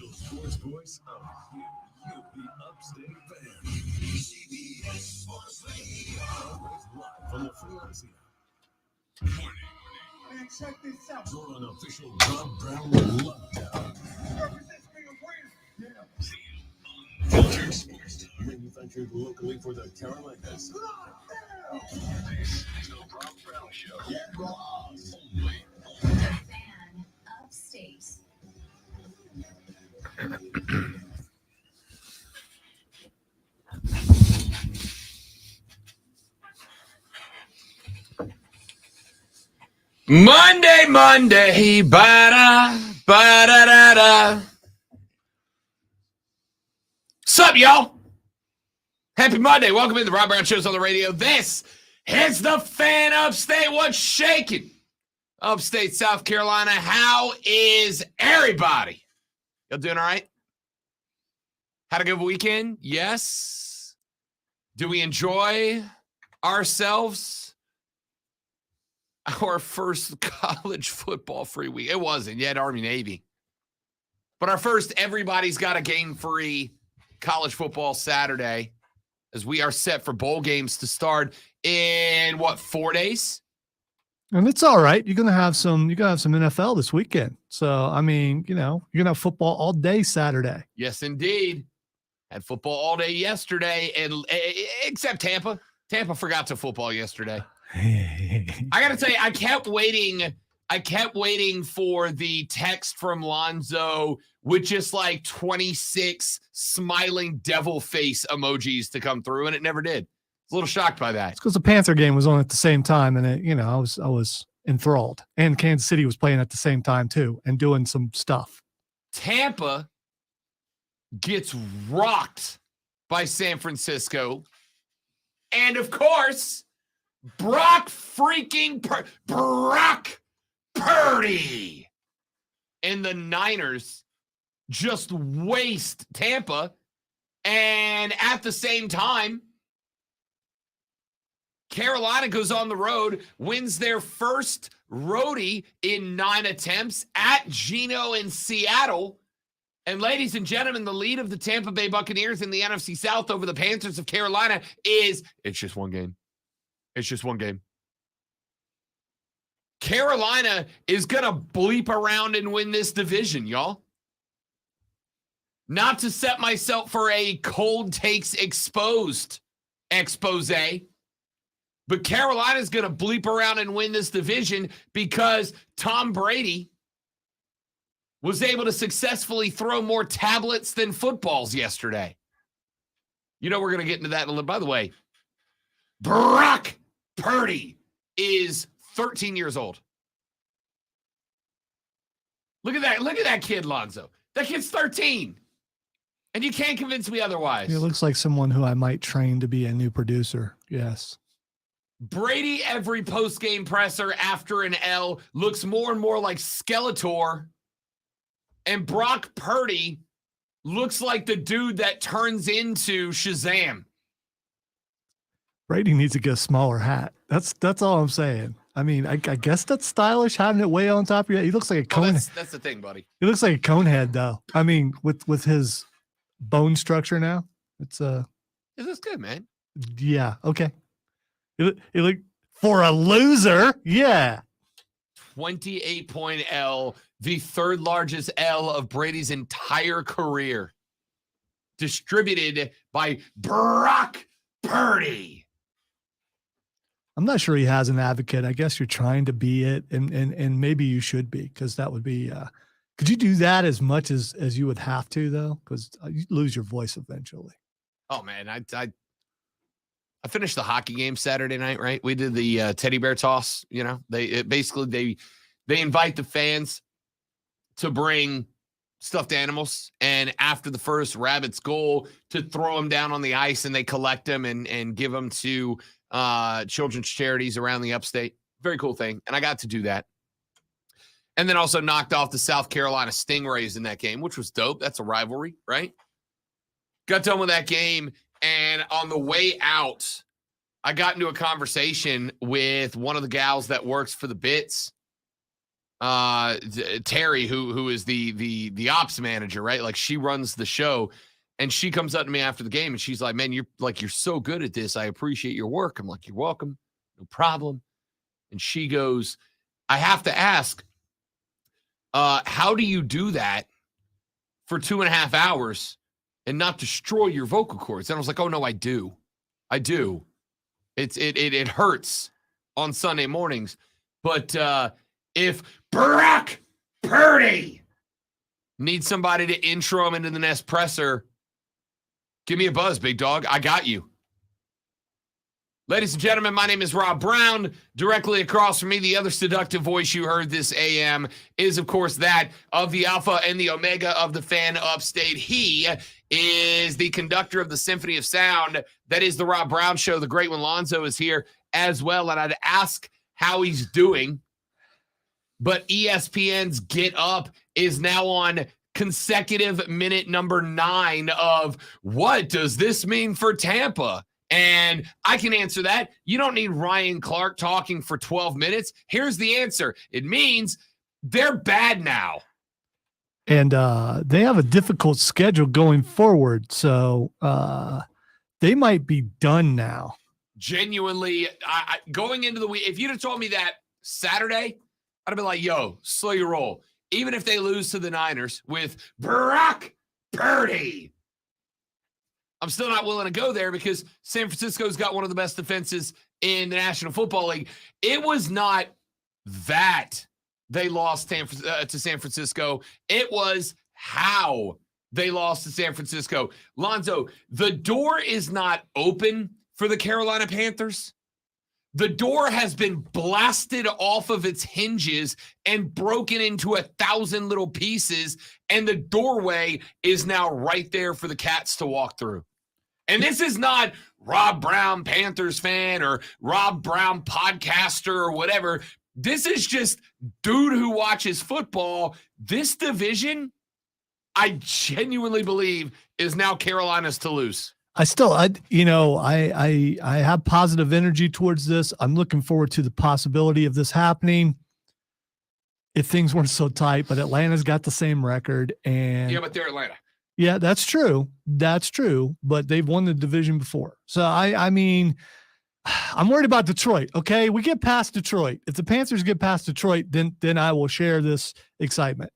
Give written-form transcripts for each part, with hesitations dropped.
official sports voice of the Upstate fan. CBS Sports Radio. Always live from the Freelancing. Morning. Man, check this out. You're on official Rob Brown Lockdown. Culture Sports Talk. Manufactured locally for the Carolinas. This is the Rob Brown Show. Yeah, Rob. Only The Fan Upstate. Monday, ba-da, ba-da-da-da. Sup, y'all? Happy Monday. Welcome to the Rob Brown Show's on the radio. This is the Fan Upstate. What's shaking? Upstate South Carolina. How is everybody? Y'all doing all right? Had a good weekend? Yes. Do we enjoy ourselves? Our first college football free week. It wasn't yet Army-Navy. But our first everybody's got a game-free college football Saturday as we are set for bowl games to start in, 4 days? And it's all right. You're gonna have some NFL this weekend. So I mean, you're gonna have football all day Saturday. Yes, indeed. Had football all day yesterday, and except Tampa. Tampa forgot to football yesterday. I gotta tell you, I kept waiting for the text from Lonzo with just like 26 smiling devil face emojis to come through, and it never did. I was a little shocked by that. It's because the Panther game was on at the same time, and I was enthralled. And Kansas City was playing at the same time too, and doing some stuff. Tampa gets rocked by San Francisco, and of course, Brock Purdy and the Niners just waste Tampa. And at the same time, Carolina goes on the road, wins their first roadie in 9 attempts at Geno in Seattle. And ladies and gentlemen, the lead of the Tampa Bay Buccaneers in the NFC South over the Panthers of Carolina it's just one game. It's just one game. Carolina is going to bleep around and win this division, y'all. Not to set myself for a cold takes exposed expose, but Carolina is going to bleep around and win this division because Tom Brady was able to successfully throw more tablets than footballs yesterday. We're going to get into that in a little. By the way, Brock Purdy is 13 years old. Look at that. Look at that kid, Lonzo. That kid's 13. And you can't convince me otherwise. It looks like someone who I might train to be a new producer. Yes. Brady, every post-game presser after an L, looks more and more like Skeletor. And Brock Purdy looks like the dude that turns into Shazam. Brady needs to get a smaller hat. That's all I'm saying. I mean, I guess that's stylish, having it way on top of your head. He looks like a cone. That's the thing, buddy. He looks like a cone head, though. I mean, with his bone structure now, it looks good, man. Yeah, okay. It look for a loser, yeah. 28-point L, the third largest L of Brady's entire career, distributed by Brock Purdy. I'm not sure he has an advocate. I guess you're trying to be it, and maybe you should be, because that would be. Could you do that as much as you would have to, though? Because you lose your voice eventually. Oh man, I finished the hockey game Saturday night. Right, we did the teddy bear toss. They invite the fans to bring stuffed animals, and after the first Rabbits goal, to throw them down on the ice, and they collect them and give them to children's charities around the upstate. Very cool thing. And I got to do that. And then also knocked off the South Carolina Stingrays in that game, which was dope. That's a rivalry, right? Got done with that game. And on the way out, I got into a conversation with one of the gals that works for the Bits. Terry, who is the ops manager, right? Like she runs the show, and she comes up to me after the game and she's like, "Man, you're so good at this. I appreciate your work." I'm like, "You're welcome, no problem." And she goes, "I have to ask, how do you do that for 2.5 hours and not destroy your vocal cords?" And I was like, "Oh no, I do. It hurts on Sunday mornings, but if Brock Purdy needs somebody to intro him into the Nespresser, give me a buzz, big dog. I got you." Ladies and gentlemen, my name is Rob Brown. Directly across from me, the other seductive voice you heard this AM is, of course, that of the Alpha and the Omega of the Fan Upstate. He is the conductor of the Symphony of Sound. That is the Rob Brown Show. The great one, Lonzo, is here as well, and I'd ask how he's doing. But ESPN's Get Up is now on consecutive minute number 9 of what does this mean for Tampa? And I can answer that. You don't need Ryan Clark talking for 12 minutes. Here's the answer. It means they're bad now. And they have a difficult schedule going forward. So they might be done now. Genuinely, going into the week, if you'd have told me that Saturday, I'd have been like, yo, slow your roll. Even if they lose to the Niners with Brock Purdy, I'm still not willing to go there because San Francisco's got one of the best defenses in the National Football League. It was not that they lost to San Francisco. It was how they lost to San Francisco. Lonzo, the door is not open for the Carolina Panthers. The door has been blasted off of its hinges and broken into 1,000 little pieces, and the doorway is now right there for the Cats to walk through. And this is not Rob Brown Panthers fan or Rob Brown podcaster or whatever. This is just dude who watches football. This division, I genuinely believe, is now Carolina's to lose. I have positive energy towards this. I'm looking forward to the possibility of this happening if things weren't so tight, but Atlanta's got the same record. And yeah, but they're Atlanta. Yeah, that's true. That's true. But they've won the division before. So I mean, I'm worried about Detroit. Okay. We get past Detroit. If the Panthers get past Detroit, then I will share this excitement.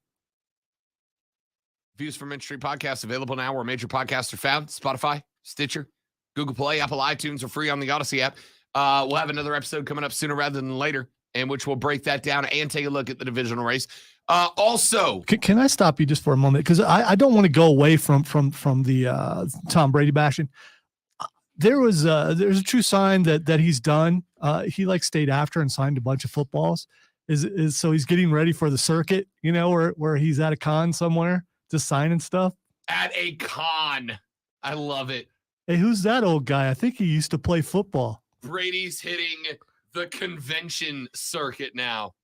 Views from Main Street Podcast available now where major podcasts are found. Spotify, Stitcher, Google Play, Apple iTunes are free on the Odyssey app. We'll have another episode coming up sooner rather than later, in which we'll break that down and take a look at the divisional race. Also, can I stop you just for a moment? Because I don't want to go away from the Tom Brady bashing. There's a true sign that he's done. He stayed after and signed a bunch of footballs. So he's getting ready for the circuit, where he's at a con somewhere just signing stuff. At a con. I love it. Hey, who's that old guy? I think he used to play football. Brady's hitting the convention circuit now.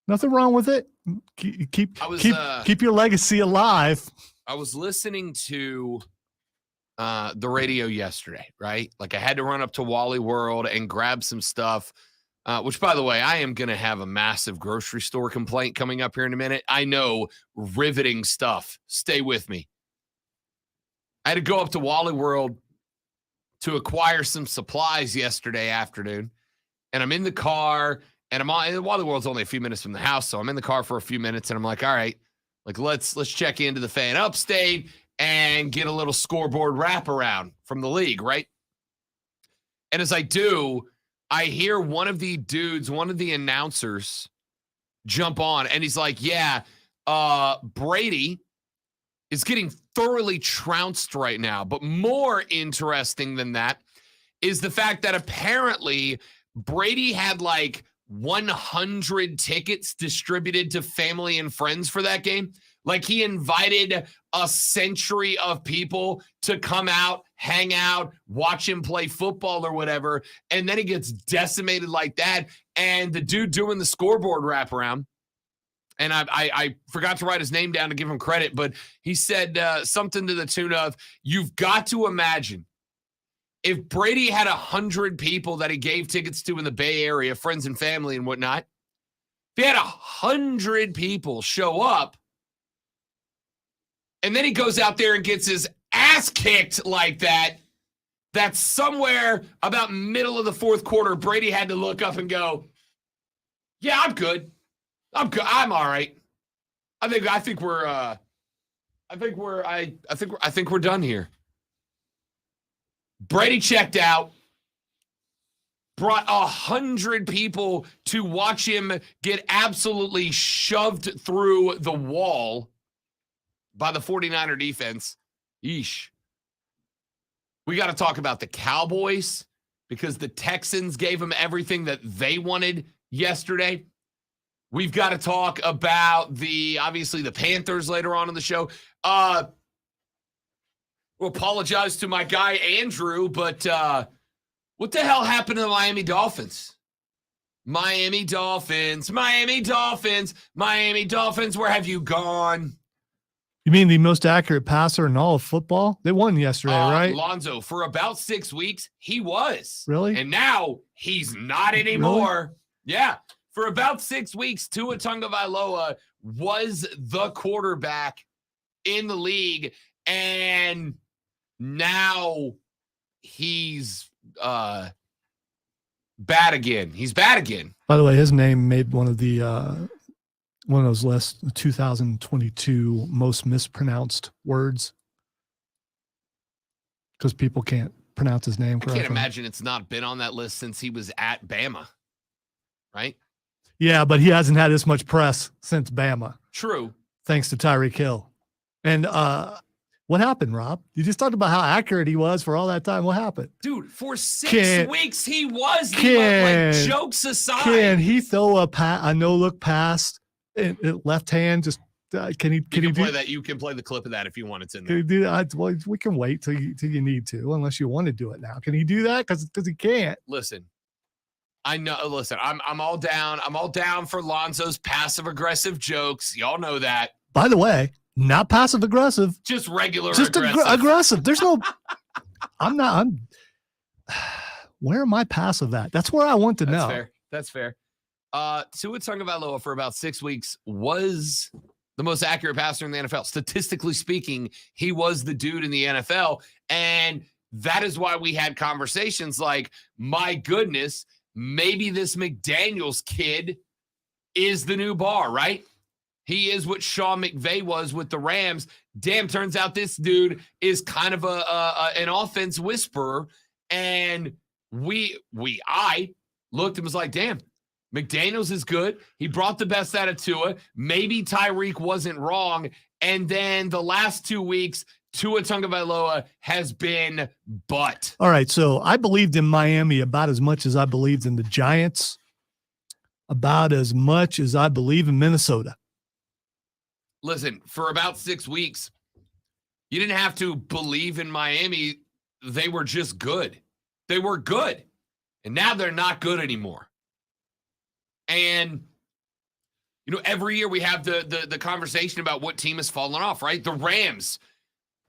Nothing wrong with it. Keep your legacy alive. I was listening to the radio yesterday, right? Like I had to run up to Wally World and grab some stuff, which, by the way, I am going to have a massive grocery store complaint coming up here in a minute. I know, riveting stuff. Stay with me. I had to go up to Wally World to acquire some supplies yesterday afternoon, and I'm in the car. And Wally World's only a few minutes from the house, so I'm in the car for a few minutes, and I'm like, all right, let's check into the Fan Upstate and get a little scoreboard wraparound from the league, right? And as I do, I hear one of the announcers jump on, and he's like, yeah, Brady is getting thoroughly trounced right now. But more interesting than that is the fact that apparently Brady had 100 tickets distributed to family and friends for that game. He invited a century of people to come out, hang out, watch him play football or whatever. And then he gets decimated like that. And the dude doing the scoreboard wraparound, and I forgot to write his name down to give him credit, but he said something to the tune of, you've got to imagine if Brady had 100 people that he gave tickets to in the Bay Area, friends and family and whatnot, He had 100 people show up, and then he goes out there and gets his ass kicked like that. That's somewhere about middle of the fourth quarter. Brady had to look up and go, "Yeah, I'm good. I'm good. I'm all right. I think we're done here." Brady checked out. Brought 100 people to watch him get absolutely shoved through the wall by the 49er defense. Yeesh. We got to talk about the Cowboys because the Texans gave them everything that they wanted yesterday. We've got to talk about obviously the Panthers later on in the show. We'll apologize to my guy Andrew, but what the hell happened to the Miami Dolphins? Miami Dolphins, where have you gone? You mean the most accurate passer in all of football? They won yesterday, right? Lonzo, for about 6 weeks, he was. Really? And now he's not anymore. Really? Yeah. For about 6 weeks, Tua Tagovailoa was the quarterback in the league, and now he's bad again. He's bad again. By the way, his name made one of those lists, the 2022 most mispronounced words, because people can't pronounce his name correctly. I can't imagine it's not been on that list since he was at Bama, right? Yeah, but he hasn't had this much press since Bama. True. Thanks to Tyreek Hill. And what happened, Rob? You just talked about how accurate he was for all that time. What happened? Dude, for 6 weeks, he was. Like, jokes aside. Can he throw a no-look pass? Left hand, just can he play that? You can play the clip of that if you want. It's in there. Can he do that? Well, we can wait till you need to, unless you want to do it now. Can he do that? Because he can't. Listen, I know. Listen, I'm all down. I'm all down for Lonzo's passive aggressive jokes. Y'all know that. By the way, not passive aggressive, just regular, just aggressive. There's no. Where am I passive at? That's where I want to know. That's fair. Tua Tagovailoa for about 6 weeks was the most accurate passer in the NFL. Statistically speaking, he was the dude in the NFL. And that is why we had conversations like, my goodness, maybe this McDaniels kid is the new Barr, right? He is what Sean McVay was with the Rams. Damn, turns out this dude is kind of an offense whisperer. And I looked and was like, damn, McDaniels is good. He brought the best out of Tua. Maybe Tyreek wasn't wrong. And then the last 2 weeks, Tua Tagovailoa has been butt. All right, so I believed in Miami about as much as I believed in the Giants, about as much as I believe in Minnesota. Listen, for about 6 weeks, you didn't have to believe in Miami. They were just good. They were good. And now they're not good anymore. And, every year we have the conversation about what team has fallen off, right? The Rams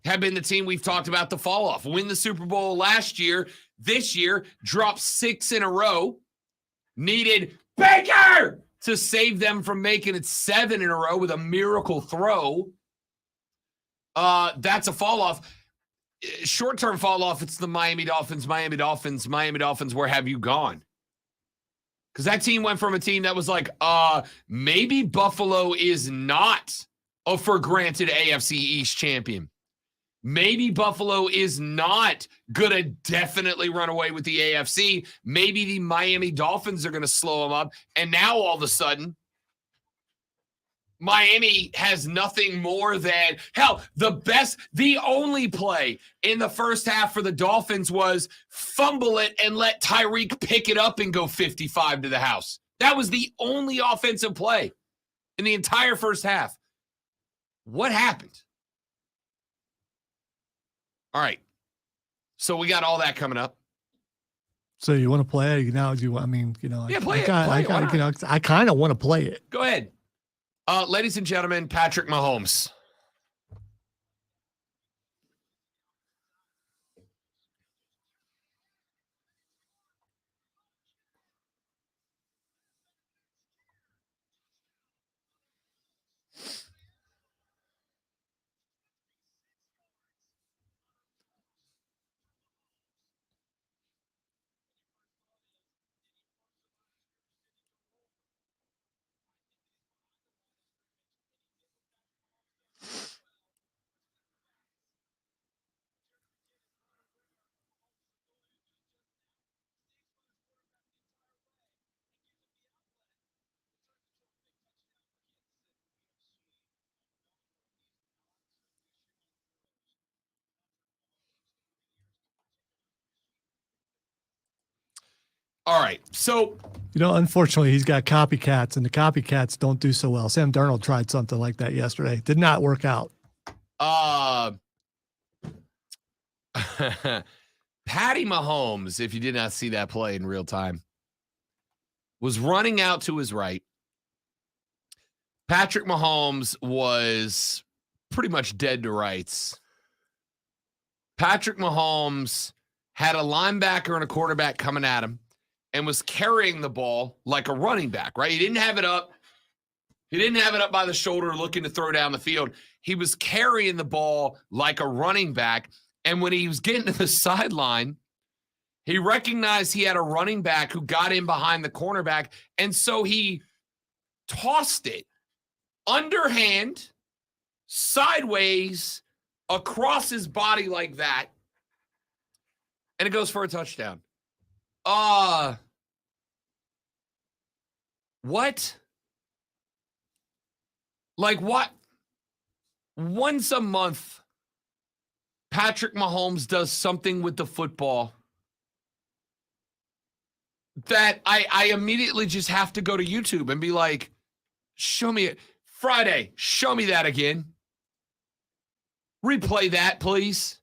have been the team we've talked about the fall off. Win the Super Bowl last year. This year, dropped 6 in a row. Needed Baker to save them from making it 7 in a row with a miracle throw. That's a fall off. Short-term fall off, it's the Miami Dolphins, where have you gone? Because that team went from a team that was like, maybe Buffalo is not a for granted AFC East champion. Maybe Buffalo is not going to definitely run away with the AFC. Maybe the Miami Dolphins are going to slow them up. And now all of a sudden, Miami has nothing more than, hell, the only play in the first half for the Dolphins was fumble it and let Tyreek pick it up and go 55 to the house. That was the only offensive play in the entire first half. What happened? All right. So we got all that coming up. So you want to play it now? Yeah, play it. I kind of want to play it. Go ahead. Ladies and gentlemen, Patrick Mahomes. All right. So, Unfortunately, he's got copycats, and the copycats don't do so well. Sam Darnold tried something like that yesterday. Did not work out. Patty Mahomes, if you did not see that play in real time, was running out to his right. Patrick Mahomes was pretty much dead to rights. Patrick Mahomes had a linebacker and a quarterback coming at him and was carrying the ball like a running back, right? He didn't have it up. He didn't have it up by the shoulder looking to throw down the field. He was carrying the ball like a running back. And when he was getting to the sideline, he recognized he had a running back who got in behind the cornerback. And so he tossed it underhand, sideways, across his body like that. And it goes for a touchdown. What? Like what? Once a month, Patrick Mahomes does something with the football that I immediately just have to go to YouTube and be like, show me it. Friday, show me that again. Replay that, please.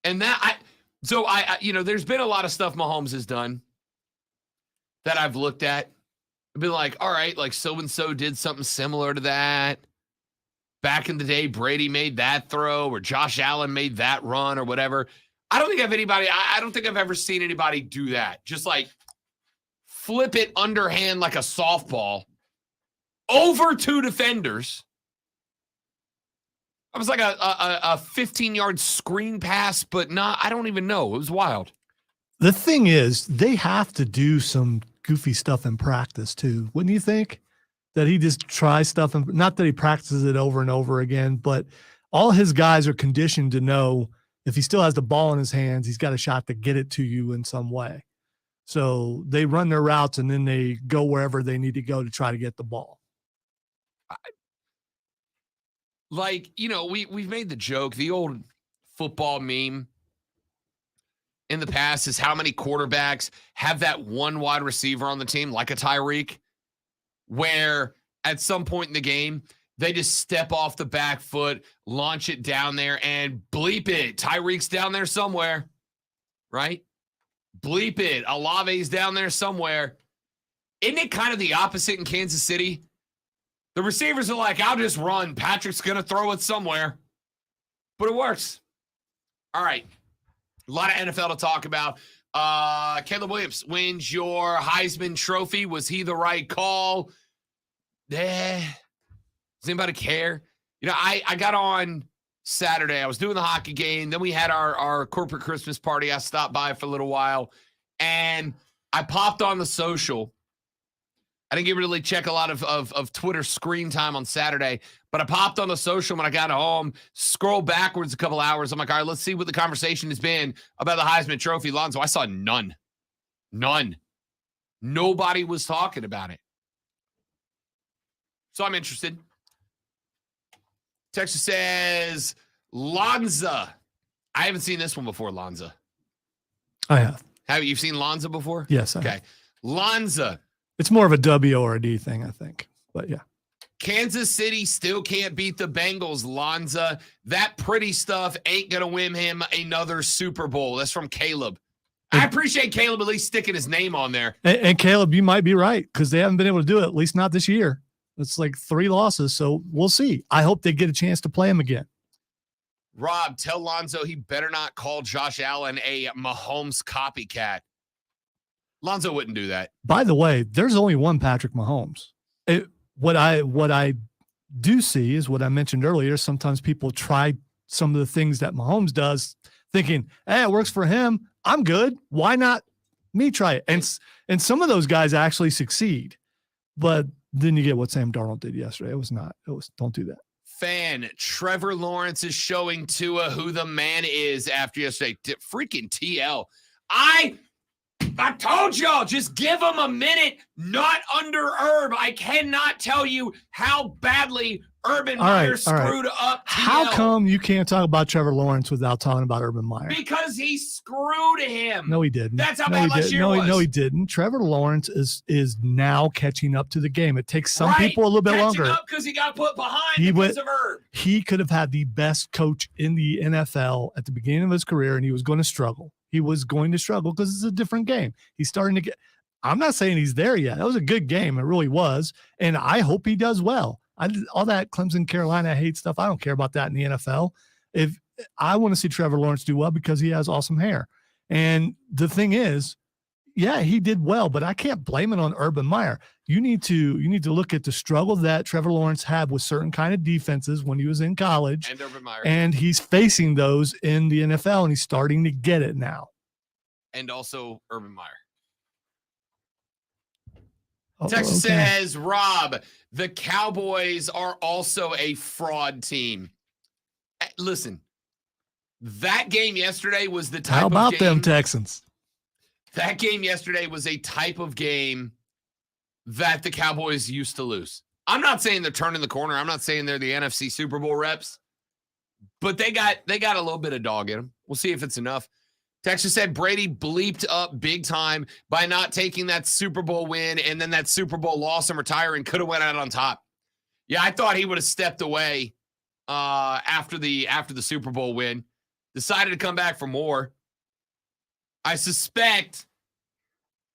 And that there's been a lot of stuff Mahomes has done that I've looked at and been like, all right, like so-and-so did something similar to that. Back in the day, Brady made that throw or Josh Allen made that run or whatever. I don't think I've ever seen anybody do that. Just like flip it underhand like a softball over two defenders. It was like a 15-yard screen pass, but not, I don't even know. It was wild. The thing is, they have to do some goofy stuff in practice too. Wouldn't you think? That he just tries stuff, and not that he practices it over and over again, but all his guys are conditioned to know if he still has the ball in his hands, he's got a shot to get it to you in some way. So they run their routes and then they go wherever they need to go to try to get the ball. We've made the joke, the old football meme in the past is how many quarterbacks have that one wide receiver on the team, like a Tyreek, where at some point in the game, they just step off the back foot, launch it down there, and bleep it. Tyreek's down there somewhere, right? Bleep it. Olave's down there somewhere. Isn't it kind of the opposite in Kansas City? The receivers are like, I'll just run. Patrick's going to throw it somewhere. But it works. All right. A lot of NFL to talk about. Caleb Williams wins your Heisman Trophy. Was he the right call? Does anybody care? I got on Saturday. I was doing the hockey game. Then we had our corporate Christmas party. I stopped by for a little while. And I popped on the social. I didn't get really check a lot of Twitter screen time on Saturday. But I popped on the social when I got home, scroll backwards a couple hours. I'm like, all right, let's see what the conversation has been about the Heisman Trophy. Lonzo, I saw none. Nobody was talking about it. So I'm interested. Texas says, Lonza. I haven't seen this one before, Lonza. I have. Have you seen Lonza before? Yes. Okay. Lonza. It's more of a W or a D thing, I think. But yeah. Kansas City still can't beat the Bengals, Lonza. That pretty stuff ain't going to win him another Super Bowl. That's from Caleb. I appreciate Caleb at least sticking his name on there. And Caleb, you might be right because they haven't been able to do it, at least not this year. It's like 3 losses, so we'll see. I hope they get a chance to play him again. Rob, tell Lonzo he better not call Josh Allen a Mahomes copycat. Lonzo wouldn't do that. By the way, there's only one Patrick Mahomes. What I do see is what I mentioned earlier. Sometimes people try some of the things that Mahomes does, thinking, "Hey, it works for him. I'm good. Why not me try it?" And some of those guys actually succeed, but then you get what Sam Darnold did yesterday. Don't do that. Fan Trevor Lawrence is showing Tua who the man is after yesterday. Freaking TL. I told y'all, just give him a minute, not under Herb. I cannot tell you how badly Urban All right, Meyer all right. screwed up. How TL. come you can't talk about Trevor Lawrence without talking about Urban Meyer? Because he screwed him. No, he didn't. That's how no, bad he last didn't. year No, was. no, he didn't. Trevor Lawrence is now catching up to the game. It takes some Right. people a little bit Catching longer. up because he got put behind He because went- of Herb. He could have had the best coach in the NFL at the beginning of his career, and he was going to struggle. He was going to struggle because it's a different game. He's starting to get. I'm not saying he's there yet. That was a good game. It really was, and I hope he does well. All that Clemson, Carolina hate stuff, I don't care about that in the NFL. If I want to see Trevor Lawrence do well because he has awesome hair, and the thing is, yeah, he did well, but I can't blame it on Urban Meyer. You need to look at the struggle that Trevor Lawrence had with certain kind of defenses when he was in college, And Urban Meyer. and he's facing those in the NFL, and he's starting to get it now. And also Urban Meyer. Oh, Texas okay. says, Rob, the Cowboys are also a fraud team. Listen, that game yesterday was the type How about of game. them Texans? That game yesterday was a type of game that the Cowboys used to lose. I'm not saying they're turning the corner. I'm not saying they're the NFC Super Bowl reps, but they got a little bit of dog in them. We'll see if it's enough. Texas said Brady bleeped up big time by not taking that Super Bowl win and then that Super Bowl loss and retiring. Could have went out on top. Yeah, I thought he would have stepped away after the Super Bowl win. Decided to come back for more. I suspect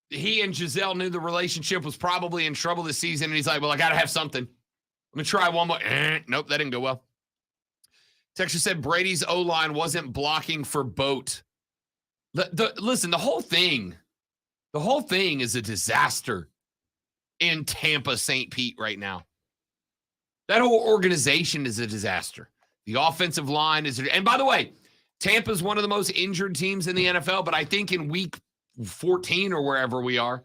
he and Giselle knew the relationship was probably in trouble this season, and he's like, well, I got to have something. Let me try one more. Nope, that didn't go well. Texas said Brady's O-line wasn't blocking for Boat. Listen, the whole thing is a disaster in Tampa, St. Pete right now. That whole organization is a disaster. The offensive line is, and by the way, Tampa's one of the most injured teams in the NFL, but I think in week 14 or wherever we are,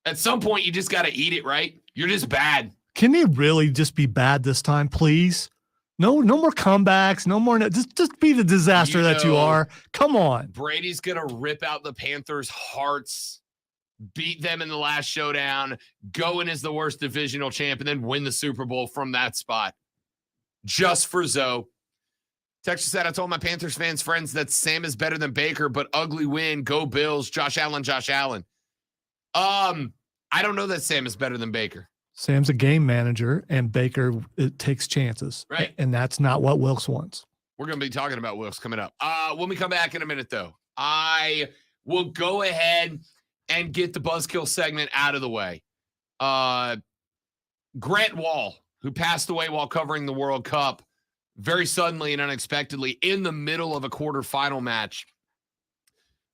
at some point you just got to eat it, right? You're just bad. Can they really just be bad this time, please? No more comebacks. No more. Just be the disaster that you are. Come on. Brady's going to rip out the Panthers' hearts, beat them in the last showdown, go in as the worst divisional champ, and then win the Super Bowl from that spot. Just for Zoe. Texas said, I told my Panthers fans friends that Sam is better than Baker, but ugly win. Go Bills. Josh Allen. I don't know that Sam is better than Baker. Sam's a game manager, and Baker takes chances. Right. And that's not what Wilkes wants. We're going to be talking about Wilkes coming up. When we come back in a minute, though, I will go ahead and get the Buzzkill segment out of the way. Grant Wall, who passed away while covering the World Cup very suddenly and unexpectedly in the middle of a quarterfinal match.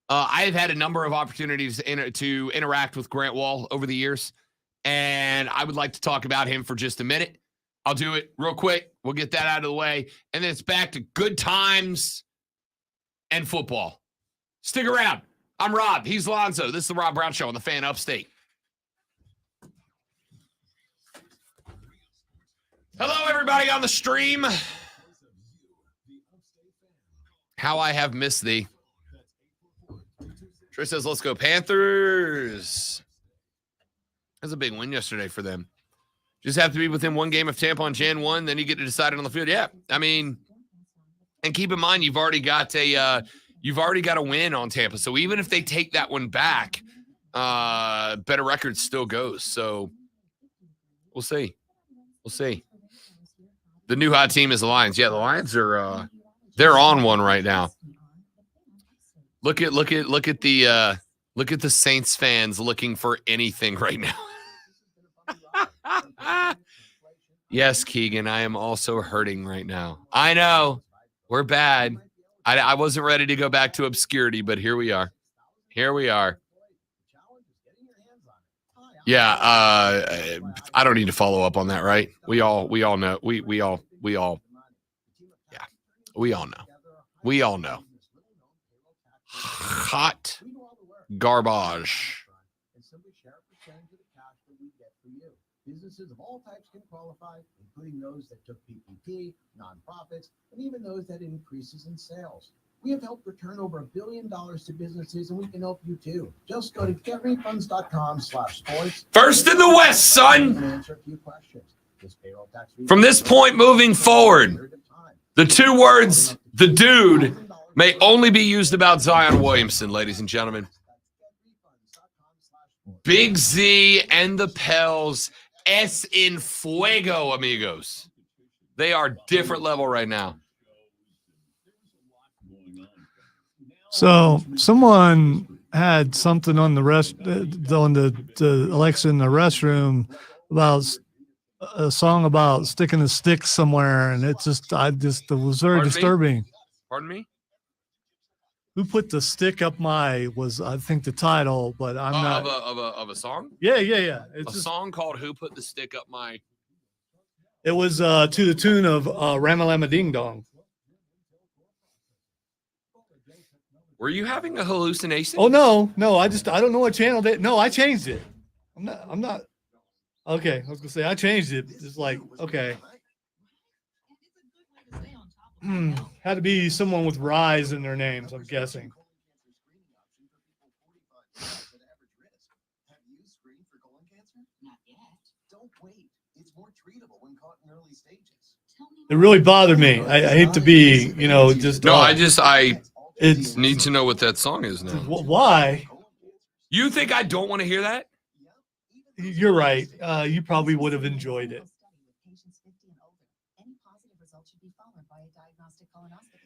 I have had a number of opportunities to interact with Grant Wall over the years, and I would like to talk about him for just a minute. I'll do it real quick. We'll get that out of the way, and then it's back to good times and football. Stick around. I'm Rob. He's Lonzo. This is the Rob Brown Show on the Fan Upstate. Hello, everybody on the stream. How I have missed thee. Troy says, let's go Panthers. That's a big win yesterday for them. Just have to be within one game of Tampa on Jan 1, then you get to decide it on the field. Yeah, I mean, and keep in mind, you've already got a win on Tampa. So even if they take that one back, better record still goes. So we'll see. We'll see. The new hot team is the Lions. Yeah, the Lions are they're on one right now. Look at the Saints fans looking for anything right now. Yes, Keegan, I am also hurting right now. I know. We're bad. I wasn't ready to go back to obscurity, but here we are. Yeah, I don't need to follow up on that, right? We all know. We all know. Hot garbage. Businesses of all types can qualify, including those that took PPP, nonprofits, and even those that increases in sales. We have helped return over $1 billion to businesses, and we can help you too. Just go to getrefunds.com/sports. First in the West, son. And answer a few questions. This payroll tax From this point moving forward, the two words, the dude, may only be used about Zion Williamson, ladies and gentlemen. Big Z and the Pels, es en fuego, amigos. They are different level right now. So someone had something on the the Alexa in the restroom about a song about sticking a stick somewhere, and it was very Pardon me? disturbing. Pardon me? Who put the stick up my was I think the title, but I'm not. Of a song? Yeah. A song called "Who Put the Stick Up My." It was to the tune of Ramalama Ding Dong. Were you having a hallucination? Oh no! I don't know what channel they. No, I changed it. I'm not. Okay, I was gonna say I changed it. It's like okay. Had to be someone with Rise in their names, I'm guessing. It really bothered me. I hate to be, just No, I it's need to know what that song is now. why. You think I don't want to hear that? You're right. You probably would have enjoyed it.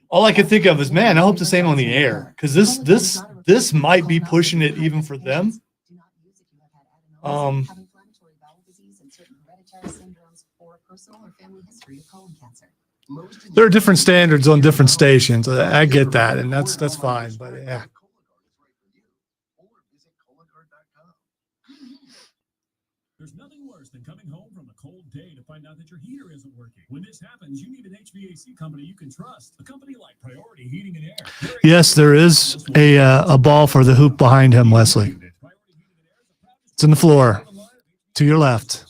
All I could think of is, man, I hope this ain't on the air because this might be pushing it even for them. There are different standards on different stations. I get that, and that's fine. But yeah. There's nothing worse than coming home from a cold day to find out that your heater isn't working. When this happens, you need an HVAC company you can trust. A company like Priority Heating and Air. Yes, there is a ball for the hoop behind him, Wesley. It's in the floor to your left.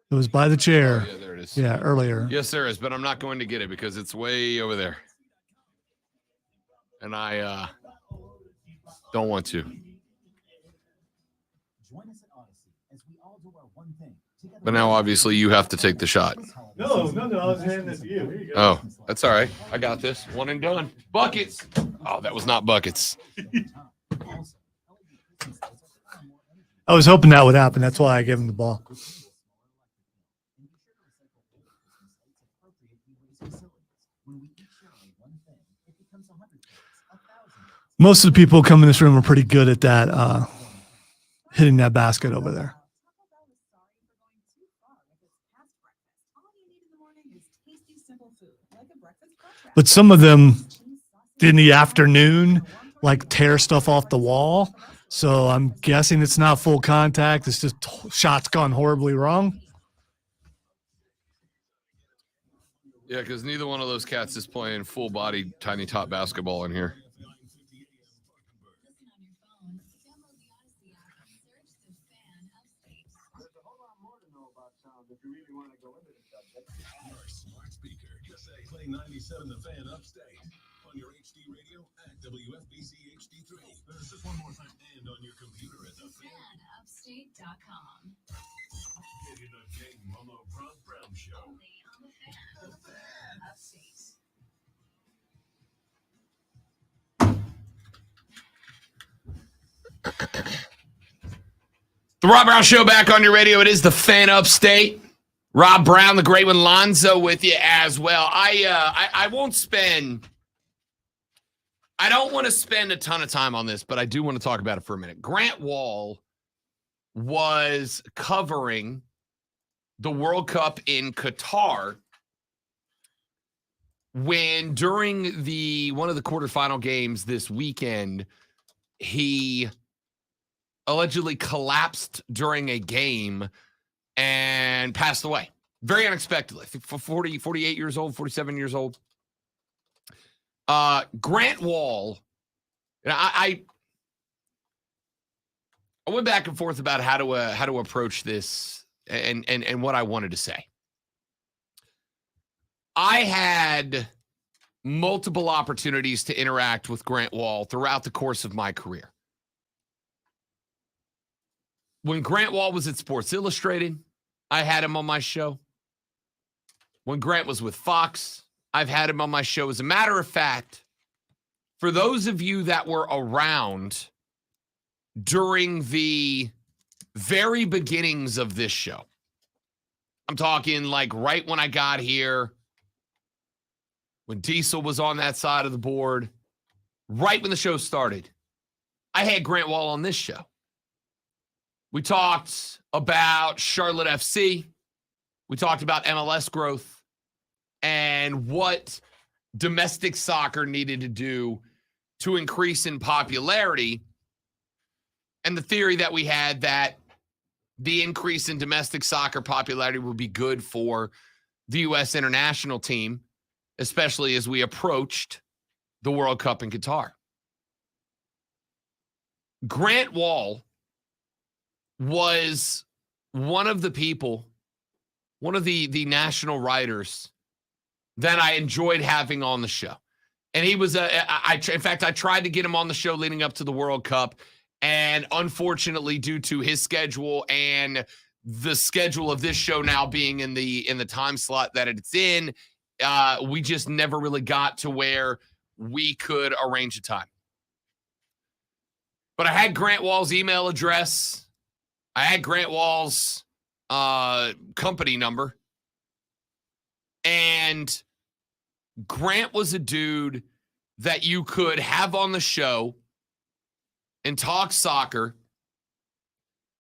It was by the chair. Yeah, there it is. Yeah, earlier. Yes, there is, but I'm not going to get it because it's way over there. And I don't want to. But now, obviously, you have to take the shot. No, I was handing it to you. Here you go. Oh, that's all right. I got this. One and done. Buckets. Oh, that was not buckets. I was hoping that would happen. That's why I gave him the ball. Most of the people who come in this room are pretty good at that, hitting that basket over there. But some of them in the afternoon, like tear stuff off the wall. So I'm guessing it's not full contact. It's just shots gone horribly wrong. Yeah, because neither one of those cats is playing full body tiny top basketball in here. Your smart speaker, USA playing 97 The Fan Upstate. On your HD radio at WFBC HD3. There's just one more time. And on your computer at FanUpstate.com. Get in the game on the Rob Brown Show. Only on the Fan Upstate. The Rob Brown Show back on your radio. It is the Fan Upstate. Rob Brown, the great one, Lonzo with you as well. I won't spend. I don't want to spend a ton of time on this, but I do want to talk about it for a minute. Grant Wall was covering the World Cup in Qatar when during one of the quarterfinal games this weekend, he allegedly collapsed during a game and passed away very unexpectedly. I think for 48 years old, 47 years old. Grant Wall, I went back and forth about how to approach this and what I wanted to say. I had multiple opportunities to interact with Grant Wall throughout the course of my career. When Grant Wall was at Sports Illustrated, I had him on my show. When Grant was with Fox, I've had him on my show. As a matter of fact, for those of you that were around during the very beginnings of this show, I'm talking like right when I got here, when Diesel was on that side of the board, right when the show started, I had Grant Wall on this show. We talked about Charlotte FC. We talked about MLS growth and what domestic soccer needed to do to increase in popularity. And the theory that we had that the increase in domestic soccer popularity would be good for the U.S. international team, especially as we approached the World Cup in Qatar. Grant Wall was one of the people, one of the national writers that I enjoyed having on the show. And he was, in fact, I tried to get him on the show leading up to the World Cup. And unfortunately, due to his schedule and the schedule of this show now being in the time slot that it's in, we just never really got to where we could arrange a time. But I had Grant Wall's email address. I had Grant Wall's company number. And Grant was a dude that you could have on the show and talk soccer,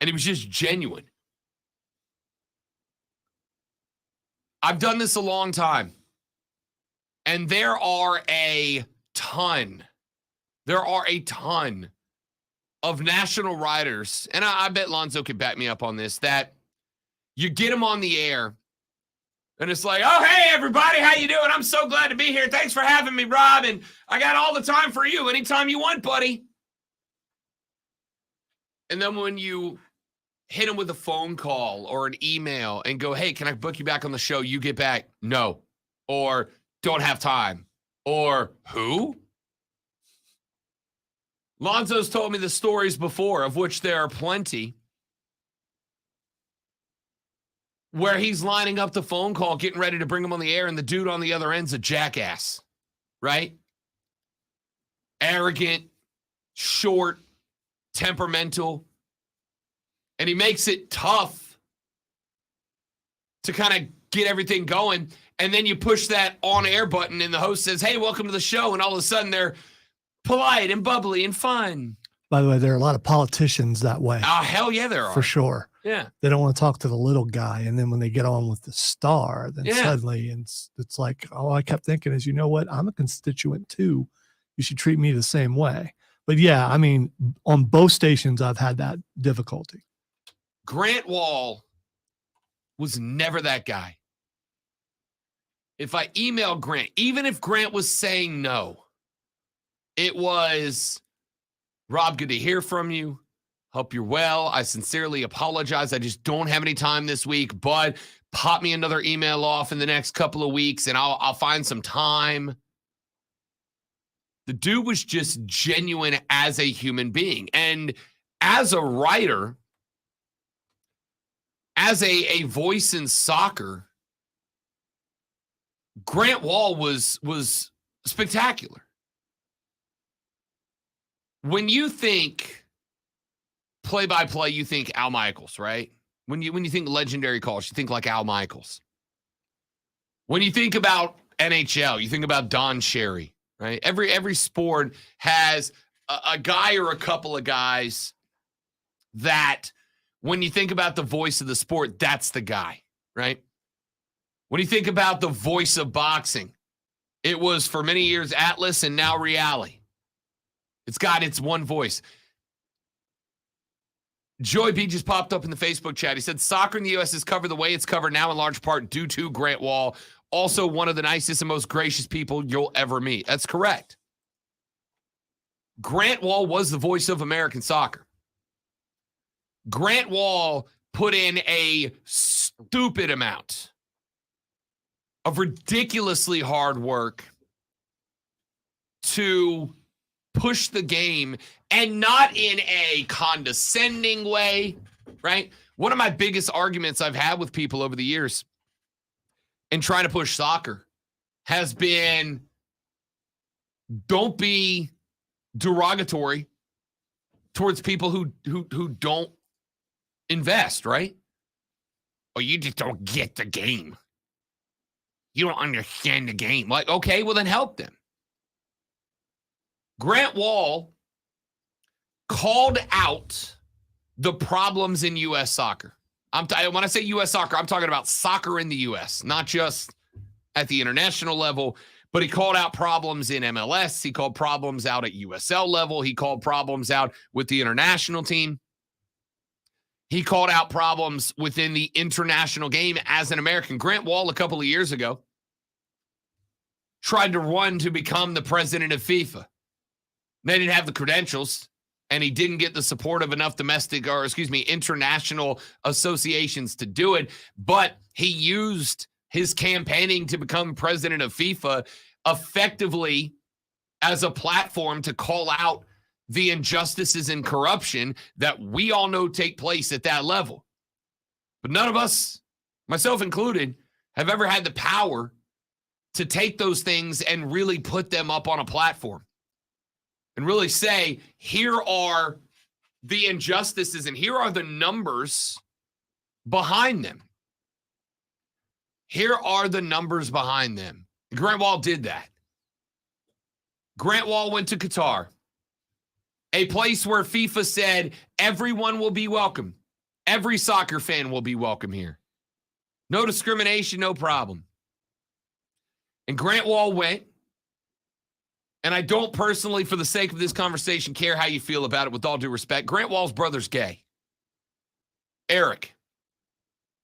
and he was just genuine. I've done this a long time, and there are a ton of national writers, and I bet Lonzo could back me up on this, that you get them on the air, and it's like, oh, hey, everybody, how you doing? I'm so glad to be here. Thanks for having me, Rob, and I got all the time for you anytime you want, buddy. And then when you hit them with a phone call or an email and go, hey, can I book you back on the show? You get back, no, or don't have time, or who? Lonzo's told me the stories before, of which there are plenty, where he's lining up the phone call, getting ready to bring him on the air, and the dude on the other end's a jackass, right? Arrogant, short, temperamental, and he makes it tough to kind of get everything going. And then you push that on-air button, and the host says, hey, welcome to the show, and all of a sudden they're polite and bubbly and fun. By the way, there are a lot of politicians that way. Oh, hell yeah, there are. For sure. Yeah. They don't want to talk to the little guy. And then when they get on with the star, then suddenly it's like, oh, I kept thinking is, you know what? I'm a constituent too. You should treat me the same way. But yeah, I mean, on both stations, I've had that difficulty. Grant Wall was never that guy. If I emailed Grant, even if Grant was saying no, it was, Rob, good to hear from you. Hope you're well. I sincerely apologize. I just don't have any time this week, but pop me another email off in the next couple of weeks and I'll find some time. The dude was just genuine as a human being. And as a writer, as a voice in soccer, Grant Wall was spectacular. When you think play-by-play, you think Al Michaels, right? When you think legendary calls, you think like Al Michaels. When you think about NHL, you think about Don Cherry, right? Every sport has a guy or a couple of guys that when you think about the voice of the sport, that's the guy, right? When you think about the voice of boxing, it was for many years Atlas and now Reali. It's got its one voice. Joy B just popped up in the Facebook chat. He said, soccer in the U.S. is covered the way it's covered now in large part due to Grant Wall. Also one of the nicest and most gracious people you'll ever meet. That's correct. Grant Wall was the voice of American soccer. Grant Wall put in a stupid amount of ridiculously hard work to push the game, and not in a condescending way, right? One of my biggest arguments I've had with people over the years in trying to push soccer has been, don't be derogatory towards people who don't invest, right? Or you just don't get the game. You don't understand the game. Like, okay, well then help them. Grant Wahl called out the problems in U.S. soccer. When I say U.S. soccer, I'm talking about soccer in the U.S., not just at the international level, but he called out problems in MLS. He called problems out at USL level. He called problems out with the international team. He called out problems within the international game as an American. Grant Wahl, a couple of years ago, tried to run to become the president of FIFA. They didn't have the credentials, and he didn't get the support of enough international associations to do it. But he used his campaigning to become president of FIFA effectively as a platform to call out the injustices and corruption that we all know take place at that level. But none of us, myself included, have ever had the power to take those things and really put them up on a platform and really say, here are the injustices and here are the numbers behind them. Here are the numbers behind them. Grant Wahl did that. Grant Wahl went to Qatar, a place where FIFA said everyone will be welcome. Every soccer fan will be welcome here. No discrimination, no problem. And Grant Wahl went, and I don't personally, for the sake of this conversation, care how you feel about it, with all due respect. Grant Wahl's brother's gay. Eric.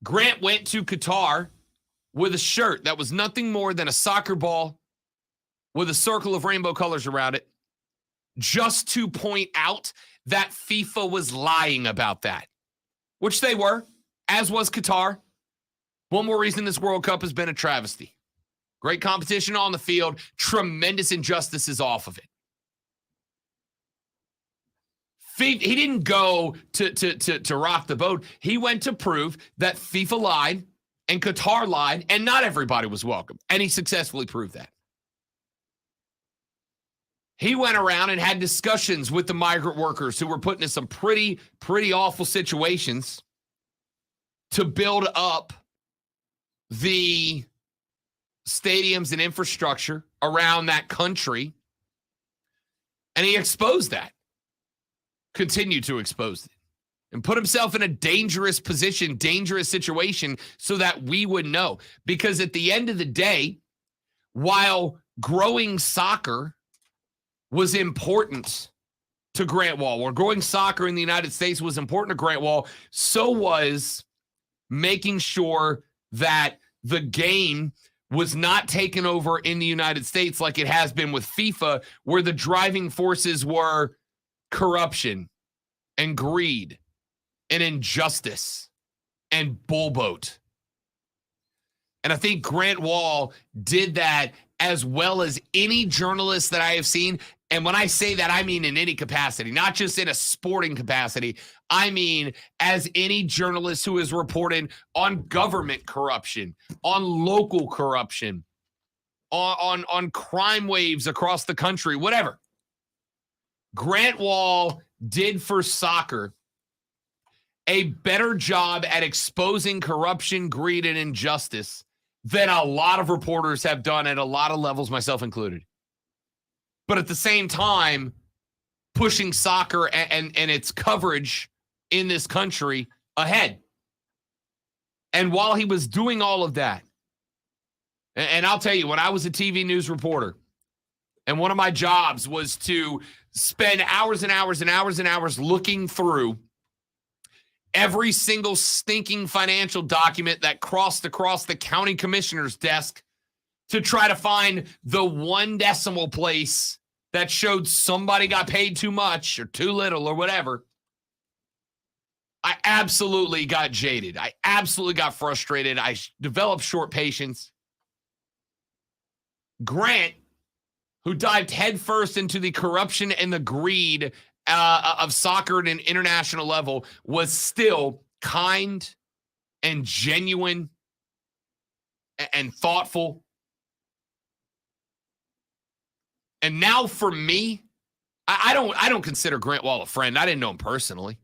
Grant went to Qatar with a shirt that was nothing more than a soccer ball with a circle of rainbow colors around it, just to point out that FIFA was lying about that, which they were, as was Qatar. One more reason this World Cup has been a travesty. Great competition on the field, tremendous injustices off of it. He didn't go to rock the boat. He went to prove that FIFA lied and Qatar lied, and not everybody was welcome. And he successfully proved that. He went around and had discussions with the migrant workers who were put in some pretty awful situations to build up the stadiums and infrastructure around that country. And he exposed that, continued to expose it, and put himself in a dangerous position, dangerous situation so that we would know. Because at the end of the day, while growing soccer was important to Grant Wahl, or growing soccer in the United States was important to Grant Wahl, so was making sure that the game was not taken over in the United States like it has been with FIFA, where the driving forces were corruption and greed and injustice and bullboat. And I think Grant Wahl did that as well as any journalist that I have seen. And when I say that, I mean in any capacity, not just in a sporting capacity. I mean as any journalist who has reported on government corruption, on local corruption, on crime waves across the country, whatever. Grant Wahl did for soccer a better job at exposing corruption, greed, and injustice than a lot of reporters have done at a lot of levels, myself included. But at the same time, pushing soccer and its coverage in this country ahead. And while he was doing all of that, and I'll tell you, when I was a TV news reporter, and one of my jobs was to spend hours and hours and hours and hours looking through every single stinking financial document that crossed across the county commissioner's desk to try to find the one decimal place that showed somebody got paid too much or too little or whatever. I absolutely got jaded. I absolutely got frustrated. I developed short patience. Grant, who dived headfirst into the corruption and the greed of soccer at an international level was still kind and genuine and thoughtful. And now for me, I don't consider Grant Wall a friend. I didn't know him personally.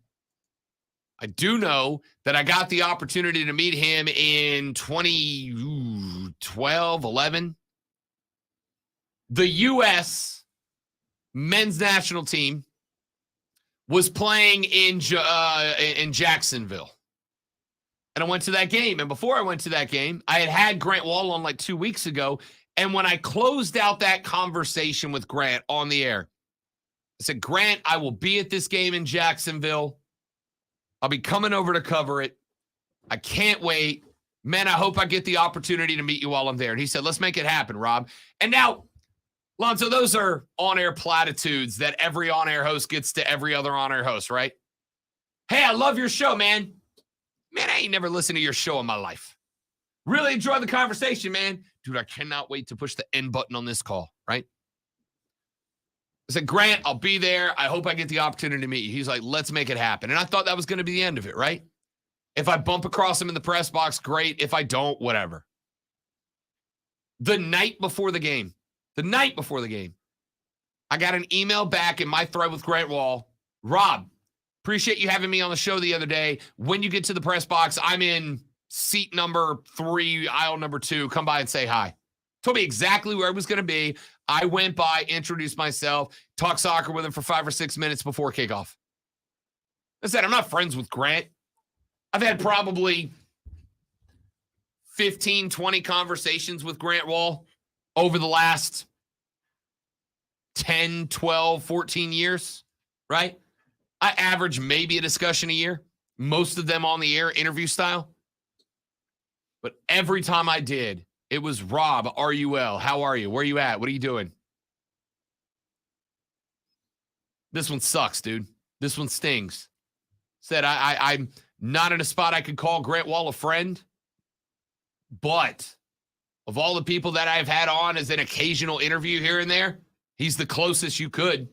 I do know that I got the opportunity to meet him in 2012, 11. The U.S. men's national team was playing in Jacksonville. And I went to that game. And before I went to that game, I had Grant Wall on like 2 weeks ago. And when I closed out that conversation with Grant on the air, I said, Grant, I will be at this game in Jacksonville. I'll be coming over to cover it. I can't wait. Man, I hope I get the opportunity to meet you while I'm there. And he said, let's make it happen, Rob. And now, Lonzo, those are on-air platitudes that every on-air host gets to every other on-air host, right? Hey, I love your show, man. Man, I ain't never listened to your show in my life. Really enjoy the conversation, man. Dude, I cannot wait to push the end button on this call, right? I said, Grant, I'll be there. I hope I get the opportunity to meet you. He's like, let's make it happen. And I thought that was going to be the end of it, right? If I bump across him in the press box, great. If I don't, whatever. The night before the game, I got an email back in my thread with Grant Wall. Rob, appreciate you having me on the show the other day. When you get to the press box, I'm in seat number 3, aisle number 2. Come by and say hi. Told me exactly where I was going to be. I went by, introduced myself, talked soccer with him for 5 or 6 minutes before kickoff. I said, I'm not friends with Grant. I've had probably 15, 20 conversations with Grant Wall over the last 10, 12, 14 years, right? I average maybe a discussion a year, most of them on the air, interview style. But every time I did, it was Rob, RUL. How are you? Where are you at? What are you doing? This one sucks, dude. This one stings. Said I'm not in a spot I could call Grant Wall a friend, but of all the people that I've had on as an occasional interview here and there, he's the closest you could.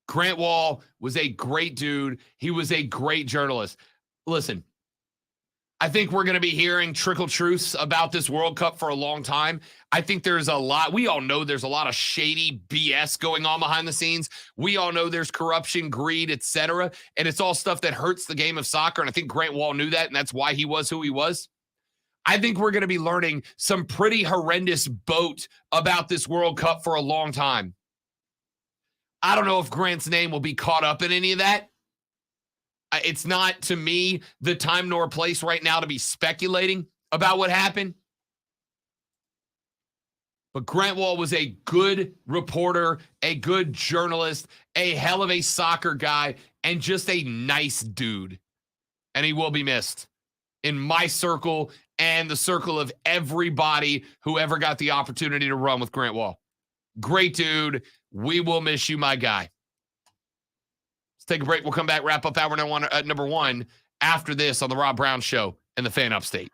Grant Wall was a great dude. He was a great journalist. Listen, I think we're going to be hearing trickle truths about this World Cup for a long time. I think there's a lot. We all know there's a lot of shady BS going on behind the scenes. We all know there's corruption, greed, etc. And it's all stuff that hurts the game of soccer. And I think Grant Wall knew that, and that's why he was who he was. I think we're going to be learning some pretty horrendous boat about this World Cup for a long time. I don't know if Grant's name will be caught up in any of that. It's not, to me, the time nor place right now to be speculating about what happened. But Grant Wall was a good reporter, a good journalist, a hell of a soccer guy, and just a nice dude. And he will be missed in my circle and the circle of everybody who ever got the opportunity to run with Grant Wall. Great dude. We will miss you, my guy. Let's take a break. We'll come back, wrap up hour number 1 after this on the Rob Brown Show and the Fan Upstate.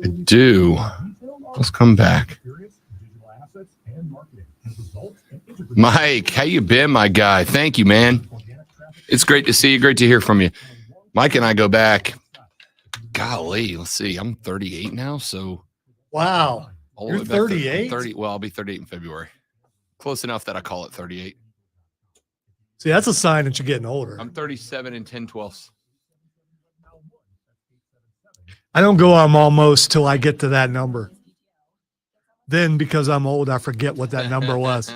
I do. Let's come back. Mike, how you been, my guy? Thank you, man. It's great to see you. Great to hear from you. Mike and I go back. Golly, let's see. I'm 38 now, so Wow. all the You're way back to 38? 30. Well, I'll be 38 in February. Close enough that I call it 38. See, that's a sign that you're getting older. I'm 37 and 10/12. I don't go I'm almost till I get to that number. Then because I'm old, I forget what that number was.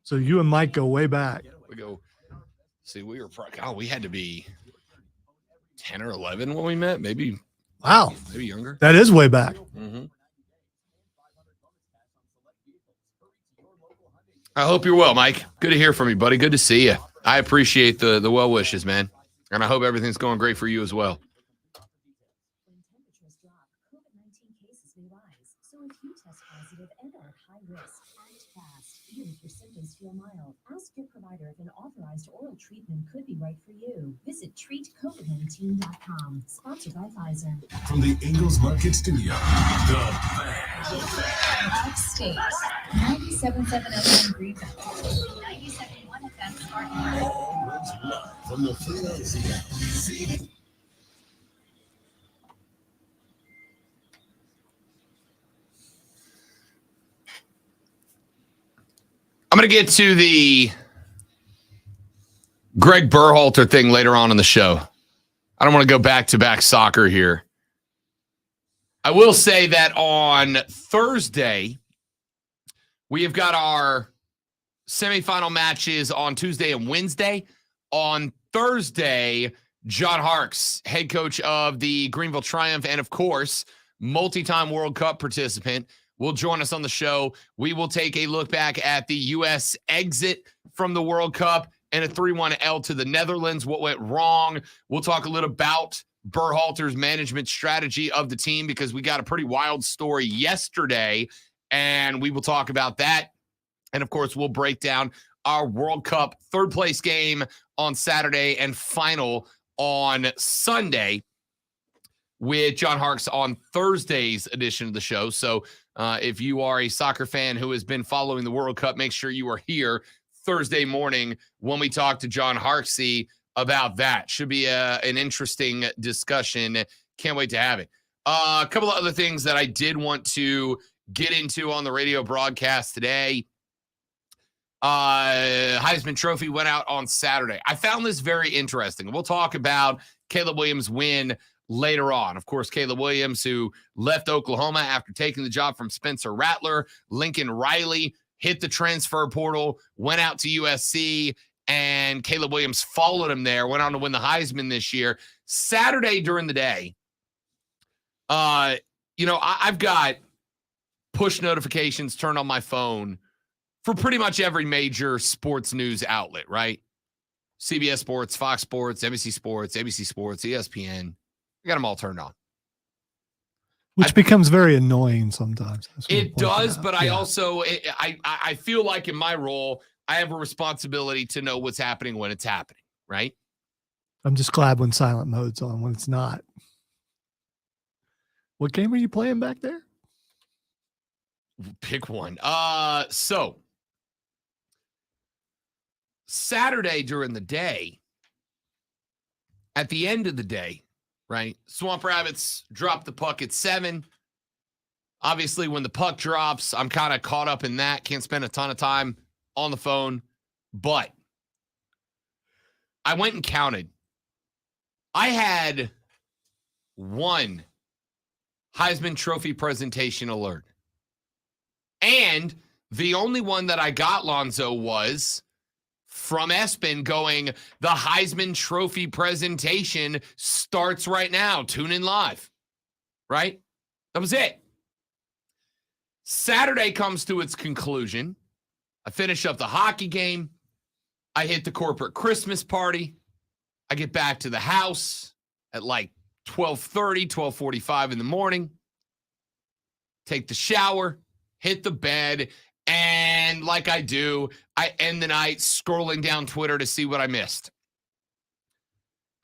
So you and Mike go way back. We go. See, we were we had to be 10 or 11 when we met, maybe Wow. younger. That is way back. Mm-hmm. I hope you're well, Mike. Good to hear from you, buddy. Good to see you. I appreciate the well wishes, man. And I hope everything's going great for you as well. When temperatures drop, COVID-19 cases may rise. So if you test positive and are at high risk, act fast. Even if your symptoms feel mild, ask your provider if an authorized oral treatment could be right for you. Visit treatcovid19.com. Sponsored by Pfizer. From the Ingles Market Studio, the Upstate. 97.7 FM Greenville. 97.1 FM Spartanburg. from the Philadelphia. I'm going to get to the Greg Berhalter thing later on in the show. I don't want to go back-to-back soccer here. I will say that on Thursday, we have got our semifinal matches on Tuesday and Wednesday. On Thursday, John Harkes, head coach of the Greenville Triumph and, of course, multi-time World Cup participant, will join us on the show. We will take a look back at the U.S. exit from the World Cup and a 3-1 L to the Netherlands. What went wrong? We'll talk a little about Berhalter's management strategy of the team because we got a pretty wild story yesterday, and we will talk about that. And, of course, we'll break down our World Cup third-place game on Saturday and final on Sunday with John Harkes on Thursday's edition of the show. So if you are a soccer fan who has been following the World Cup, make sure you are here Thursday morning when we talk to John Harkes about that. Should be an interesting discussion. Can't wait to have it. A couple of other things that I did want to get into on the radio broadcast today. Heisman Trophy went out on Saturday. I found this very interesting. We'll talk about Caleb Williams' win later on. Of course, Caleb Williams, who left Oklahoma after taking the job from Spencer Rattler. Lincoln Riley hit the transfer portal, went out to USC, and Caleb Williams followed him there, went on to win the Heisman this year. Saturday during the day, I've got push notifications turned on my phone for pretty much every major sports news outlet, right? CBS Sports, Fox Sports, NBC Sports, ABC Sports, ESPN. I got them all turned on. Which becomes very annoying sometimes. It does, but I also, I feel like in my role, I have a responsibility to know what's happening when it's happening, right? I'm just glad when silent mode's on, when it's not. What game are you playing back there? Pick one. So Saturday during the day, at the end of the day, right? Swamp Rabbits drop the puck at 7. Obviously, when the puck drops, I'm kind of caught up in that. Can't spend a ton of time on the phone. But I went and counted. I had one Heisman Trophy presentation alert. And the only one that I got, Lonzo, was from Espen going, the Heisman Trophy presentation starts right now. Tune in live. Right? That was it. Saturday comes to its conclusion. I finish up the hockey game. I hit the corporate Christmas party. I get back to the house at like 12:30, 12:45 in the morning. Take the shower, hit the bed, and like I do, I end the night scrolling down Twitter to see what I missed.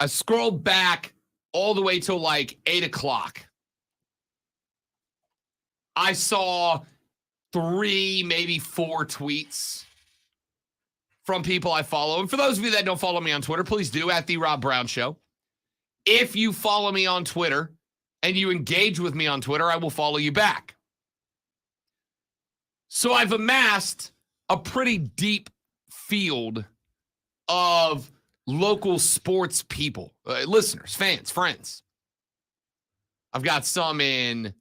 I scrolled back all the way till like 8 o'clock, I saw 3, maybe 4 tweets from people I follow. And for those of you that don't follow me on Twitter, please do at The Rob Brown Show. If you follow me on Twitter and you engage with me on Twitter, I will follow you back. So I've amassed a pretty deep field of local sports people, listeners, fans, friends. I've got some in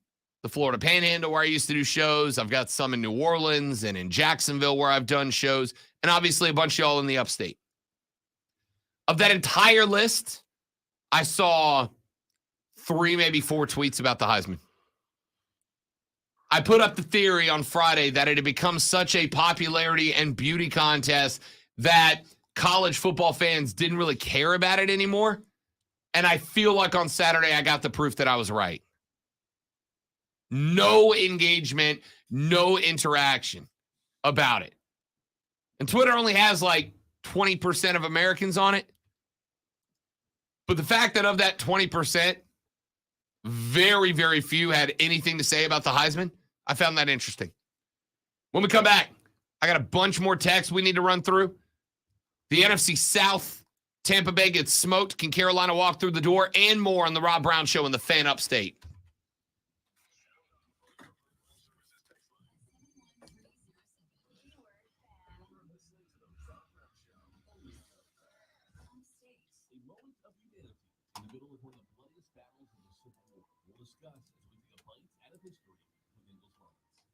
the Florida Panhandle where I used to do shows. I've got some in New Orleans and in Jacksonville where I've done shows, and obviously a bunch of y'all in the upstate. Of that entire list, I saw 3, maybe 4 tweets about the Heisman. I put up the theory on Friday that it had become such a popularity and beauty contest that college football fans didn't really care about it anymore. And I feel like on Saturday, I got the proof that I was right. No engagement, no interaction about it. And Twitter only has like 20% of Americans on it. But the fact that of that 20%, very, very few had anything to say about the Heisman, I found that interesting. When we come back, I got a bunch more texts we need to run through. The NFC South, Tampa Bay gets smoked. Can Carolina walk through the door? And more on the Rob Brown Show in the Fan Upstate.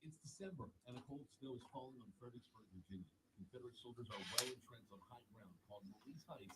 It's December, and a cold snow is falling on Fredericksburg, Virginia. Confederate soldiers are well entrenched on high ground called Maurice Heights.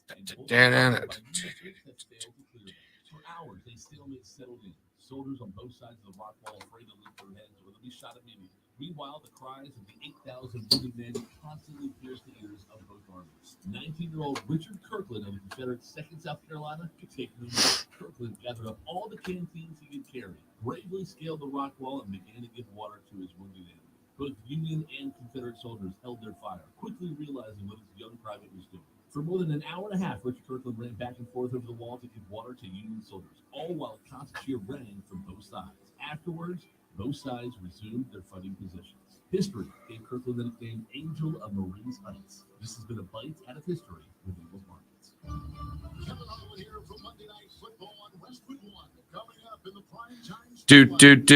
For hours, a stalemate settled in. Soldiers on both sides of the rock wall afraid to lift their heads or they'll be shot immediately. Meanwhile, the cries of the 8,000 wounded men constantly pierce the ears of both armies. 19-year-old Richard Kirkland of the Confederate 2nd South Carolina could take no more. Kirkland gathered up all the canteens he could carry, bravely scaled the rock wall, and began to give water to his wounded enemy. Both Union and Confederate soldiers held their fire, quickly realizing what his young private was doing. For more than an hour and a half, Richard Kirkland ran back and forth over the wall to give water to Union soldiers, all while a constant cheer rang from both sides. Afterwards, both sides resumed their fighting positions. History gave Kirkland the nickname Angel of Maurice Heights. This has been a bite out of history with Eagles Markets. Kevin Harlan here from Monday Night Football on Westwood One. Coming up in the prime time. Patriots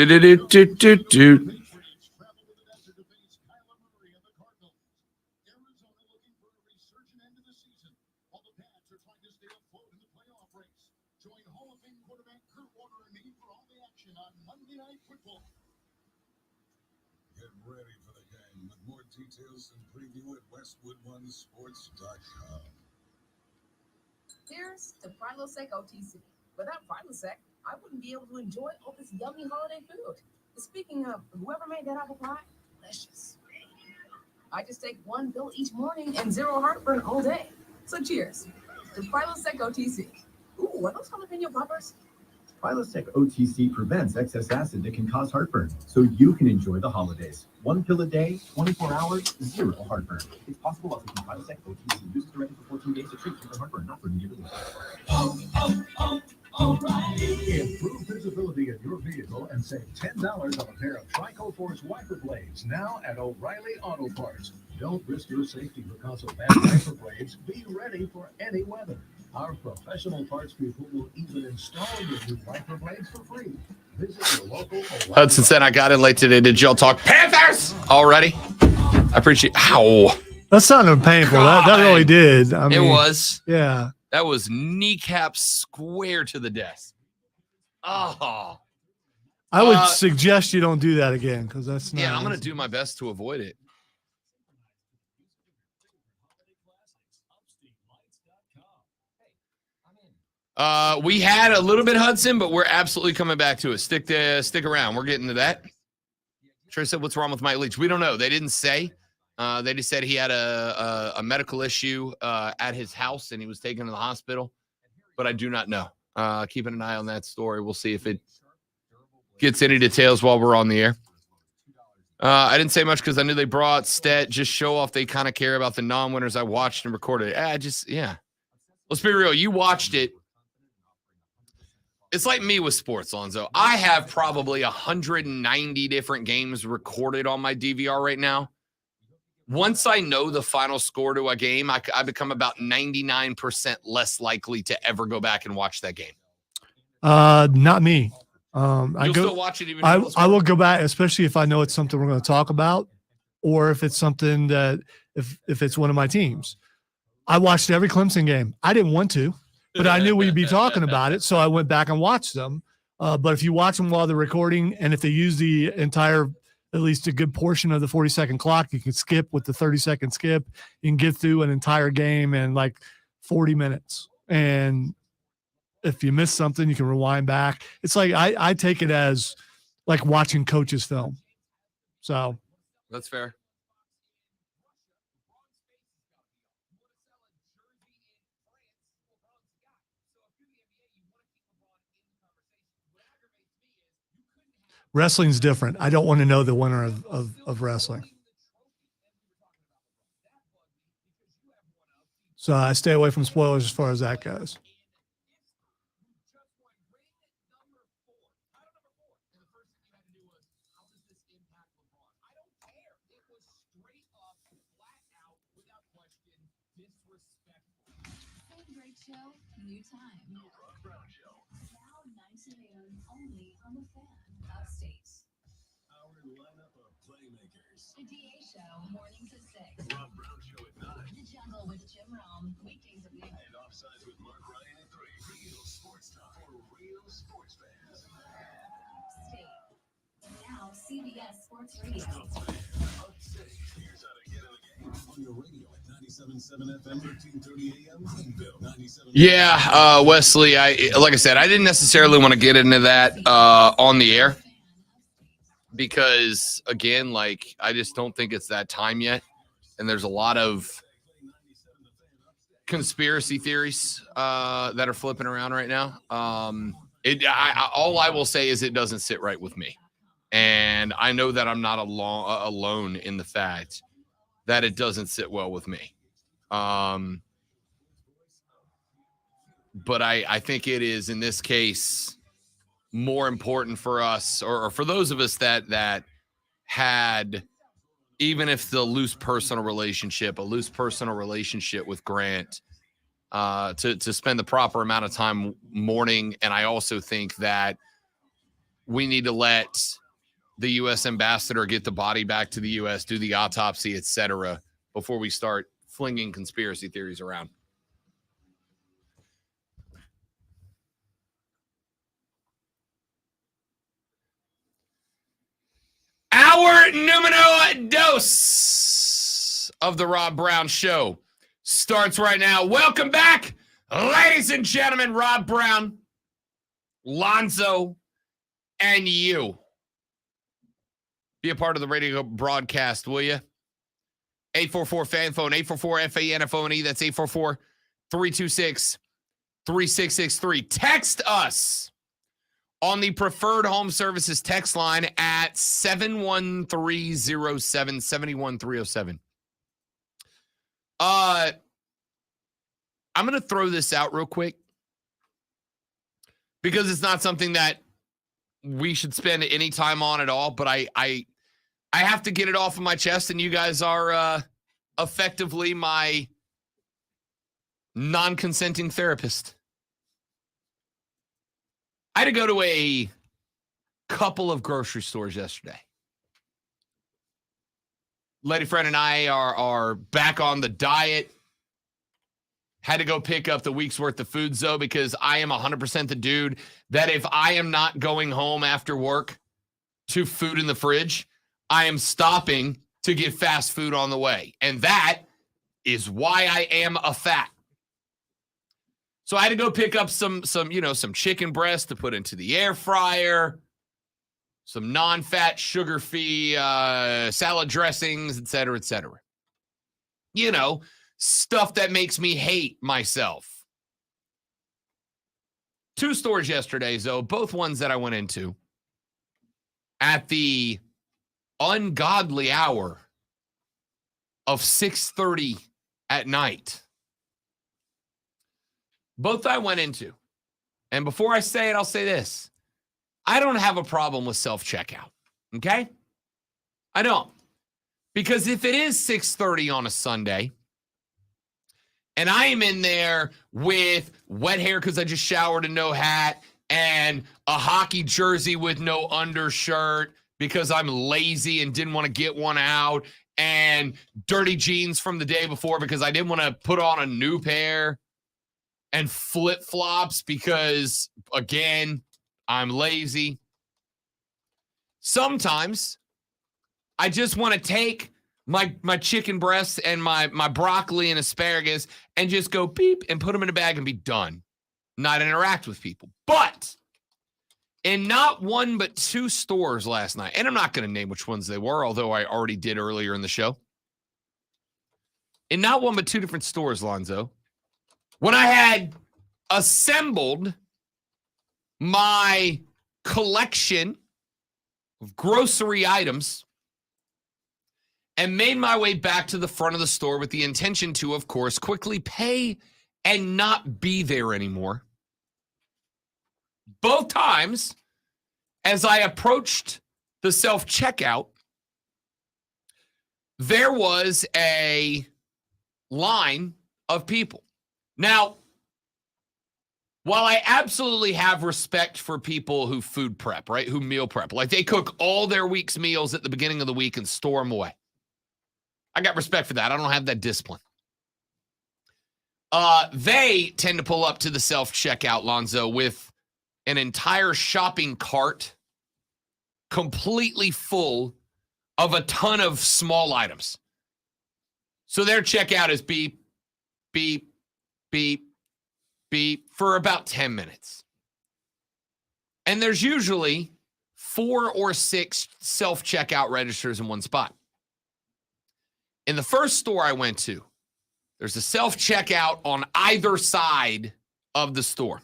travel to the desert to face Kyler Murray and the Cardinals. Arizona looking for a resurgent end of the season, while the Pats are trying to stay afloat in the playoff race. Join Hall of Fame quarterback Kurt Warner and me for all the action on Monday Night Football. Get ready for the game with more details and preview at WestwoodOneSports.com. Here's to Prilosec OTC. Without Prilosec, I wouldn't be able to enjoy all this yummy holiday food. Speaking of, whoever made that apple pie, delicious. I just take one pill each morning and zero heartburn all day. So cheers to Prilosec OTC. Ooh, are those jalapeno poppers? Prilosec OTC prevents excess acid that can cause heartburn, so you can enjoy the holidays. 1 pill a day, 24 hours, zero heartburn. It's possible while taking Prilosec OTC. Use it directly for 14 days to treat symptom heartburn, not for immediate relief. Improve visibility in your vehicle and save $10 on a pair of Trico Force wiper blades now at O'Reilly Auto Parts. Don't risk your safety because of bad wiper blades. Be ready for any weather. Our professional parts people will even install your new wiper blades for free. Visit your local O'Reilly Hudson said, I got in late today. Did y'all talk Panthers already? I appreciate. Ow. That sounded painful. That really did. I mean, It was. Yeah. That was kneecap square to the desk. Oh. I would suggest you don't do that again because that's not. Yeah, I'm going to do my best to avoid it. We had a little bit Hudson, but we're absolutely coming back to it. Stick around. We're getting to that. Trey said, "What's wrong with Mike Leach?" We don't know. They didn't say. They just said he had a medical issue at his house and he was taken to the hospital. But I do not know. Keeping an eye on that story. We'll see if it gets any details while we're on the air. I didn't say much because I knew they brought Stet. Just show off they kind of care about the non-winners. I watched and recorded it. Let's be real. You watched it. It's like me with sports, Lonzo. I have probably 190 different games recorded on my DVR right now. Once I know the final score to a game, I become about 99% less likely to ever go back and watch that game. Not me. You'll still watch it even. I will go back, especially if I know it's something we're going to talk about, or if it's something that if it's one of my teams. I watched every Clemson game. I didn't want to, but I knew we'd be talking about it, so I went back and watched them. But if you watch them while they're recording, and if they use the entire, at least a good portion of the 40-second clock, you can skip with the 30-second skip. You can get through an entire game in like 40 minutes. And if you miss something, you can rewind back. It's like I take it as like watching coaches film. So that's fair. Wrestling's different. I don't want to know the winner of wrestling. So I stay away from spoilers as far as that goes. Great show, new time. Rob Brown Show. Now 9 a.m. only on the Fan. Upstate. Our lineup of playmakers. The DA Show, mornings at 6. Rob Brown Show at 9. The Jungle with Jim Rome, weekdays at 8. And Offsides with Mark Ryan at 3. Real sports talk for real sports fans. Upstate. Now CBS Sports Radio. Upstate. Here's how to get in the game. On your radio at 97.7 FM, 1330 AM. Greenville, 97. Yeah, Wesley, like I said, I didn't necessarily want to get into that on the air because, again, like I just don't think it's that time yet. And there's a lot of conspiracy theories that are flipping around right now. All I will say is it doesn't sit right with me. And I know that I'm not alone in the fact that it doesn't sit well with me. But I think it is, in this case, more important for us or for those of us that had, even if a loose personal relationship with Grant, to spend the proper amount of time mourning. And I also think that we need to let the U.S. ambassador get the body back to the U.S., do the autopsy, etc., before we start flinging conspiracy theories around. Our numero dos of the Rob Brown Show starts right now. Welcome back, ladies and gentlemen. Rob Brown, Lonzo, and you. Be a part of the radio broadcast, will you? 844-FAN phone, 844-FAN-FONE. That's 844-326-3663. Text us on the Preferred Home Services text line at 71307, 71307. I'm going to throw this out real quick because it's not something that we should spend any time on at all, but I have to get it off of my chest, and you guys are effectively my non-consenting therapist. I had to go to a couple of grocery stores yesterday. Lady friend and I are back on the diet. Had to go pick up the week's worth of food, though, because I am 100% the dude that if I am not going home after work to food in the fridge, I am stopping to get fast food on the way. And that is why I am a fat. So I had to go pick up some chicken breast to put into the air fryer, some non-fat, sugar-free salad dressings, et cetera, et cetera. You know, stuff that makes me hate myself. 2 stores yesterday, though, both ones that I went into at the ungodly hour of 6:30 at night. Both I went into. And before I say it, I'll say this. I don't have a problem with self-checkout, okay? I don't. Because if it is 6:30 on a Sunday, and I am in there with wet hair because I just showered and no hat, and a hockey jersey with no undershirt because I'm lazy and didn't want to get one out, and dirty jeans from the day before because I didn't want to put on a new pair, and flip-flops because, again, I'm lazy. Sometimes I just want to take my chicken breasts and my broccoli and asparagus and just go beep and put them in a bag and be done. Not interact with people. But in not one but two stores last night, and I'm not going to name which ones they were, although I already did earlier in the show. In not one but two different stores, Lonzo, when I had assembled my collection of grocery items and made my way back to the front of the store with the intention to, of course, quickly pay and not be there anymore. Both times, as I approached the self-checkout, there was a line of people. Now, while I absolutely have respect for people who food prep, right, who meal prep, like they cook all their week's meals at the beginning of the week and store them away. I got respect for that. I don't have that discipline. They tend to pull up to the self-checkout, Lonzo, with an entire shopping cart completely full of a ton of small items. So their checkout is beep, beep, beep, beep for about 10 minutes. And there's usually 4 or 6 self-checkout registers in one spot. In the first store I went to, there's a self-checkout on either side of the store.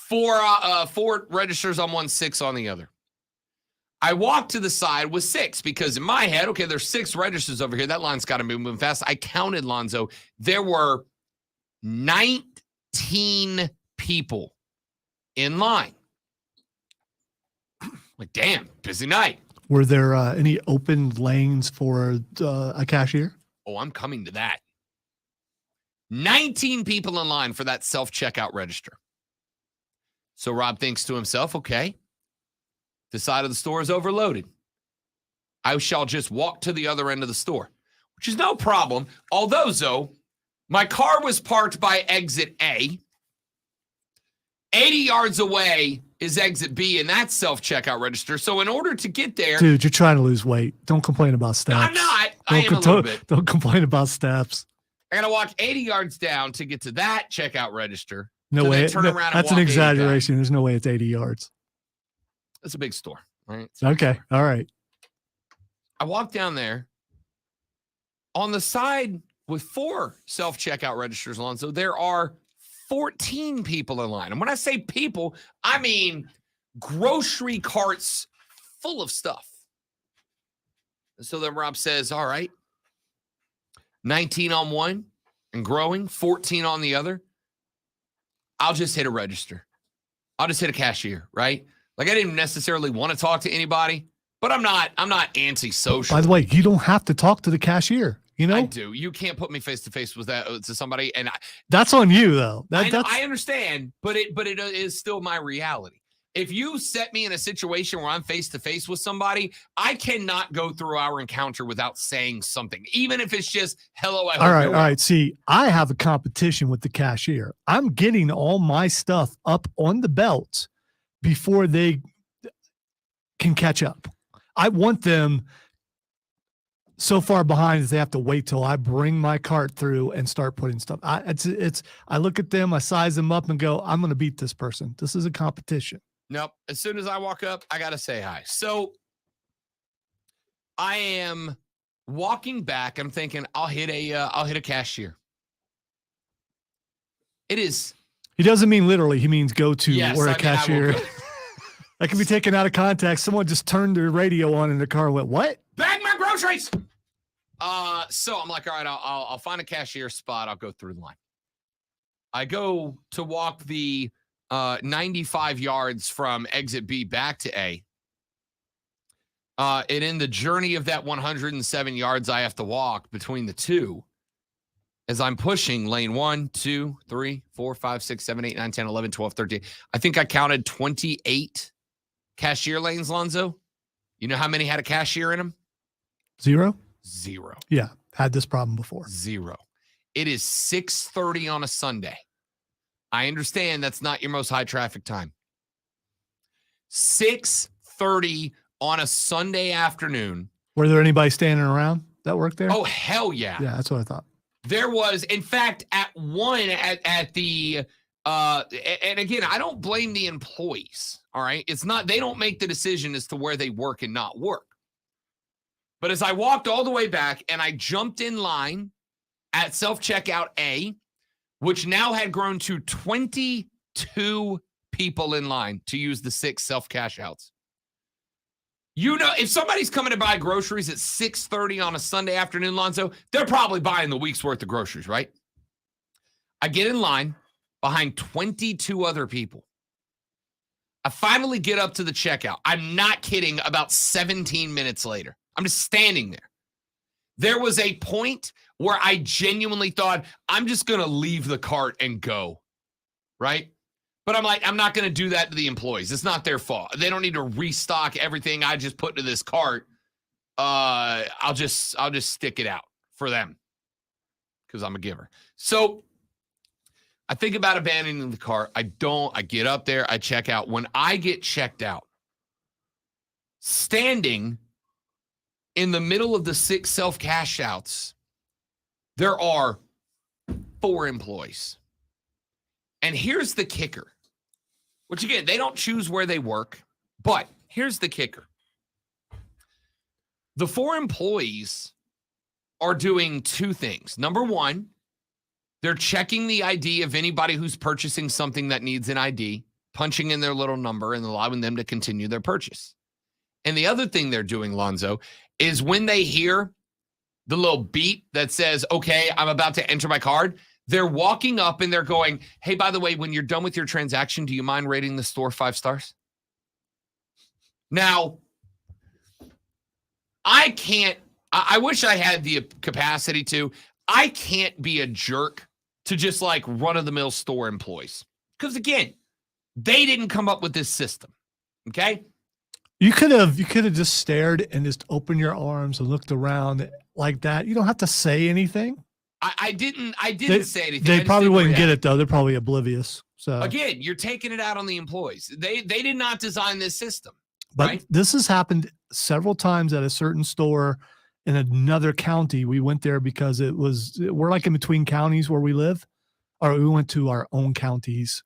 4 registers on one, 6 on the other. I walked to the side with 6 because in my head, okay, there's 6 registers over here. That line's got to be moving fast. I counted, Lonzo. There were 19 people in line. Like, damn, busy night. Were there any open lanes for a cashier? Oh, I'm coming to that. 19 people in line for that self-checkout register. So Rob thinks to himself, okay, the side of the store is overloaded. I shall just walk to the other end of the store, which is no problem. Although, Zoe, my car was parked by exit A. 80 yards away is exit B, and that's self-checkout register. So in order to get there... Dude, you're trying to lose weight. Don't complain about steps. I'm not. I am a little bit. Don't complain about steps. I got to walk 80 yards down to get to that checkout register. No way. Turn around and that's an walk 80 exaggeration. There's no way it's 80 yards. It's a big store, right? Okay. All right. I walked down there. On the side with 4 self-checkout registers, Alonzo, there are 14 people in line. And when I say people, I mean grocery carts full of stuff. And so then Rob says, all right, 19 on one and growing, 14 on the other. I'll just hit a register. I'll just hit a cashier, right? Like I didn't necessarily want to talk to anybody, but I'm not antisocial. By the way, you don't have to talk to the cashier. You know, I do. You can't put me face to face with that to somebody, and that's on you, though. I understand, but it is still my reality. If you set me in a situation where I'm face to face with somebody, I cannot go through our encounter without saying something, even if it's just hello. All right. See, I have a competition with the cashier. I'm getting all my stuff up on the belt before they can catch up. I want them so far behind that they have to wait till I bring my cart through and start putting stuff. I look at them, I size them up and go, I'm going to beat this person. This is a competition. Nope. As soon as I walk up, I got to say hi. So I am walking back. I'm thinking I'll hit a cashier. It is. He doesn't mean literally. He means go to where a cashier. That can be taken out of context. Someone just turned their radio on in the car and went, what? Bag my groceries. So I'm like, all right, I'll find a cashier spot. I'll go through the line. I go to walk the 95 yards from exit B back to A. And in the journey of that 107 yards I have to walk between the two, as I'm pushing lane 1, 2, 3, 4, 5, 6, 7, 8, 9, 10, 11, 12, 13. I think I counted 28 cashier lanes, Lonzo. You know how many had a cashier in them? 0? 0. Yeah. Had this problem before. 0. It is 6:30 on a Sunday. I understand that's not your most high traffic time. 6:30 on a Sunday afternoon. Were there anybody standing around that worked there? Oh, hell yeah. Yeah, that's what I thought. There was, in fact, at one at the and again, I don't blame the employees. All right. It's not, they don't make the decision as to where they work and not work. But as I walked all the way back and I jumped in line at self-checkout A, which now had grown to 22 people in line to use the 6 self-cash outs. You know, if somebody's coming to buy groceries at 6:30 on a Sunday afternoon, Lonzo, they're probably buying the week's worth of groceries, right? I get in line behind 22 other people. I finally get up to the checkout. I'm not kidding, about 17 minutes later. I'm just standing there. There was a point where I genuinely thought, I'm just going to leave the cart and go, right? But I'm like, I'm not going to do that to the employees. It's not their fault. They don't need to restock everything I just put into this cart. I'll just stick it out for them because I'm a giver. So I think about abandoning the cart. I get up there. I check out. When I get checked out, standing in the middle of the 6 self-cash outs, there are 4 employees. And here's the kicker, which again, they don't choose where they work, but here's the kicker. The 4 employees are doing 2 things. Number 1, they're checking the ID of anybody who's purchasing something that needs an ID, punching in their little number and allowing them to continue their purchase. And the other thing they're doing, Lonzo, is when they hear the little beep that says, okay, I'm about to enter my card, they're walking up and they're going, hey, by the way, when you're done with your transaction, do you mind rating the store 5 stars? Now, I wish I had the capacity to. I can't be a jerk to just like run-of-the-mill store employees. Because again, they didn't come up with this system. Okay? You could have just stared and just opened your arms and looked around like that. You don't have to say anything. I didn't say anything. They probably wouldn't get it though. They're probably oblivious. So again, you're taking it out on the employees. They did not design this system. But right? This has happened several times at a certain store in another county. We went there because we're like in between counties where we live, or we went to our own county's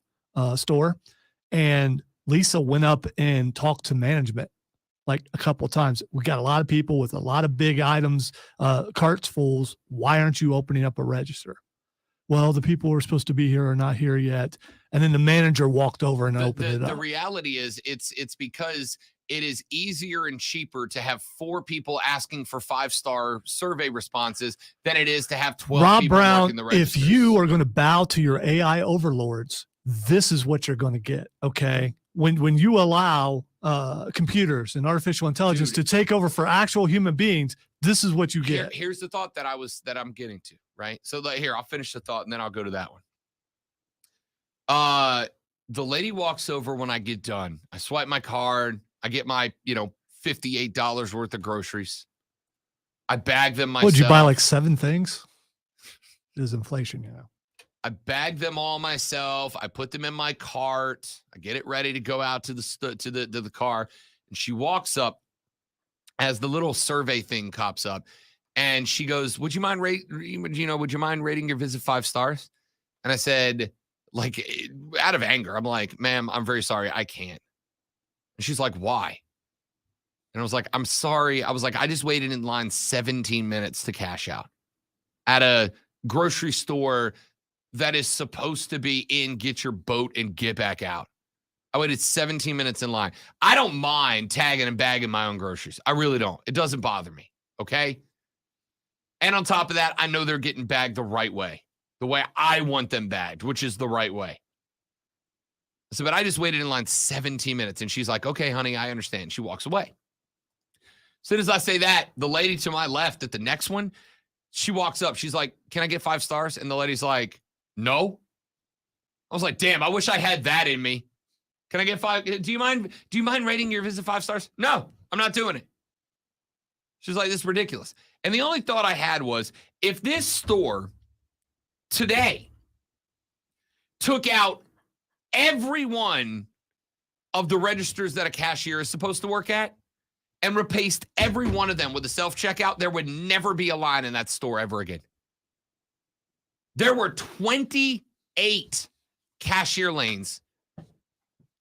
store, and Lisa went up and talked to management like a couple of times. We got a lot of people with a lot of big items, carts fulls. Why aren't you opening up a register? Well, the people who are supposed to be here are not here yet. And then the manager walked over and opened it up. The reality is it's because it is easier and cheaper to have 4 people asking for 5-star survey responses than it is to have 12 Rob people Brown, working the registers. if you are going to bow to your AI overlords, this is what you're going to get. Okay. When you allow computers and artificial intelligence to take over for actual human beings, this is what you get. Here's the thought that I'm getting to, right? So here, I'll finish the thought and then I'll go to that one. The lady walks over when I get done. I swipe my card. I get my, $58 worth of groceries. I bag them myself. Would you buy like 7 things? It is inflation, I bag them all myself. I put them in my cart. I get it ready to go out to the car. And she walks up as the little survey thing pops up, and she goes, "Would you mind rating your visit 5 stars?" And I said, like, out of anger, I'm like, "Ma'am, I'm very sorry, I can't." And she's like, "Why?" And I was like, "I'm sorry." I was like, "I just waited in line 17 minutes to cash out at a grocery store that is supposed to be in, get your boat and get back out. I waited 17 minutes in line. I don't mind tagging and bagging my own groceries. I really don't. It doesn't bother me. Okay. And on top of that, I know they're getting bagged the right way I want them bagged, which is the right way. I said, but I just waited in line 17 minutes. And she's like, okay, honey, I understand. She walks away. As soon as I say that, the lady to my left at the next one, she walks up. She's like, can I get 5 stars? And the lady's like, no. I was like, damn, I wish I had that in me. Can I get 5? Do you mind rating your visit 5 stars? No, I'm not doing it. She's like, this is ridiculous. And the only thought I had was, if this store today took out every one of the registers that a cashier is supposed to work at and replaced every one of them with a self-checkout, there would never be a line in that store ever again. There were 28 cashier lanes.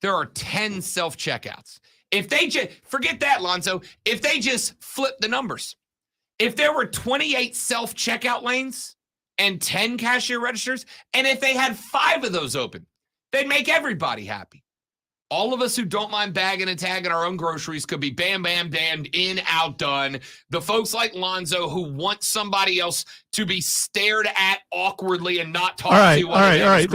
There are 10 self-checkouts. If they just, forget that, Lonzo, if they just flip the numbers, if there were 28 self-checkout lanes and 10 cashier registers, and if they had 5 of those open, they'd make everybody happy. All of us who don't mind bagging and tagging our own groceries could be bam, bam, damned, in, out, done. The folks like Lonzo who want somebody else to be stared at awkwardly and not talk to. All right.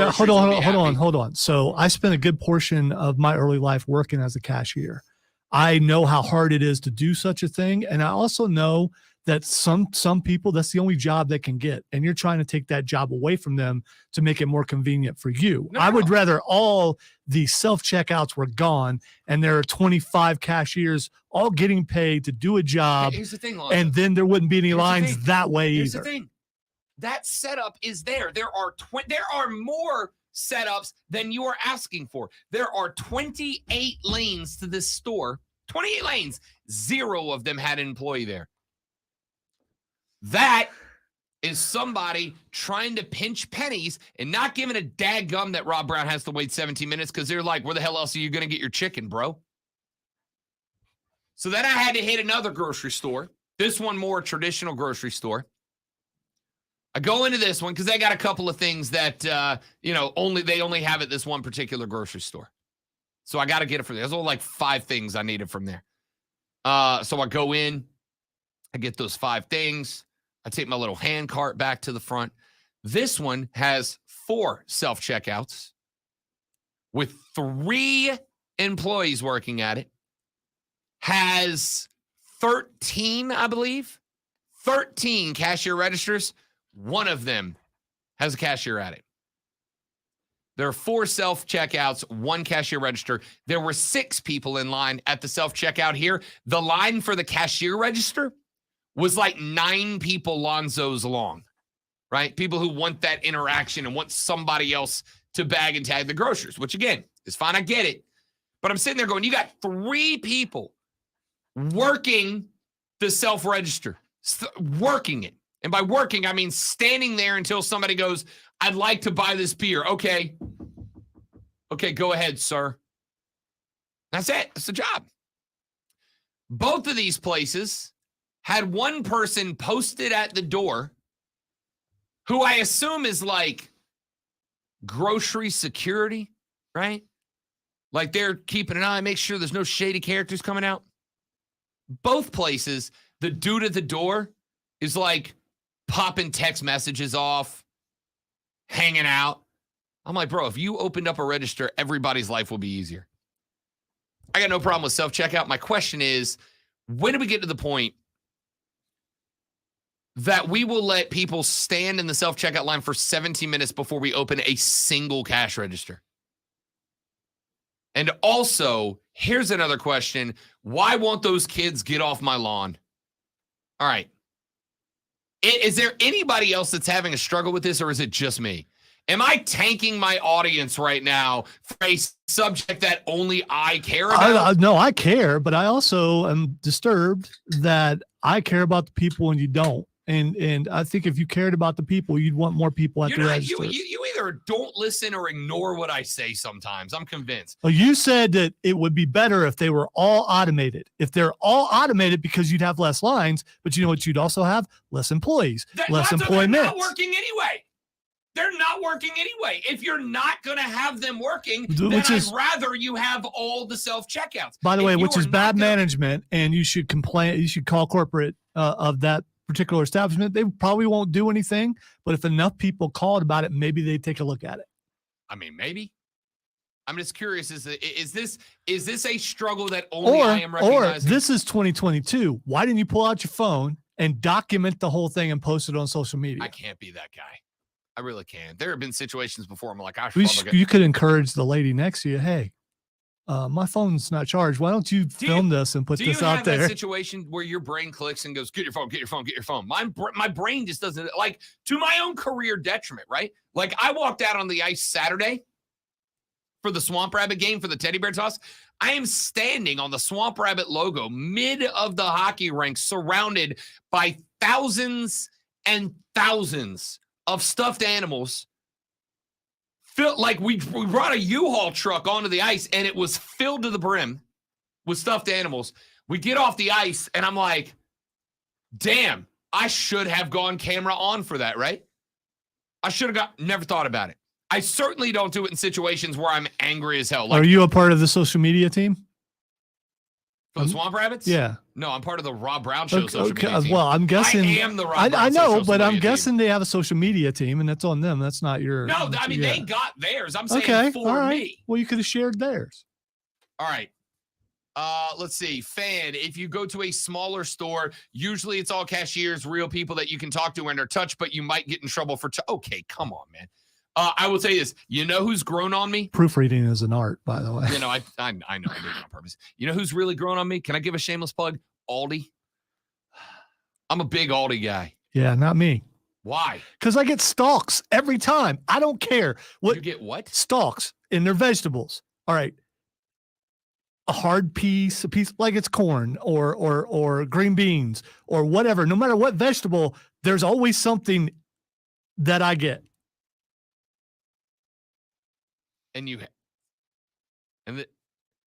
Hold on. So I spent a good portion of my early life working as a cashier. I know how hard it is to do such a thing. And I also know that some people, that's the only job they can get. And you're trying to take that job away from them to make it more convenient for you. I would rather all the self-checkouts were gone and there are 25 cashiers all getting paid to do a job. Here's the thing, Lonzo. And then there wouldn't be any lines that way Here's either. the thing. That setup is there. There are more setups than you are asking for. There are 28 lanes to this store. 28 lanes. 0 of them had an employee there. That is somebody trying to pinch pennies and not giving a dadgum that Rob Brown has to wait 17 minutes because they're like, where the hell else are you going to get your chicken, bro? So then I had to hit another grocery store. This one more traditional grocery store. I go into this one because they got a couple of things that, they only have at this one particular grocery store. So I got to get it from there. There's only like 5 things I needed from there. So I go in, I get those 5 things. I take my little hand cart back to the front. This one has 4 self-checkouts with 3 employees working at it. Has 13, I believe, 13 cashier registers. One of them has a cashier at it. There are 4 self-checkouts, 1 cashier register. There were 6 people in line at the self-checkout here. The line for the cashier register was like 9 people Lonzo's long, right? People who want that interaction and want somebody else to bag and tag the groceries, which again is fine. I get it. But I'm sitting there going, you got 3 people working the self-register, working it. And by working, I mean standing there until somebody goes, I'd like to buy this beer. Okay, go ahead, sir. That's it. That's the job. Both of these places had one person posted at the door who I assume is like grocery security, right? Like they're keeping an eye, make sure there's no shady characters coming out. Both places, the dude at the door is like popping text messages off, hanging out. I'm like, bro, if you opened up a register, everybody's life will be easier. I got no problem with self-checkout. My question is, when do we get to the point that we will let people stand in the self-checkout line for 17 minutes before we open a single cash register? And also, here's another question. Why won't those kids get off my lawn? All right. Is there anybody else that's having a struggle with this, or is it just me? Am I tanking my audience right now for a subject that only I care about? No, I care, but I also am disturbed that I care about the people and you don't. And I think if you cared about the people, you'd want more people at the register. You either don't listen or ignore what I say sometimes. I'm convinced. Well, you said that it would be better if they were all automated. If they're all automated, because you'd have less lines, but you know what you'd also have? Less employees, less employment. They're not working anyway. They're not working anyway. If you're not going to have them working, then I'd rather you have all the self-checkouts. By the way, which is bad management, and you should complain. You should call corporate of that particular establishment. They probably won't do anything, but if enough people called about it, maybe they'd take a look at it. I mean, maybe. I'm just curious. Is this a struggle that only I am recognizing? Or this is 2022. Why didn't you pull out your phone and document the whole thing and post it on social media? I can't be that guy. I really can't. There have been situations before. I'm like, You could encourage the lady next to you. Hey, my phone's not charged. Why don't you film this and put this out there? That situation where your brain clicks and goes, get your phone, get your phone, get your phone. My brain just doesn't, like, to my own career detriment, right? Like, I walked out on the ice Saturday for the Swamp Rabbit game for the Teddy Bear toss. I am standing on the Swamp Rabbit logo, mid of the hockey rink, surrounded by thousands and thousands of stuffed animals. Felt like we brought a U-Haul truck onto the ice, and it was filled to the brim with stuffed animals. We get off the ice, and I'm like, damn, I should have gone camera on for that, right? I should have never thought about it. I certainly don't do it in situations where I'm angry as hell. Like, are you a part of the social media team? For the Swamp Rabbits? Yeah. No, I'm part of the Rob Brown Show social media team. Well, I'm guessing. I am the Rob Brown I know, social but I'm media guessing they have a social media team, and that's on them. That's not your. No, I mean, yeah. they got theirs. I'm saying for all right. me. Well, you could have shared theirs. All right. Let's see. Fan, if you go to a smaller store, usually it's all cashiers, real people that you can talk to and are touch, but you might get in trouble for. Okay, come on, man. I will say this. You know who's grown on me? Proofreading is an art, by the way. You know, I know I did it on purpose. You know who's really grown on me? Can I give a shameless plug? Aldi. I'm a big Aldi guy. Yeah, not me. Why? Because I get stalks every time. I don't care what You get what? stalks in their vegetables. All right. A hard piece, a piece like it's corn or green beans or whatever. No matter what vegetable, there's always something that I get. And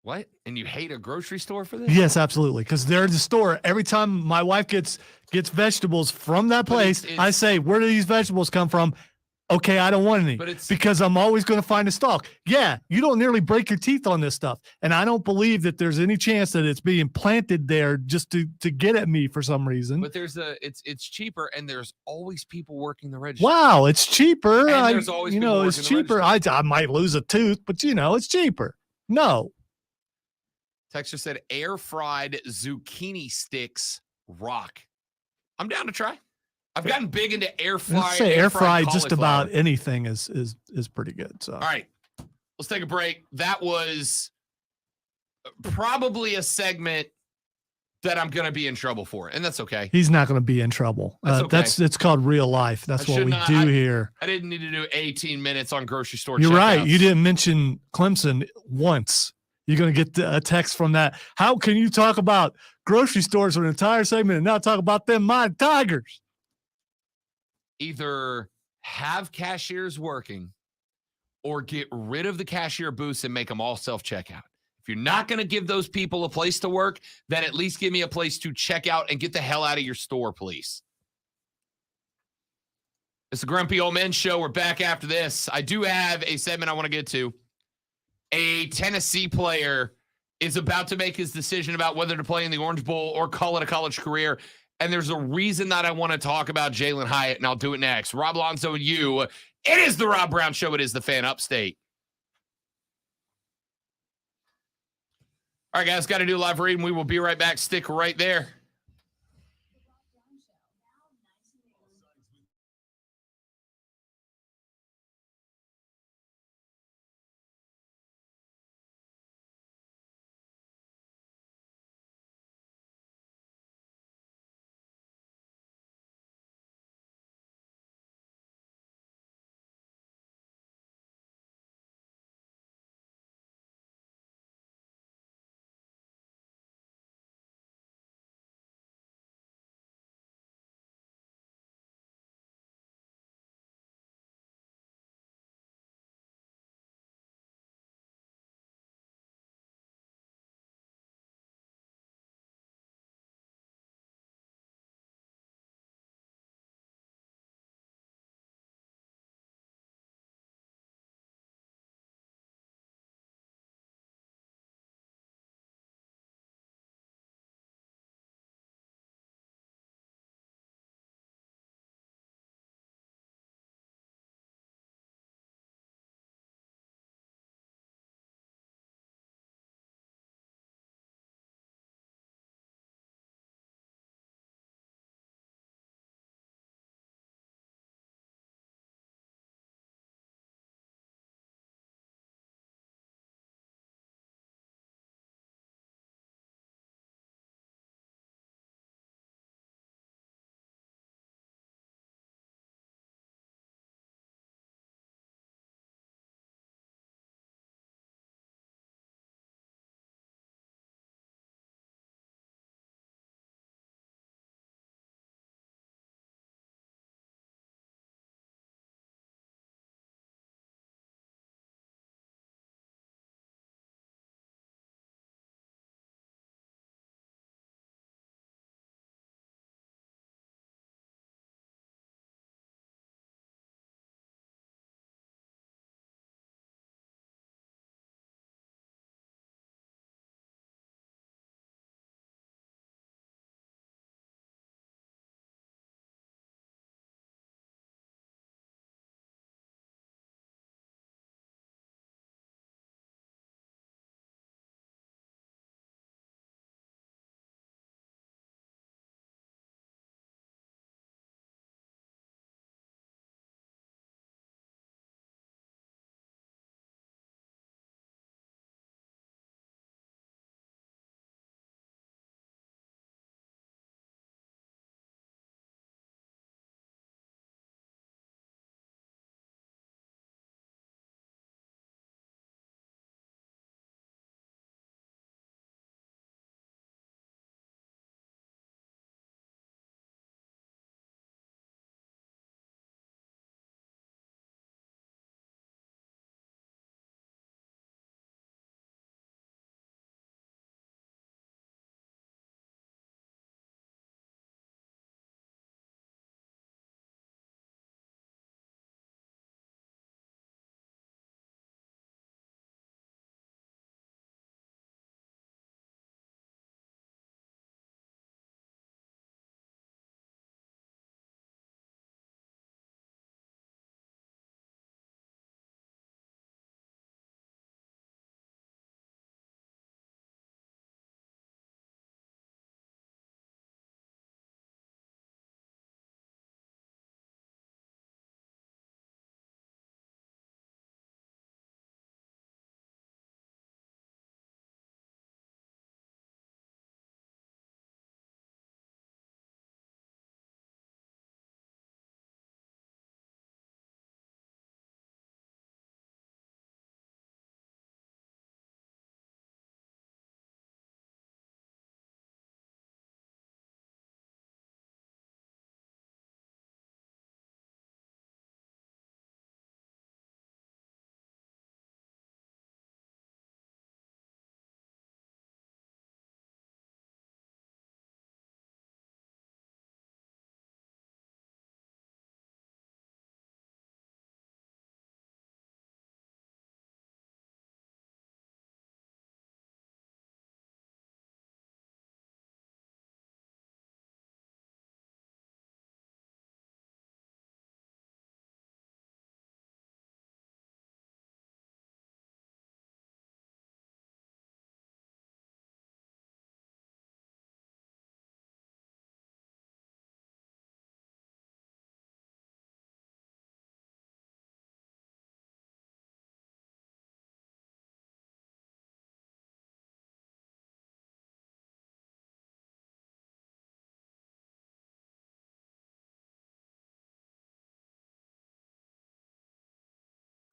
what? And you hate a grocery store for this? Yes, absolutely. Because they're the store. Every time my wife gets vegetables from that place, I say, where do these vegetables come from? Okay, I don't want any. But it's because I'm always going to find a stalk. Yeah, you don't nearly break your teeth on this stuff. And I don't believe that there's any chance that it's being planted there just to get at me for some reason. But it's cheaper, and there's always people working the register. Wow, it's cheaper. And there's always people working it's the cheaper. register. I might lose a tooth, but it's cheaper. No. Texter said air fried zucchini sticks rock. I'm down to try. I've gotten big into air fried just about anything is pretty good. So all right, let's take a break. That was probably a segment that I'm going to be in trouble for, and that's okay. He's not going to be in trouble. That's okay. It's called real life. That's what we do here. I didn't need to do 18 minutes on grocery store. You're checkouts. right. You didn't mention Clemson once. You're going to get a text from that. How can you talk about grocery stores for an entire segment and not talk about them Mighty Tigers? Either have cashiers working or get rid of the cashier booths and make them all self-checkout. If you're not going to give those people a place to work, then at least give me a place to check out and get the hell out of your store, please. It's the Grumpy Old Men Show. We're back after this. I do have a segment I want to get to. A Tennessee player is about to make his decision about whether to play in the Orange Bowl or call it a college career. And there's a reason that I want to talk about Jalen Hyatt, and I'll do it next. Rob Alonso and you. It is the Rob Brown Show. It is the Fan Upstate. All right, guys, got to do a live read, and we will be right back. Stick right there.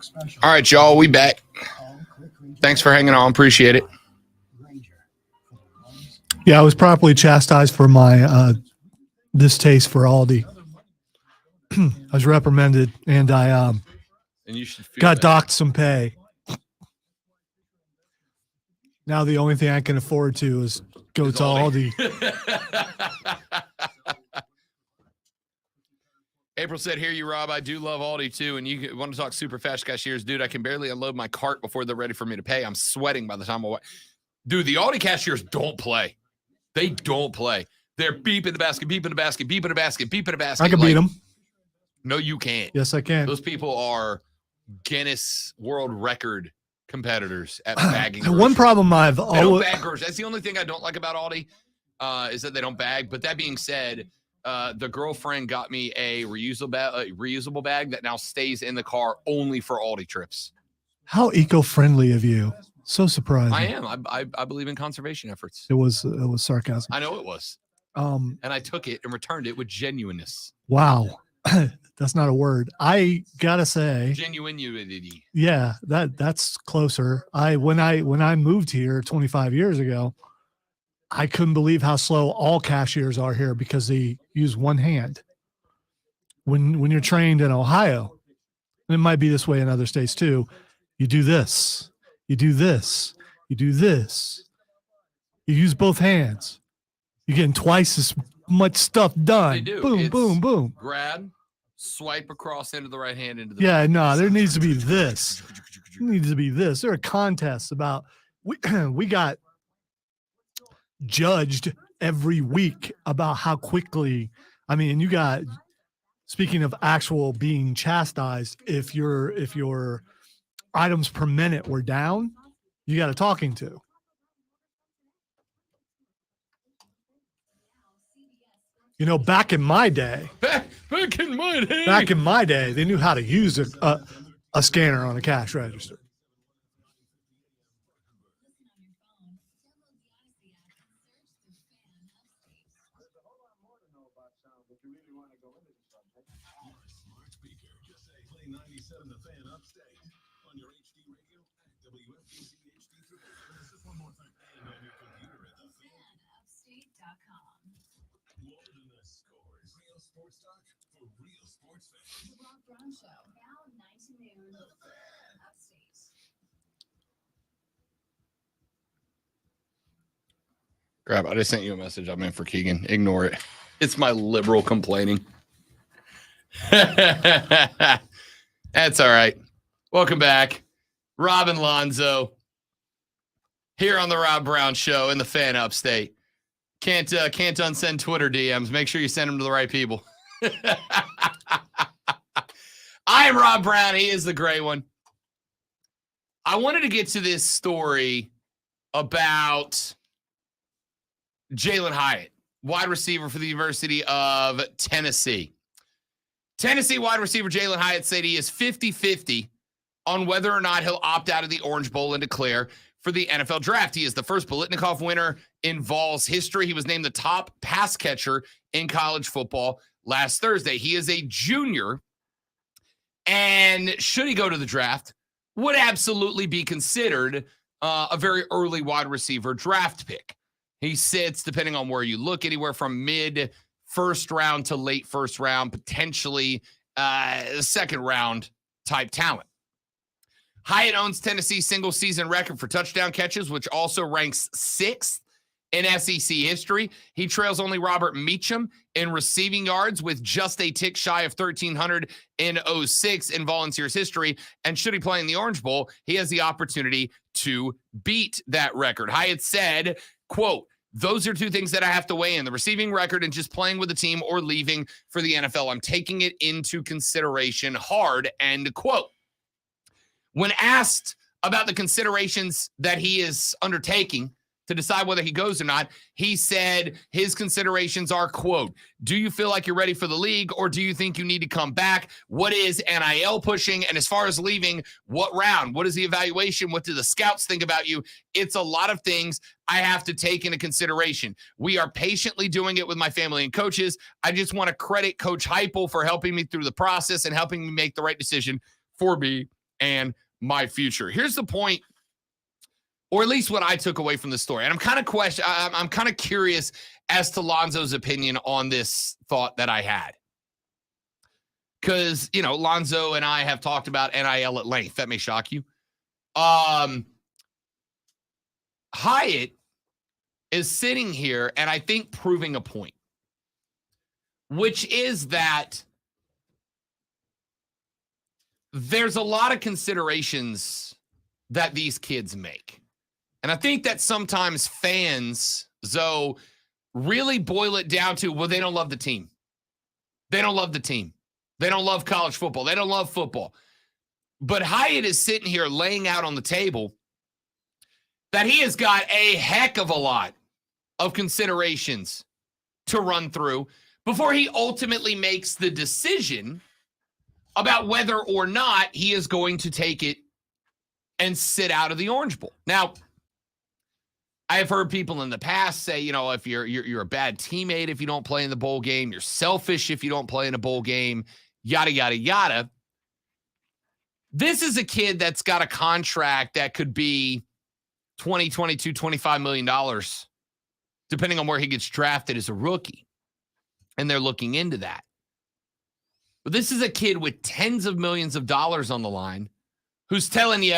special. All right, y'all, we back. Call Quick Granger Thanks for hanging on. Appreciate it. Granger for the ones Yeah, I was properly chastised for my distaste for Aldi. I was reprimanded, and I And you should feel got bad. docked some pay. Now the only thing I can afford to is go It's to Aldi. Aldi. April said, "Hear you, Rob. I do love Aldi too. And you want to talk super fast cashiers, dude? I can barely unload my cart before they're ready for me to pay. I'm sweating by the time dude. The Aldi cashiers don't play. They don't play. They're beeping the basket, beeping the basket, beeping the basket, beeping the basket. I can beat them. No, you can't. Yes, I can. Those people are Guinness World Record competitors at bagging. One groceries. problem I've They don't always bag groceries. That's the only thing I don't like about Aldi, is that they don't bag. But that being said, the girlfriend got me a reusable bag that now stays in the car only for Aldi trips. how eco-friendly of you. So surprising. I am. I believe in conservation efforts. It was sarcasm. I know it was, and I took it and returned it with genuineness. Wow. That's not a word. I gotta say, Genuinity. yeah, that's closer. When I moved here 25 years ago, I couldn't believe how slow all cashiers are here because they use one hand. When you're trained in Ohio, and it might be this way in other states too, you do this, you do this, you do this. You use both hands. You're getting twice as much stuff done. They do. Boom, It's- boom, boom. Grab, swipe across into the right hand into the Yeah, no, there needs to be this. There needs to be this. There are contests about we got judged every week about how quickly. I mean, you got, speaking of actual being chastised, if your items per minute were down, you got a talking to. You know, back in my day, Back in my day. they knew how to use a scanner on a cash register. Smart speaker. Just say play 97 The Fan Upstate on your HD radio at WFPC HD3. There's just one more thing. And on your computer at thefanupstate.com. More than the scores. Real sports talk for real sports fans. The Rob Brown Show, now 9 to noon. Upstate. Grab, I just sent you a message. I meant for Keegan. Ignore it. It's my liberal complaining. That's all right. Welcome back. Rob and Lonzo here on the Rob Brown Show in the Fan Upstate. Can't unsend Twitter DMs. Make sure you send them to the right people. I am Rob Brown. He is the gray one. I wanted to get to this story about Jalen Hyatt, wide receiver for the University of Tennessee. Tennessee wide receiver Jalen Hyatt said he is 50-50 on whether or not he'll opt out of the Orange Bowl and declare for the NFL draft. He is the first Biletnikoff winner in Vols history. He was named the top pass catcher in college football last Thursday. He is a junior, and should he go to the draft, would absolutely be considered a very early wide receiver draft pick. He sits, depending on where you look, anywhere from mid first round to late first round, potentially second round type talent. Hyatt owns Tennessee's single season record for touchdown catches, which also ranks 6th in SEC history. He trails only Robert Meacham in receiving yards with just a tick shy of 1,300 in 06 in Volunteers history. And should he play in the Orange Bowl, he has the opportunity to beat that record. Hyatt said, quote, "Those are two things that I have to weigh in, the receiving record and just playing with the team or leaving for the NFL. I'm taking it into consideration hard," end quote. When asked about the considerations that he is undertaking to decide whether he goes or not, he said his considerations are, quote, "Do you feel like you're ready for the league, or do you think you need to come back? What is NIL pushing? And as far as leaving, what round? What is the evaluation? What do the scouts think about you? It's a lot of things I have to take into consideration. We are patiently doing it with my family and coaches. I just want to credit Coach Heupel for helping me through the process and helping me make the right decision for me and my future. Here's the point, or at least what I took away from the story. And I'm kind of curious as to Lonzo's opinion on this thought that I had. Because, Lonzo and I have talked about NIL at length. That may shock you. Hyatt is sitting here and I think proving a point, which is that there's a lot of considerations that these kids make. And I think that sometimes fans, Zoe, really boil it down to, well, they don't love the team. They don't love the team. They don't love college football. They don't love football. But Hyatt is sitting here laying out on the table that he has got a heck of a lot of considerations to run through before he ultimately makes the decision about whether or not he is going to take it and sit out of the Orange Bowl. Now, I have heard people in the past say, if you're a bad teammate if you don't play in the bowl game, you're selfish if you don't play in a bowl game, yada, yada, yada. This is a kid that's got a contract that could be $20, $22, $25 million, depending on where he gets drafted as a rookie. And they're looking into that. But this is a kid with tens of millions of dollars on the line who's telling you,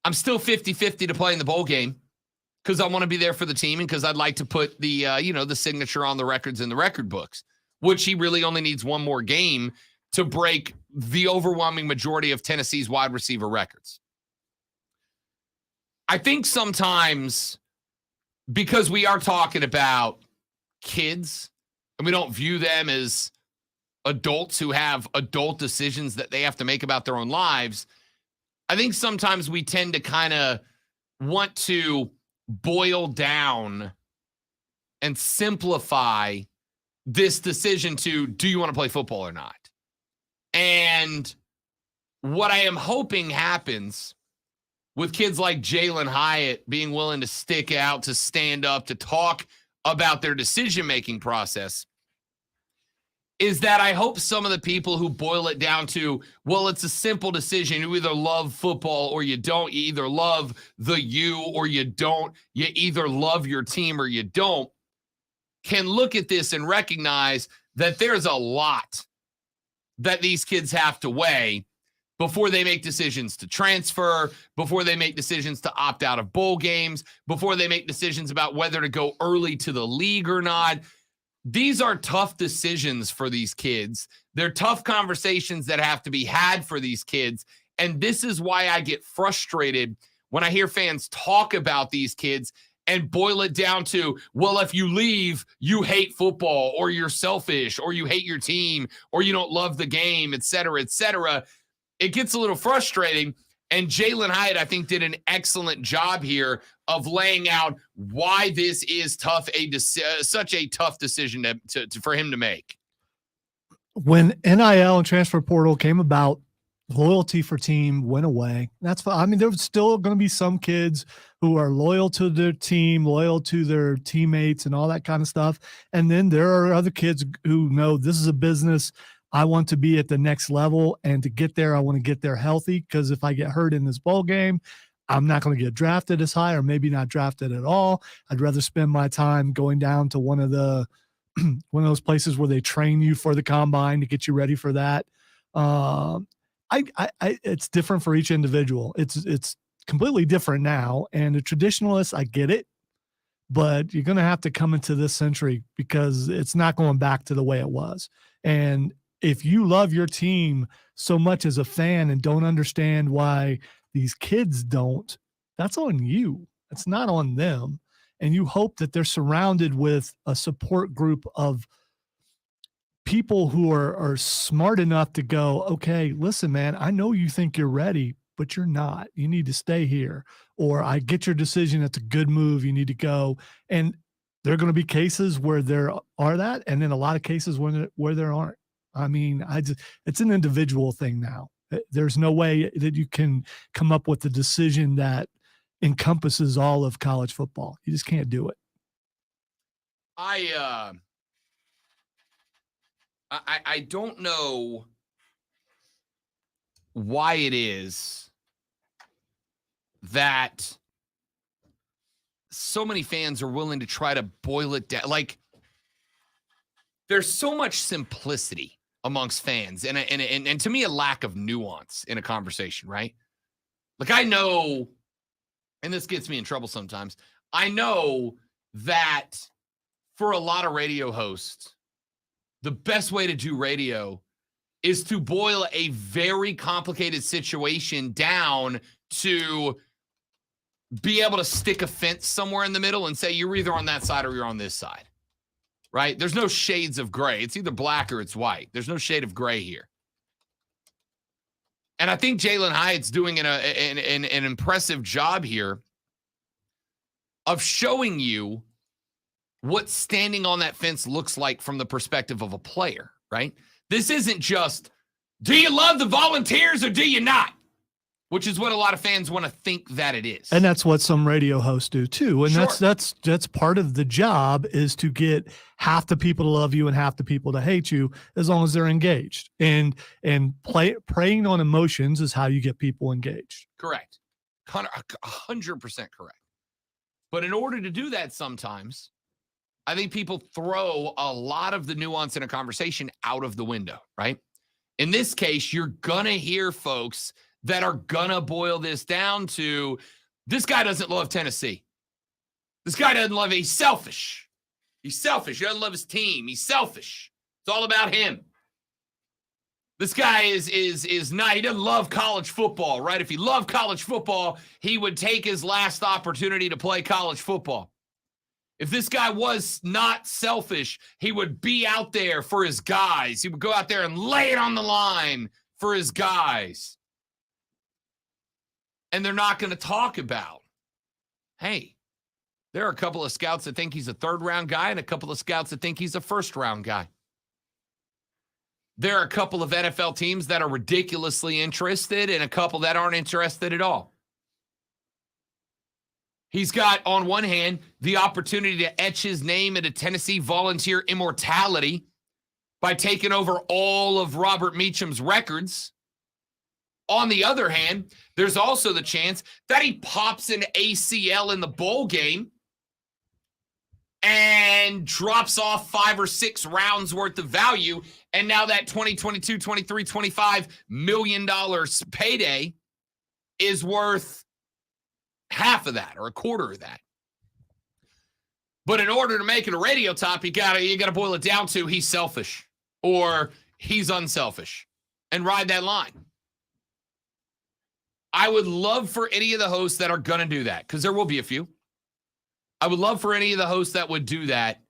I'm still 50-50 to play in the bowl game because I want to be there for the team and because I'd like to put the, the signature on the records in the record books, which he really only needs one more game to break the overwhelming majority of Tennessee's wide receiver records. I think sometimes because we are talking about kids and we don't view them as adults who have adult decisions that they have to make about their own lives, I think sometimes we tend to kind of want to boil down and simplify this decision to, do you want to play football or not? And what I am hoping happens with kids like Jalin Hyatt being willing to stick out, to stand up, to talk about their decision-making process, is that I hope some of the people who boil it down to, well, it's a simple decision. You either love football or you don't. You either love the U or you don't. You either love your team or you don't, can look at this and recognize that there's a lot that these kids have to weigh before they make decisions to transfer, before they make decisions to opt out of bowl games, before they make decisions about whether to go early to the league or not. These are tough decisions for these kids. They're tough conversations that have to be had for these kids. And this is why I get frustrated when I hear fans talk about these kids and boil it down to, well, if you leave, you hate football or you're selfish or you hate your team or you don't love the game, et cetera, et cetera. It gets a little frustrating. And Jalin Hyatt, I think, did an excellent job here of laying out why this is tough, such a tough decision for him to make. When NIL and transfer portal came about, loyalty for team went away. That's fine. I mean, there's still going to be some kids who are loyal to their team, loyal to their teammates and all that kind of stuff. And then there are other kids who know this is a business. I want to be at the next level, and to get there, I want to get there healthy, because if I get hurt in this bowl game, I'm not going to get drafted as high, or maybe not drafted at all. I'd rather spend my time going down to one of those places where they train you for the combine to get you ready for that. It's different for each individual. It's completely different now. And the traditionalists, I get it, but you're going to have to come into this century because it's not going back to the way it was. And if you love your team so much as a fan and don't understand why these kids don't, that's on you. It's not on them. And you hope that they're surrounded with a support group of people who are smart enough to go, okay, listen, man, I know you think you're ready, but you're not. You need to stay here. Or I get your decision. It's a good move. You need to go. And there are going to be cases where there are that, and then a lot of cases where there aren't. I mean, it's an individual thing now. There's no way that you can come up with a decision that encompasses all of college football. You just can't do it. I don't know why it is that so many fans are willing to try to boil it down. Like, there's so much simplicity amongst fans and to me, a lack of nuance in a conversation, right? Like, I know, and this gets me in trouble sometimes, I know that for a lot of radio hosts, the best way to do radio is to boil a very complicated situation down to be able to stick a fence somewhere in the middle and say you're either on that side or you're on this side, right? There's no shades of gray. It's either black or it's white. There's no shade of gray here. And I think Jalin Hyatt's doing an impressive job here of showing you what standing on that fence looks like from the perspective of a player, right? This isn't just, do you love the Volunteers or do you not? Which is what a lot of fans want to think that it is. And that's what some radio hosts do too. And Sure. that's part of the job, is to get half the people to love you and half the people to hate you, as long as they're engaged. And preying on emotions is how you get people engaged. Correct. 100% correct. But in order to do that, sometimes I think people throw a lot of the nuance in a conversation out of the window, right? In this case, you're going to hear folks that are going to boil this down to, this guy doesn't love Tennessee. This guy doesn't love it. He's selfish. He's selfish. He doesn't love his team. He's selfish. It's all about him. This guy is not, he doesn't love college football, right? If he loved college football, he would take his last opportunity to play college football. If this guy was not selfish, he would be out there for his guys. He would go out there and lay it on the line for his guys. And they're not going to talk about, hey, there are a couple of scouts that think he's a third-round guy and a couple of scouts that think he's a first-round guy. There are a couple of NFL teams that are ridiculously interested and a couple that aren't interested at all. He's got, on one hand, the opportunity to etch his name into Tennessee Volunteer immortality by taking over all of Robert Meacham's records. On the other hand, there's also the chance that he pops an ACL in the bowl game and drops off 5 or 6 rounds worth of value. And now that 2022, 23, $25 million payday is worth half of that or a quarter of that. But in order to make it a radio top, you gotta boil it down to he's selfish or he's unselfish and ride that line. I would love for any of the hosts that are going to do that, because there will be a few. I would love for any of the hosts that would do that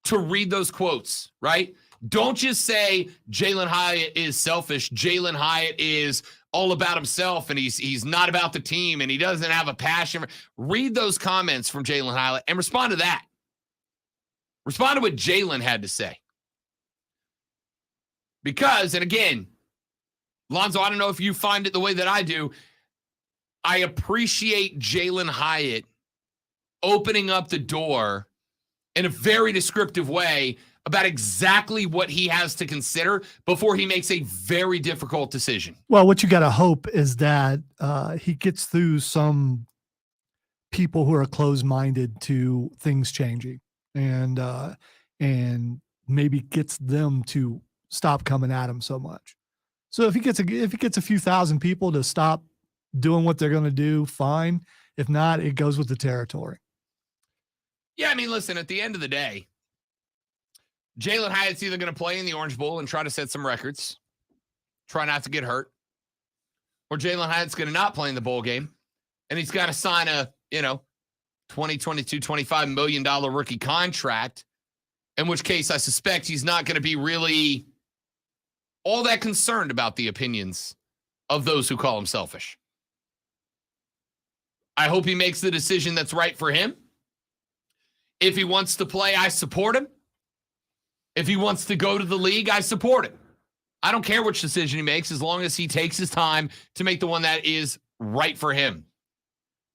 to read those quotes, right? Don't just say Jalin Hyatt is selfish. Jalin Hyatt is all about himself and he's not about the team and he doesn't have a passion. Read those comments from Jalin Hyatt and respond to that. Respond to what Jalin had to say. Because, and again, Lonzo, I don't know if you find it the way that I do. I appreciate Jalin Hyatt opening up the door in a very descriptive way about exactly what he has to consider before he makes a very difficult decision. Well, what you got to hope is that he gets through some people who are closed-minded to things changing, and maybe gets them to stop coming at him so much. So if he gets a few thousand people to stop doing what they're going to do, fine. If not, it goes with the territory. Yeah, I mean, listen, at the end of the day, Jalin Hyatt's either going to play in the Orange Bowl and try to set some records, try not to get hurt, or Jalin Hyatt's going to not play in the bowl game, and he's got to sign a, $20, $22, $25 million rookie contract, in which case I suspect he's not going to be really all that concerned about the opinions of those who call him selfish. I hope he makes the decision that's right for him. If he wants to play, I support him. If he wants to go to the league, I support him. I don't care which decision he makes as long as he takes his time to make the one that is right for him.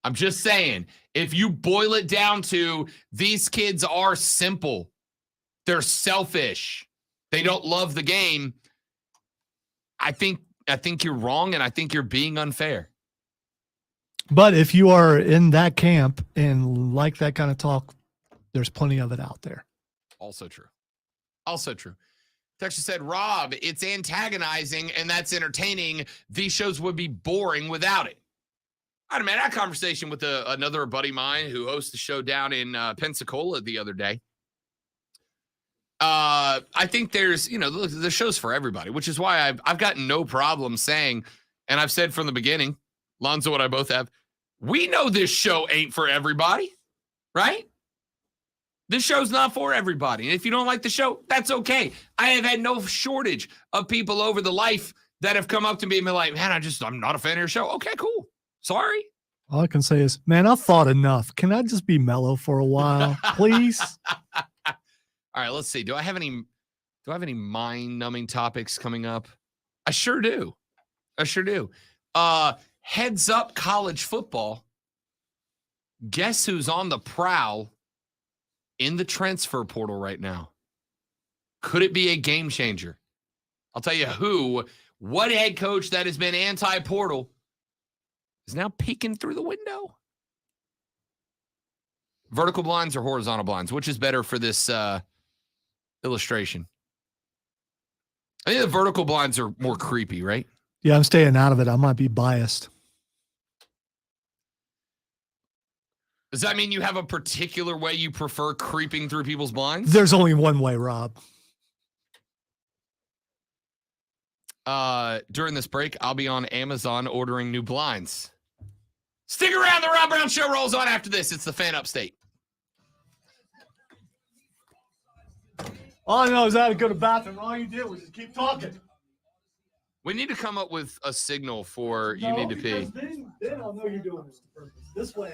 I'm just saying, if you boil it down to these kids are simple, they're selfish, they don't love the game, I think you're wrong, and I think you're being unfair. But if you are in that camp and like that kind of talk, there's plenty of it out there. Also true. Also true. Texas said, Rob, it's antagonizing and that's entertaining. These shows would be boring without it. I had that conversation with another buddy of mine who hosts the show down in Pensacola the other day. I think there's, the show's for everybody, which is why I've got no problem saying, and I've said from the beginning, Lonzo and I both have, we know this show ain't for everybody, right? This show's not for everybody. And if you don't like the show, that's okay. I have had no shortage of people over the life that have come up to me and been like, man, I'm not a fan of your show. Okay, cool. Sorry. All I can say is, man, I've thought enough. Can I just be mellow for a while, please? All right, let's see. Do I have any mind-numbing topics coming up? I sure do. Heads up college football. Guess who's on the prowl in the transfer portal right now? Could it be a game changer? I'll tell you what head coach that has been anti-portal is now peeking through the window. Vertical blinds or horizontal blinds? Which is better for this illustration? I think the vertical blinds are more creepy, right? Yeah, I'm staying out of it. I might be biased. Does that mean you have a particular way you prefer creeping through people's blinds? There's only one way, Rob. During this break, I'll be on Amazon ordering new blinds. Stick around. The Rob Brown Show rolls on after this. It's the Fan Upstate. All I know is I had to go to the bathroom. All you did was just keep talking. We need to come up with a signal for you need to pee. Then I'll know you're doing this on purpose. This way.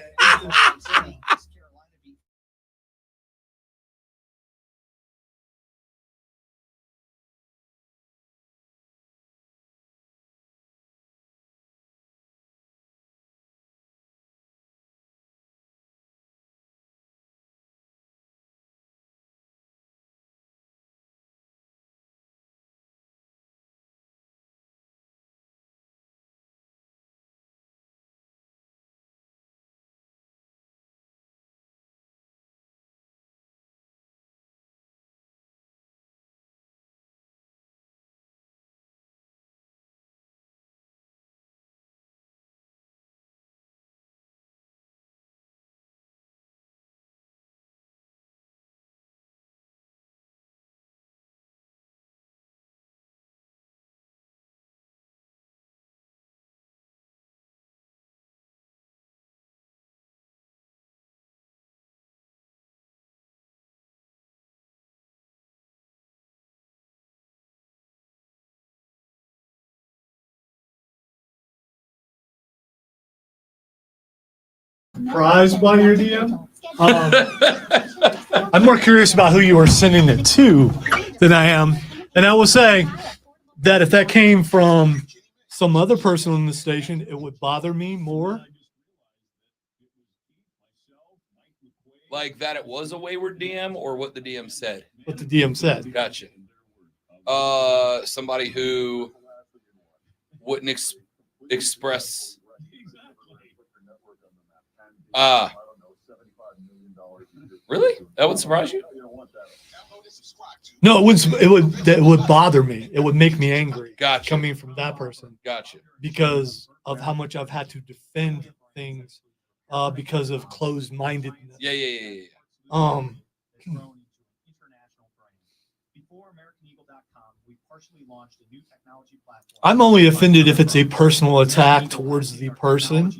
Surprised by your DM? I'm more curious about who you are sending it to than I am. And I will say that if that came from some other person on the station, it would bother me more. Like that it was a wayward DM or what the DM said? What the DM said. Gotcha. Somebody who wouldn't express. Really? That would surprise you? No, it would bother me. It would make me angry. Gotcha. Coming from that person. Gotcha. Because of how much I've had to defend things because of closed-mindedness. Yeah. I'm only offended if it's a personal attack towards the person.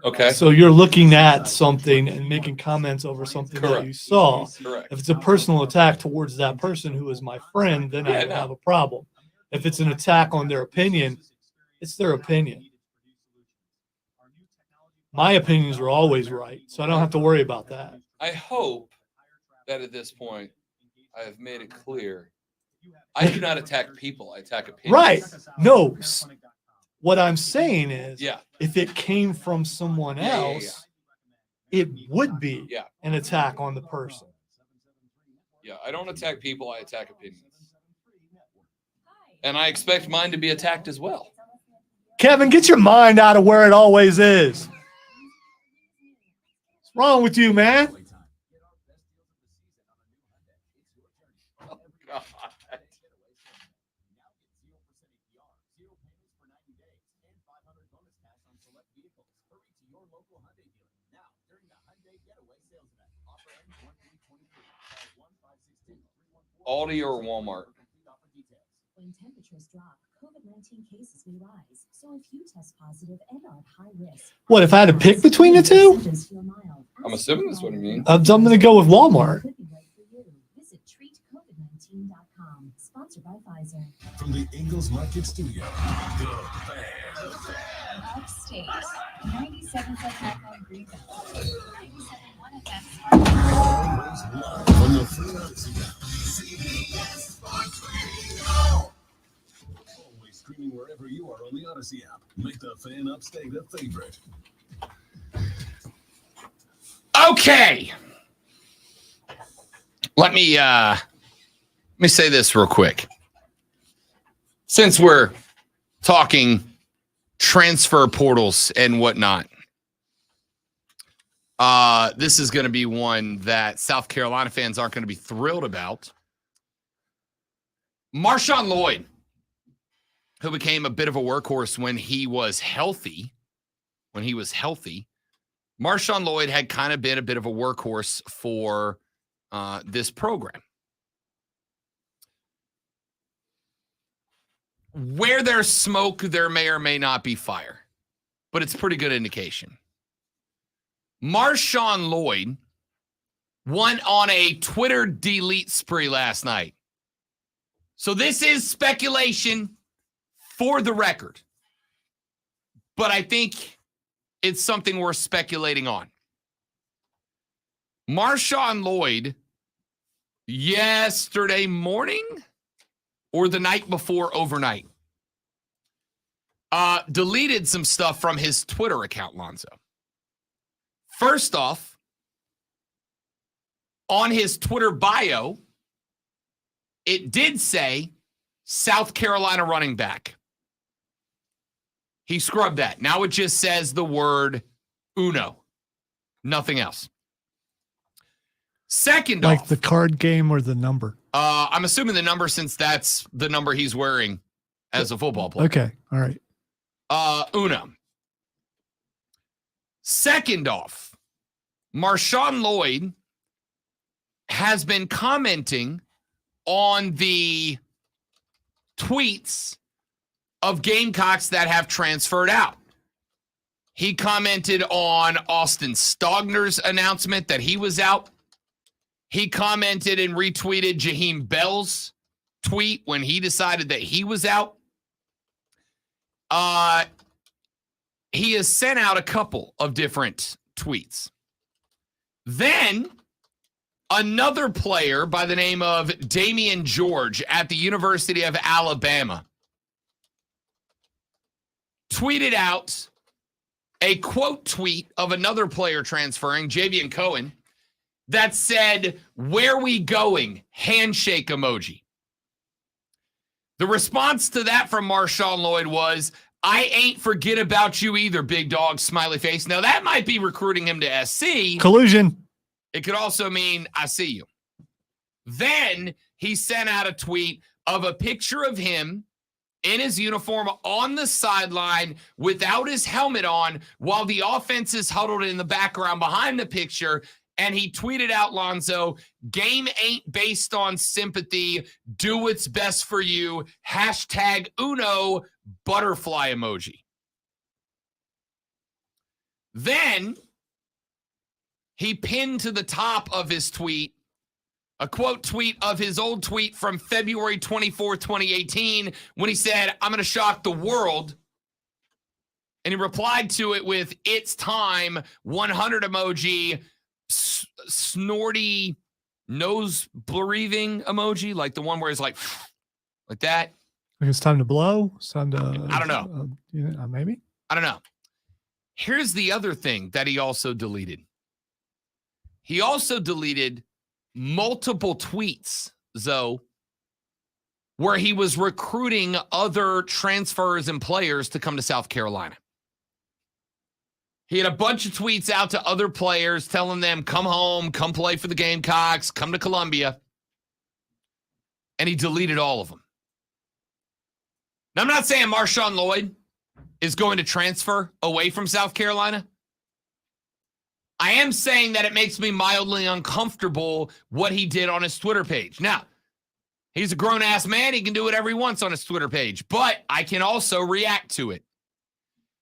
Okay. So you're looking at something and making comments over something that you saw. Correct. If it's a personal attack towards that person who is my friend, then I would have a problem. If it's an attack on their opinion, it's their opinion. My opinions are always right, so I don't have to worry about that. I hope that at this point I have made it clear. I do not attack people. I attack opinions. Right. No. What I'm saying is, Yeah. if it came from someone else, it would be an attack on the person. Yeah. I don't attack people. I attack opinions. And I expect mine to be attacked as well. Kevin, get your mind out of where it always is. What's wrong with you, man? Oh, God. Aldi or Walmart? When temperatures drop, COVID-19 cases may rise. So if you test positive and are at high risk. What, if I had to pick between the two? I'm assuming that's what it means. I'm going to go with Walmart. Could be right for you. Visit treatcovid19.com. Sponsored by Pfizer. From the Ingles Market Studio, Upstate, 97.5 FM Greenville, 97.1 FM Spartanburg. always live on the Free Odyssey app. CBS Sports Radio. Always streaming wherever you are on the Odyssey app. Make the Fan Upstate a favorite. Okay. Let me say this real quick. Since we're talking transfer portals and whatnot, this is going to be one that South Carolina fans aren't going to be thrilled about. Marshawn Lloyd, who became a bit of a workhorse when he was healthy. Marshawn Lloyd had kind of been a bit of a workhorse for this program. Where there's smoke, there may or may not be fire, but it's pretty good indication. Marshawn Lloyd went on a Twitter delete spree last night. So this is speculation for the record, but I think it's something worth speculating on. Marshawn Lloyd, yesterday morning or the night before overnight, deleted some stuff from his Twitter account, Lonzo. First off, on his Twitter bio, it did say South Carolina running back. He scrubbed that. Now it just says the word Uno. Nothing else. Second Like off, the card game or the number? I'm assuming the number, since that's the number he's wearing as a football player. Okay. All right. Uno. Second off, Marshawn Lloyd has been commenting on the tweets of Gamecocks that have transferred out. He commented on Austin Stogner's announcement that he was out. He commented and retweeted Jaheim Bell's tweet when he decided that he was out. He has sent out a couple of different tweets. Then another player by the name of Damian George at the University of Alabama tweeted out a quote tweet of another player transferring, Javian Cohen, that said, "Where we going?" Handshake emoji. The response to that from Marshawn Lloyd was, "I ain't forget about you either, big dog," smiley face. Now that might be recruiting him to SC. Collusion. It could also mean, "I see you." Then he sent out a tweet of a picture of him in his uniform on the sideline without his helmet on while the offense is huddled in the background behind the picture. And he tweeted out, Lonzo, "Game ain't based on sympathy. Do what's best for you. Hashtag Uno," butterfly emoji. Then he pinned to the top of his tweet a quote tweet of his old tweet from February 24th, 2018, when he said, "I'm going to shock the world." And he replied to it with, "It's time," 100 emoji, snorty nose breathing emoji, like the one where it's like that. Like it's time to blow. It's time to. I don't know. Maybe. I don't know. Here's the other thing that he also deleted. He also deleted multiple tweets, Zoe, where he was recruiting other transfers and players to come to South Carolina. He had a bunch of tweets out to other players telling them, come home, come play for the Gamecocks, come to Columbia. And he deleted all of them. Now, I'm not saying Marshawn Lloyd is going to transfer away from South Carolina. I am saying that it makes me mildly uncomfortable what he did on his Twitter page. Now, he's a grown-ass man. He can do whatever he wants on his Twitter page, but I can also react to it.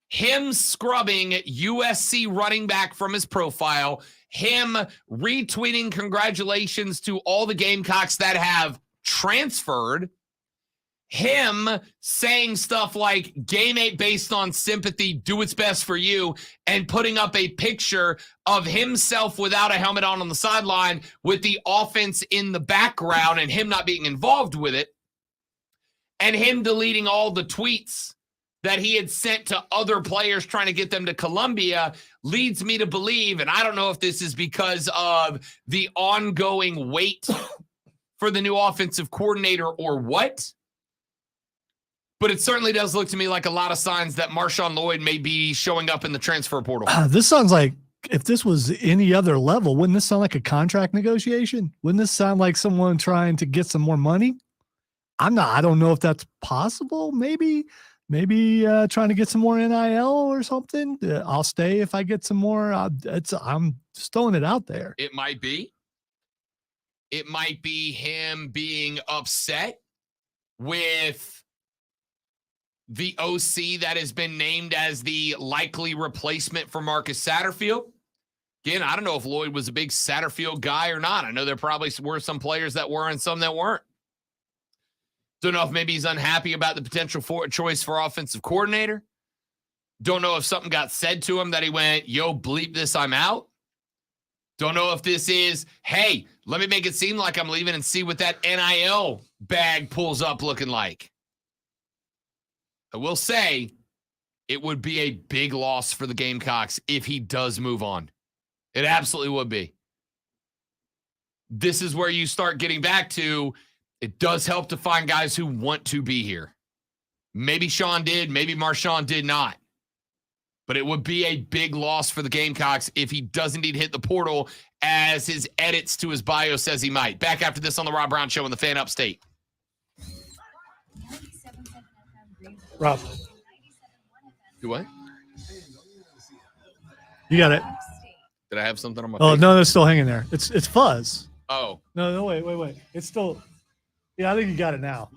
Him scrubbing USC running back from his profile, him retweeting congratulations to all the Gamecocks that have transferred, him saying stuff like game ain't based on sympathy, do what's best for you, and putting up a picture of himself without a helmet on the sideline with the offense in the background and him not being involved with it, and him deleting all the tweets that he had sent to other players trying to get them to Columbia leads me to believe, and I don't know if this is because of the ongoing wait for the new offensive coordinator or what, but it certainly does look to me like a lot of signs that Marshawn Lloyd may be showing up in the transfer portal. This sounds like, if this was any other level, wouldn't this sound like a contract negotiation? Wouldn't this sound like someone trying to get some more money? I don't know if that's possible. Maybe trying to get some more NIL or something. I'll stay if I get some more. I'm just throwing it out there. It might be. It might be him being upset with the OC that has been named as the likely replacement for Marcus Satterfield. Again, I don't know if Lloyd was a big Satterfield guy or not. I know there probably were some players that were and some that weren't. Don't know if maybe he's unhappy about the potential choice for offensive coordinator. Don't know if something got said to him that he went, yo, bleep this, I'm out. Don't know if this is, hey, let me make it seem like I'm leaving and see what that NIL bag pulls up looking like. I will say it would be a big loss for the Gamecocks if he does move on. It absolutely would be. This is where you start getting back to, it does help to find guys who want to be here. Maybe Sean did, maybe Marshawn did not. But it would be a big loss for the Gamecocks if he does indeed hit the portal, as his edits to his bio says he might. Back after this on the Rob Brown Show in the Fan Upstate. Rob, Do what? you got it. Did I have something on my Oh face? no, it's still hanging there. It's fuzz. Oh, No, wait. It's still. Yeah, I think you got it now.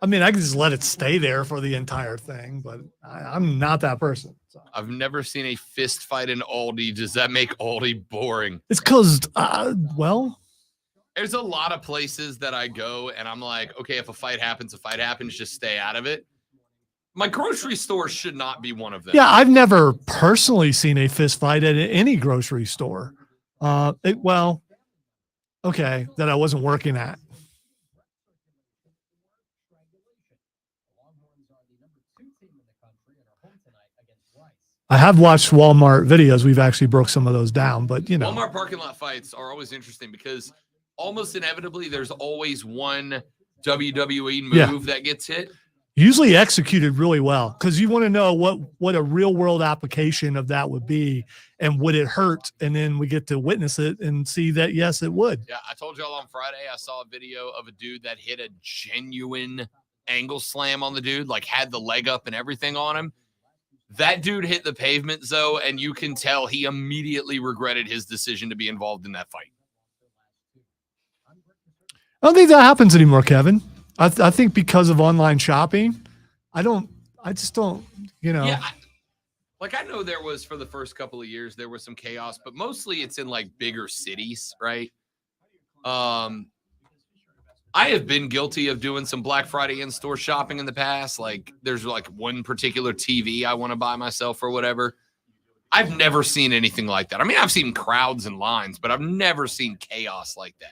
I mean, I can just let it stay there for the entire thing, but I'm not that person. So. I've never seen a fist fight in Aldi. Does that make Aldi boring? It's because, well, There's a lot of places that I go and I'm like, okay, if a fight happens, just stay out of it. My grocery store should not be one of them. yeah, I've never personally seen a fist fight at any grocery store. Well, okay, that I wasn't working at. I have watched Walmart videos. We've actually broke some of those down, but you know, Walmart parking lot fights are always interesting because almost inevitably there's always one WWE move that gets hit. usually executed really well, because you want to know what a real world application of that would be, and would it hurt? And then we get to witness it and see that yes, it would. Yeah, I told y'all on Friday I saw a video of a dude that hit a genuine angle slam on the dude, like had the leg up and everything on him. That dude hit the pavement, Zoe, and you can tell he immediately regretted his decision to be involved in that fight. I don't think that happens anymore, Kevin. I think because of online shopping, I just don't, you know. Yeah, I know there was, for the first couple of years, there was some chaos, but mostly it's in like bigger cities, right? I have been guilty of doing some Black Friday in-store shopping in the past. Like there's like one particular TV I want to buy myself or whatever. I've never seen anything like that. I mean, I've seen crowds and lines, but I've never seen chaos like that.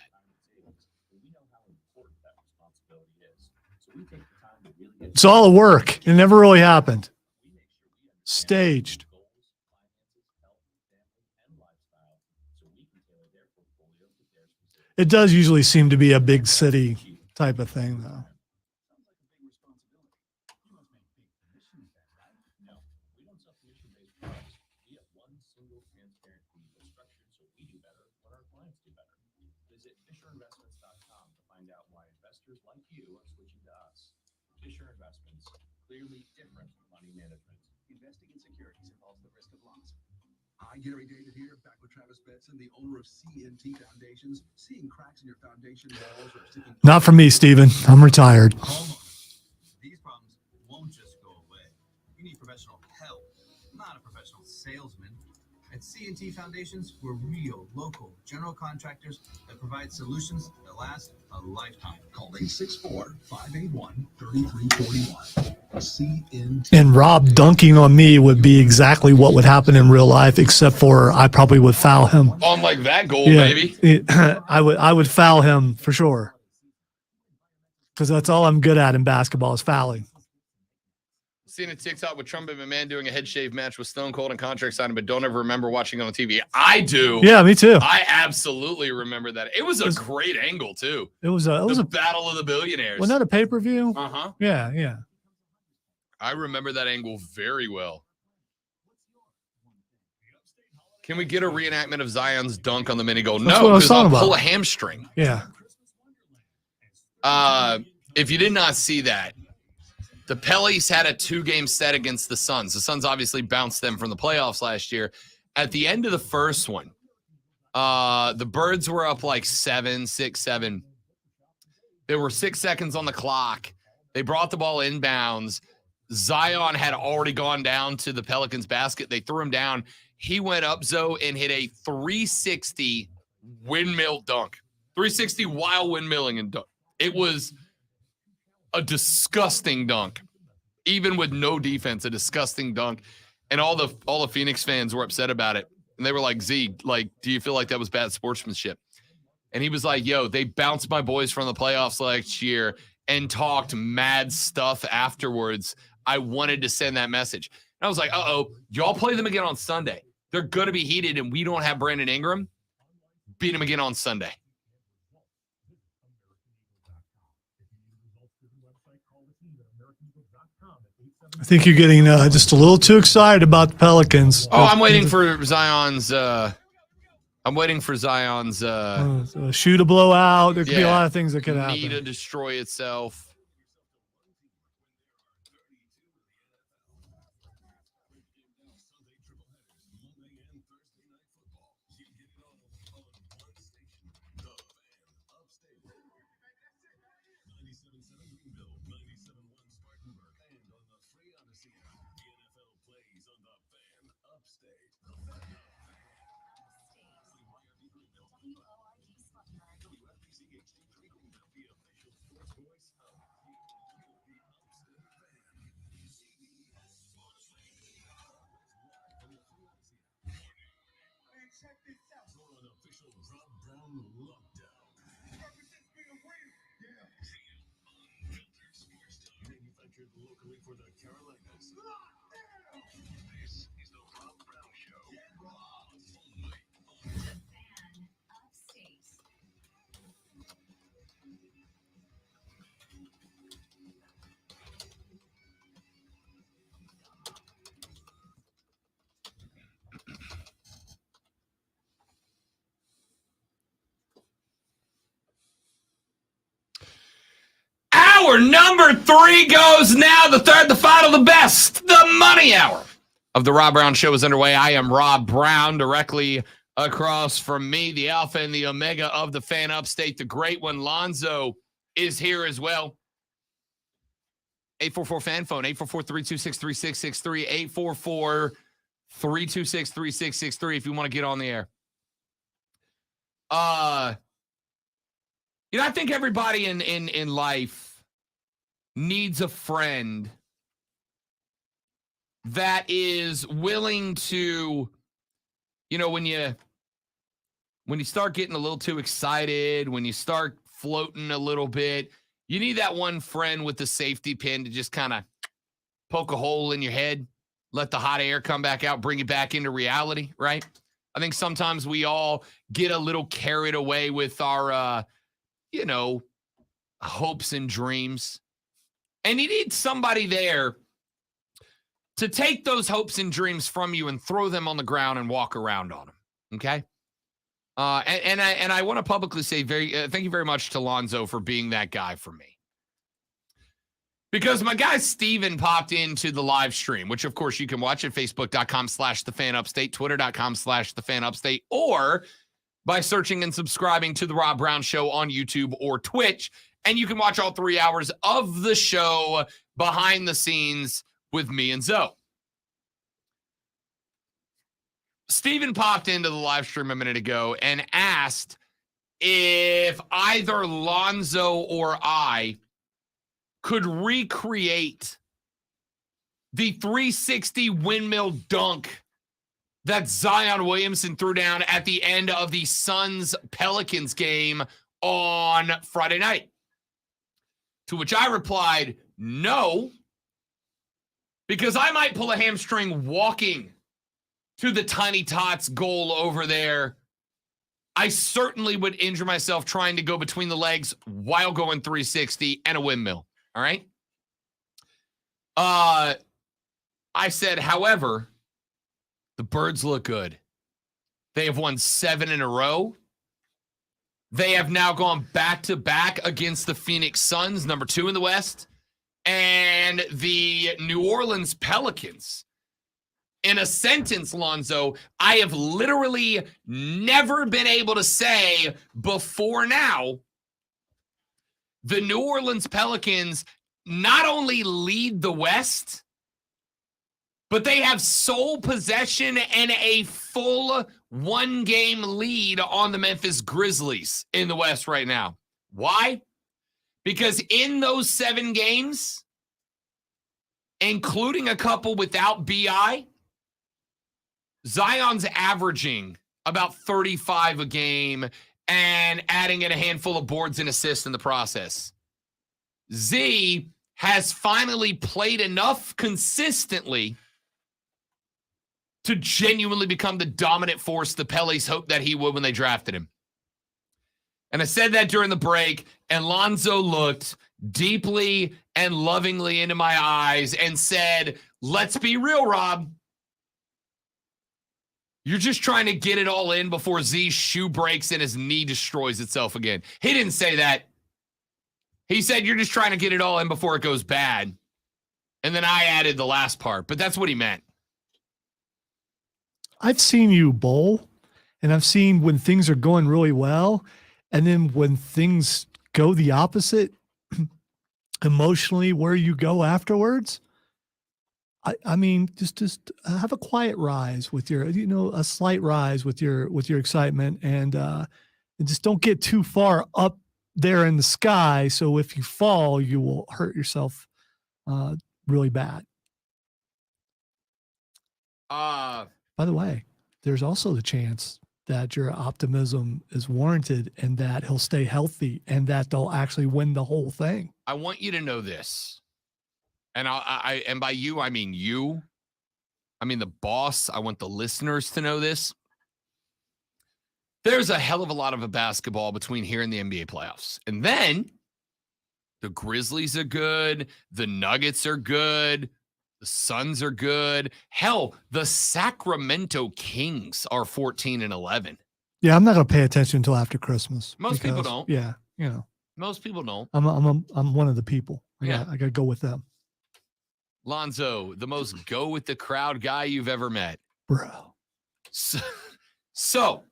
It's all a work. It never really happened. Staged. It does usually seem to be a big city type of thing, though. No, we don't sell commission-based products. We have one single transparent fee that's structured so we do better when our clients do better. Visit FisherInvestments.com to find out why investors like you are switching to us. Fisher Investments, clearly different money management. Investing in securities involves the risk of loss. Hi, Gary David here, back with Travis Benson, the owner of CNT Foundations. Seeing cracks in your foundation walls or sticking... Not for me, Steven. I'm retired. Homeowners, these problems won't just go away. You need professional help, not a professional salesman. At CNT Foundations, we're real, local, general contractors that provide solutions that last a lifetime. Call 864-581-3341. CNT. And Rob dunking on me would be exactly what would happen in real life, except for I probably would foul him. On like that goal, Yeah, baby. I would foul him for sure. Because that's all I'm good at in basketball is fouling. Seen a TikTok with Trump and McMahon doing a head shave match with Stone Cold and contract signing, but don't ever remember watching it on TV. I do. Yeah, me too. I absolutely remember that. It was a great angle too. It was a battle of the billionaires. wasn't that a pay-per-view? Uh-huh. Yeah, yeah. I remember that angle very well. Can we get a reenactment of Zion's dunk on the mini goal? That's No, what I was because I'll talking pull a about. hamstring. Yeah. If you did not see that, the Pellies had a 2-game set against the Suns. The Suns obviously bounced them from the playoffs last year. At the end of the first one, the Birds were up like 6-7. There were 6 seconds on the clock. They brought the ball inbounds. Zion had already gone down to the Pelicans basket. They threw him down. He went up, Zoe, and hit a 360 windmill dunk. 360 while windmilling and dunk. It was a disgusting dunk. Even with no defense, a disgusting dunk. And all the Phoenix fans were upset about it. And they were like, Z, like, do you feel like that was bad sportsmanship? And he was like, yo, they bounced my boys from the playoffs last year and talked mad stuff afterwards. I wanted to send that message. And I was like, y'all play them again on Sunday. They're going to be heated, and we don't have Brandon Ingram. Beat them again on Sunday. I think you're getting just a little too excited about the Pelicans. Oh, I'm waiting for Zion's shoot a blowout. There could be a Yeah. lot of things that could happen. need to destroy itself. Hour number 3 goes now. The third, the final, the best, the money hour of the Rob Brown Show is underway. I am Rob Brown. Directly across from me, the alpha and the omega of the fan upstate, the great one, Lonzo, is here as well. 844 fan phone, 844-326-3663, 844-326-3663 if you want to get on the air. I think everybody in life needs a friend that is willing to, when you start getting a little too excited, when you start floating a little bit, you need that one friend with the safety pin to just kind of poke a hole in your head, let the hot air come back out, bring you back into reality, right? I think sometimes we all get a little carried away with our, hopes and dreams. And you need somebody there to take those hopes and dreams from you and throw them on the ground and walk around on them. Okay. And I want to publicly say thank you very much to Lonzo for being that guy for me. Because my guy Steven popped into the live stream, which of course you can watch at facebook.com/thefanupstate, twitter.com/thefanupstate, or by searching and subscribing to the Rob Brown Show on YouTube or Twitch. And you can watch all 3 hours of the show behind the scenes with me and Zoe. Steven popped into the live stream a minute ago and asked if either Lonzo or I could recreate the 360 windmill dunk that Zion Williamson threw down at the end of the Suns-Pelicans game on Friday night. To which I replied, no, because I might pull a hamstring walking to the Tiny Tots goal over there. I certainly would injure myself trying to go between the legs while going 360 and a windmill. All right. I said, however, the Birds look good. They have won 7 in a row. They have now gone back-to-back against the Phoenix Suns, number 2 in the West, and the New Orleans Pelicans. In a sentence, Lonzo, I have literally never been able to say before now, the New Orleans Pelicans not only lead the West, but they have sole possession and a full 1-game lead on the Memphis Grizzlies in the West right now. Why? Because in those 7 games, including a couple without BI, Zion's averaging about 35 a game and adding in a handful of boards and assists in the process. Z has finally played enough consistently to genuinely become the dominant force the Pellies hoped that he would when they drafted him. And I said that during the break, and Lonzo looked deeply and lovingly into my eyes and said, let's be real, Rob. You're just trying to get it all in before Z's shoe breaks and his knee destroys itself again. He didn't say that. He said, you're just trying to get it all in before it goes bad. And then I added the last part, but that's what he meant. I've seen you bowl, and I've seen when things are going really well, and then when things go the opposite, emotionally, where you go afterwards. I mean, just have a quiet rise with your, a slight rise with your excitement, and just don't get too far up there in the sky. So if you fall, you will hurt yourself really bad. By the way, there's also the chance that your optimism is warranted and that he'll stay healthy and that they'll actually win the whole thing. I want you to know this. And and by you, I mean you. I mean the boss. I want the listeners to know this. There's a hell of a lot of a basketball between here and the NBA playoffs. And then the Grizzlies are good. The Nuggets are good. The Suns are good. Hell, the Sacramento Kings are 14-11. Yeah, I'm not going to pay attention until after Christmas. Most people don't. Yeah, Most people don't. I'm one of the people. I got to go with them. Lonzo, the most go with the crowd guy you've ever met. Bro. So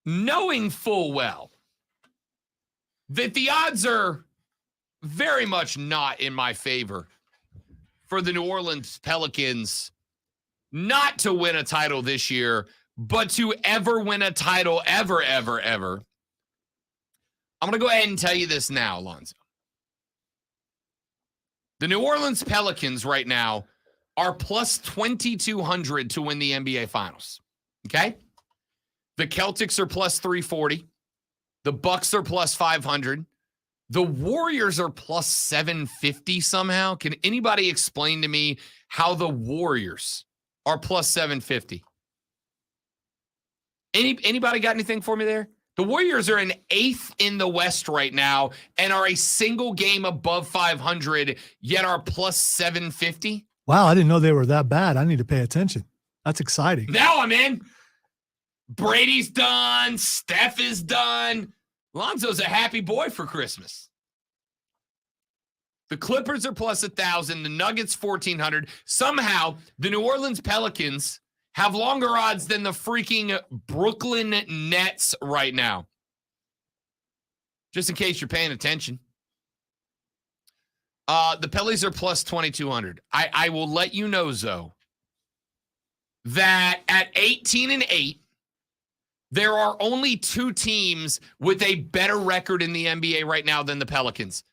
knowing full well that the odds are very much not in my favor for the New Orleans Pelicans not to win a title this year, but to ever win a title ever. I'm going to go ahead and tell you this now, Lonzo. The New Orleans Pelicans right now are plus 2,200 to win the NBA Finals. Okay? The Celtics are plus 340. The Bucks are plus 500. The Warriors are plus 750 somehow. Can anybody explain to me how the Warriors are plus 750? Anybody got anything for me there? The Warriors are in 8th in the West right now and are a single game above 500, yet are plus 750. Wow, I didn't know they were that bad. I need to pay attention. That's exciting. Now I'm in. Brady's done. Steph is done. Lonzo's a happy boy for Christmas. The Clippers are plus 1,000. The Nuggets 1,400. Somehow, the New Orleans Pelicans have longer odds than the freaking Brooklyn Nets right now. Just in case you're paying attention. The Pellies are plus 2,200. I will let you know, Zoe, that at 18-8, there are only 2 teams with a better record in the NBA right now than the Pelicans.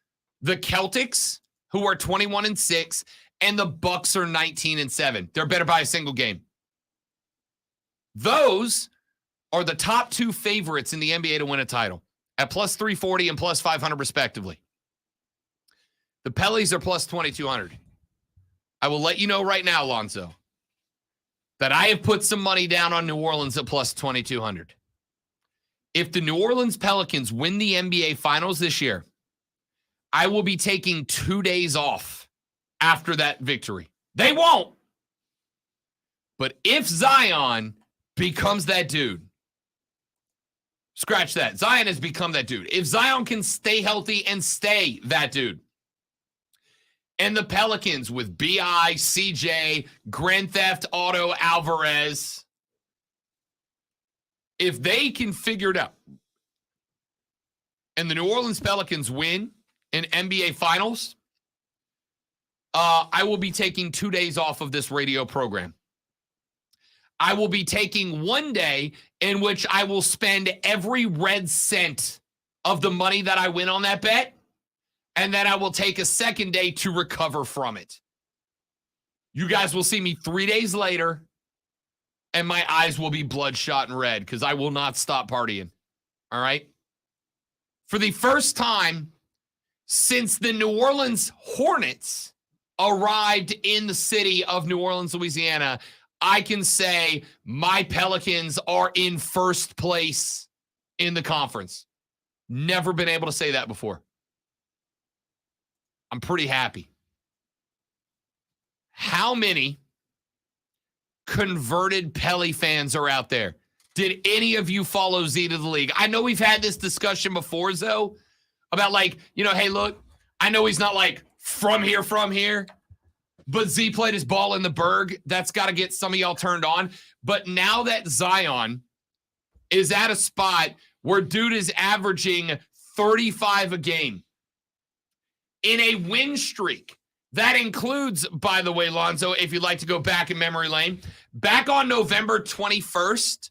The Celtics, who are 21-6, and the Bucks are 19-7. They're better by a single game. Those are the top 2 favorites in the NBA to win a title at plus 340 and plus 500 respectively. The Pellies are plus 2,200. I will let you know right now, Lonzo, that I have put some money down on New Orleans at plus 2,200. If the New Orleans Pelicans win the NBA Finals this year, I will be taking 2 days off after that victory. They won't. But if Zion becomes that dude, scratch that. Zion has become that dude. If Zion can stay healthy and stay that dude, and the Pelicans with B.I., CJ, Grand Theft Auto Alvarez, if they can figure it out, and the New Orleans Pelicans win in NBA Finals, I will be taking 2 days off of this radio program. I will be taking 1 day in which I will spend every red cent of the money that I win on that bet, and then I will take a second day to recover from it. You guys will see me 3 days later, and my eyes will be bloodshot and red because I will not stop partying. All right? For the first time since the New Orleans Hornets arrived in the city of New Orleans, Louisiana, I can say my Pelicans are in first place in the conference. Never been able to say that before. I'm pretty happy. How many converted Pelly fans are out there? Did any of you follow Z to the league? I know we've had this discussion before, Zoe, about like, hey, look, I know he's not like from here, but Z played his ball in the Berg. That's got to get some of y'all turned on. But now that Zion is at a spot where dude is averaging 35 a game in a win streak, that includes, by the way, Lonzo, if you'd like to go back in memory lane, back on November 21st,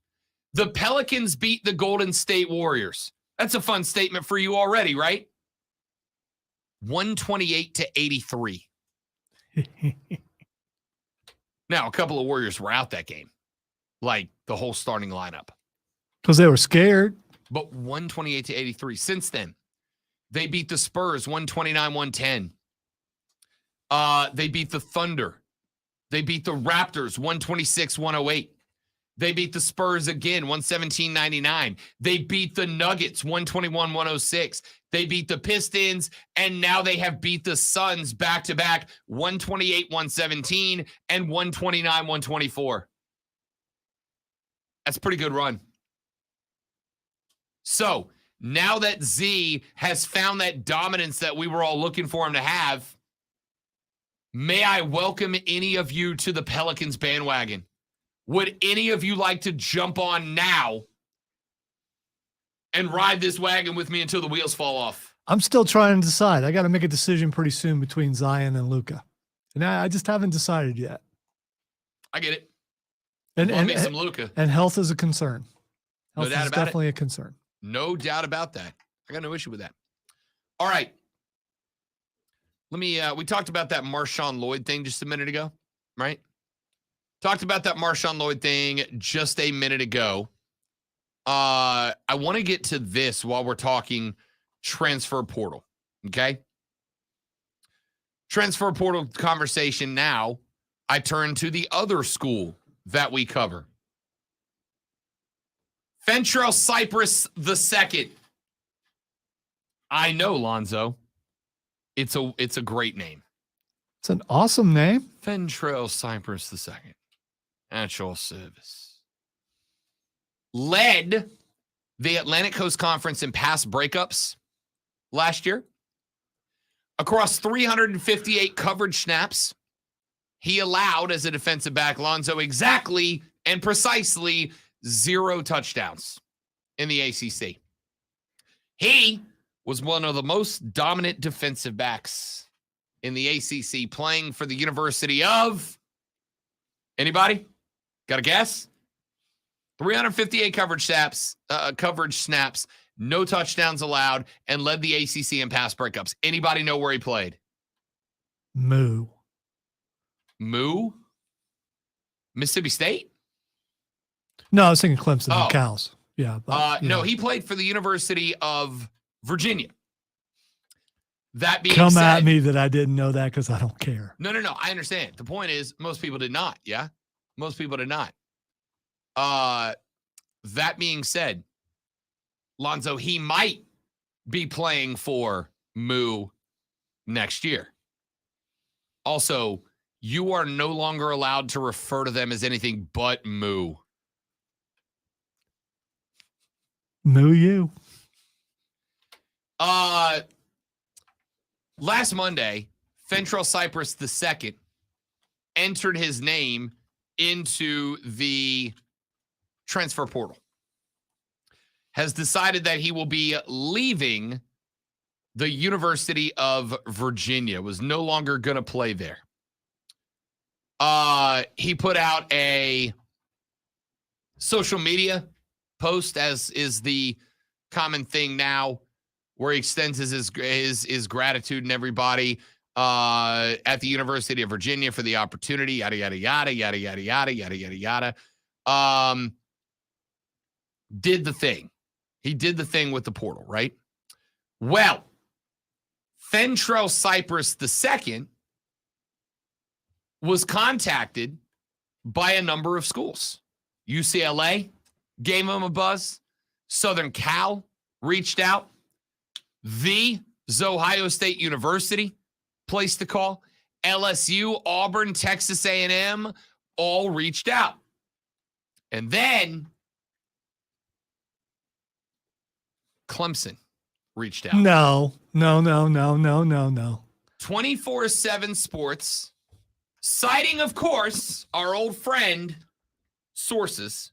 the Pelicans beat the Golden State Warriors. That's a fun statement for you already, right? 128-83. Now, a couple of Warriors were out that game, like the whole starting lineup. Because they were scared. But 128-83. Since then, they beat the Spurs 129-110. They beat the Thunder. They beat the Raptors 126-108. They beat the Spurs again 117-99. They beat the Nuggets 121-106. They beat the Pistons, and now they have beat the Suns back-to-back 128-117 and 129-124. That's a pretty good run. So now that Z has found that dominance that we were all looking for him to have, may I welcome any of you to the Pelicans bandwagon? Would any of you like to jump on now and ride this wagon with me until the wheels fall off? I'm still trying to decide. I got to make a decision pretty soon between Zion and Luka. And I just haven't decided yet. I get it. And me some Luka. And health is a concern. No Health doubt is about definitely a concern. No doubt about that. I got no issue with that. All right. Let me, we talked about that Marshawn Lloyd thing just a minute ago, right? Talked about that Marshawn Lloyd thing just a minute ago. I want to get to this while we're talking transfer portal, okay? Transfer portal conversation now. I turn to the other school that we cover. Fentrell Cypress II. I know, Lonzo. It's a great name. It's an awesome name. Fentrell Cypress II. At your service. Led the Atlantic Coast Conference in pass breakups last year. Across 358 coverage snaps, he allowed, as a defensive back, Lonzo, exactly and precisely 0 touchdowns in the ACC. He was one of the most dominant defensive backs in the ACC, playing for the University of... Anybody? Got a guess? 358 coverage snaps, no touchdowns allowed, and led the ACC in pass breakups. Anybody know where he played? Moo. Mississippi State? No, I was thinking Clemson Oh. and Cows. Yeah. But, No, he played for the University of Virginia. That being Come said, at me that I didn't know that because I don't care. No, I understand. The point is, most people did not. Yeah, most people did not. That being said, Lonzo, he might be playing for Moo next year. Also, you are no longer allowed to refer to them as anything but Moo. Moo you. Last Monday, Fentrell Cypress II entered his name into the transfer portal. Has decided that he will be leaving the University of Virginia, was no longer going to play there. He put out a social media post, as is the common thing now, where he extends his gratitude and everybody at the University of Virginia for the opportunity, yada, yada, yada, yada, yada, yada, yada, yada, yada. Did the thing. He did the thing with the portal, right? Well, Fentrell Cypress II was contacted by a number of schools. UCLA gave him a buzz. Southern Cal reached out. The Ohio State University, place to call. LSU, Auburn, Texas A&M, all reached out. And then Clemson reached out. No. 24/7 Sports, citing, of course, our old friend, Sources.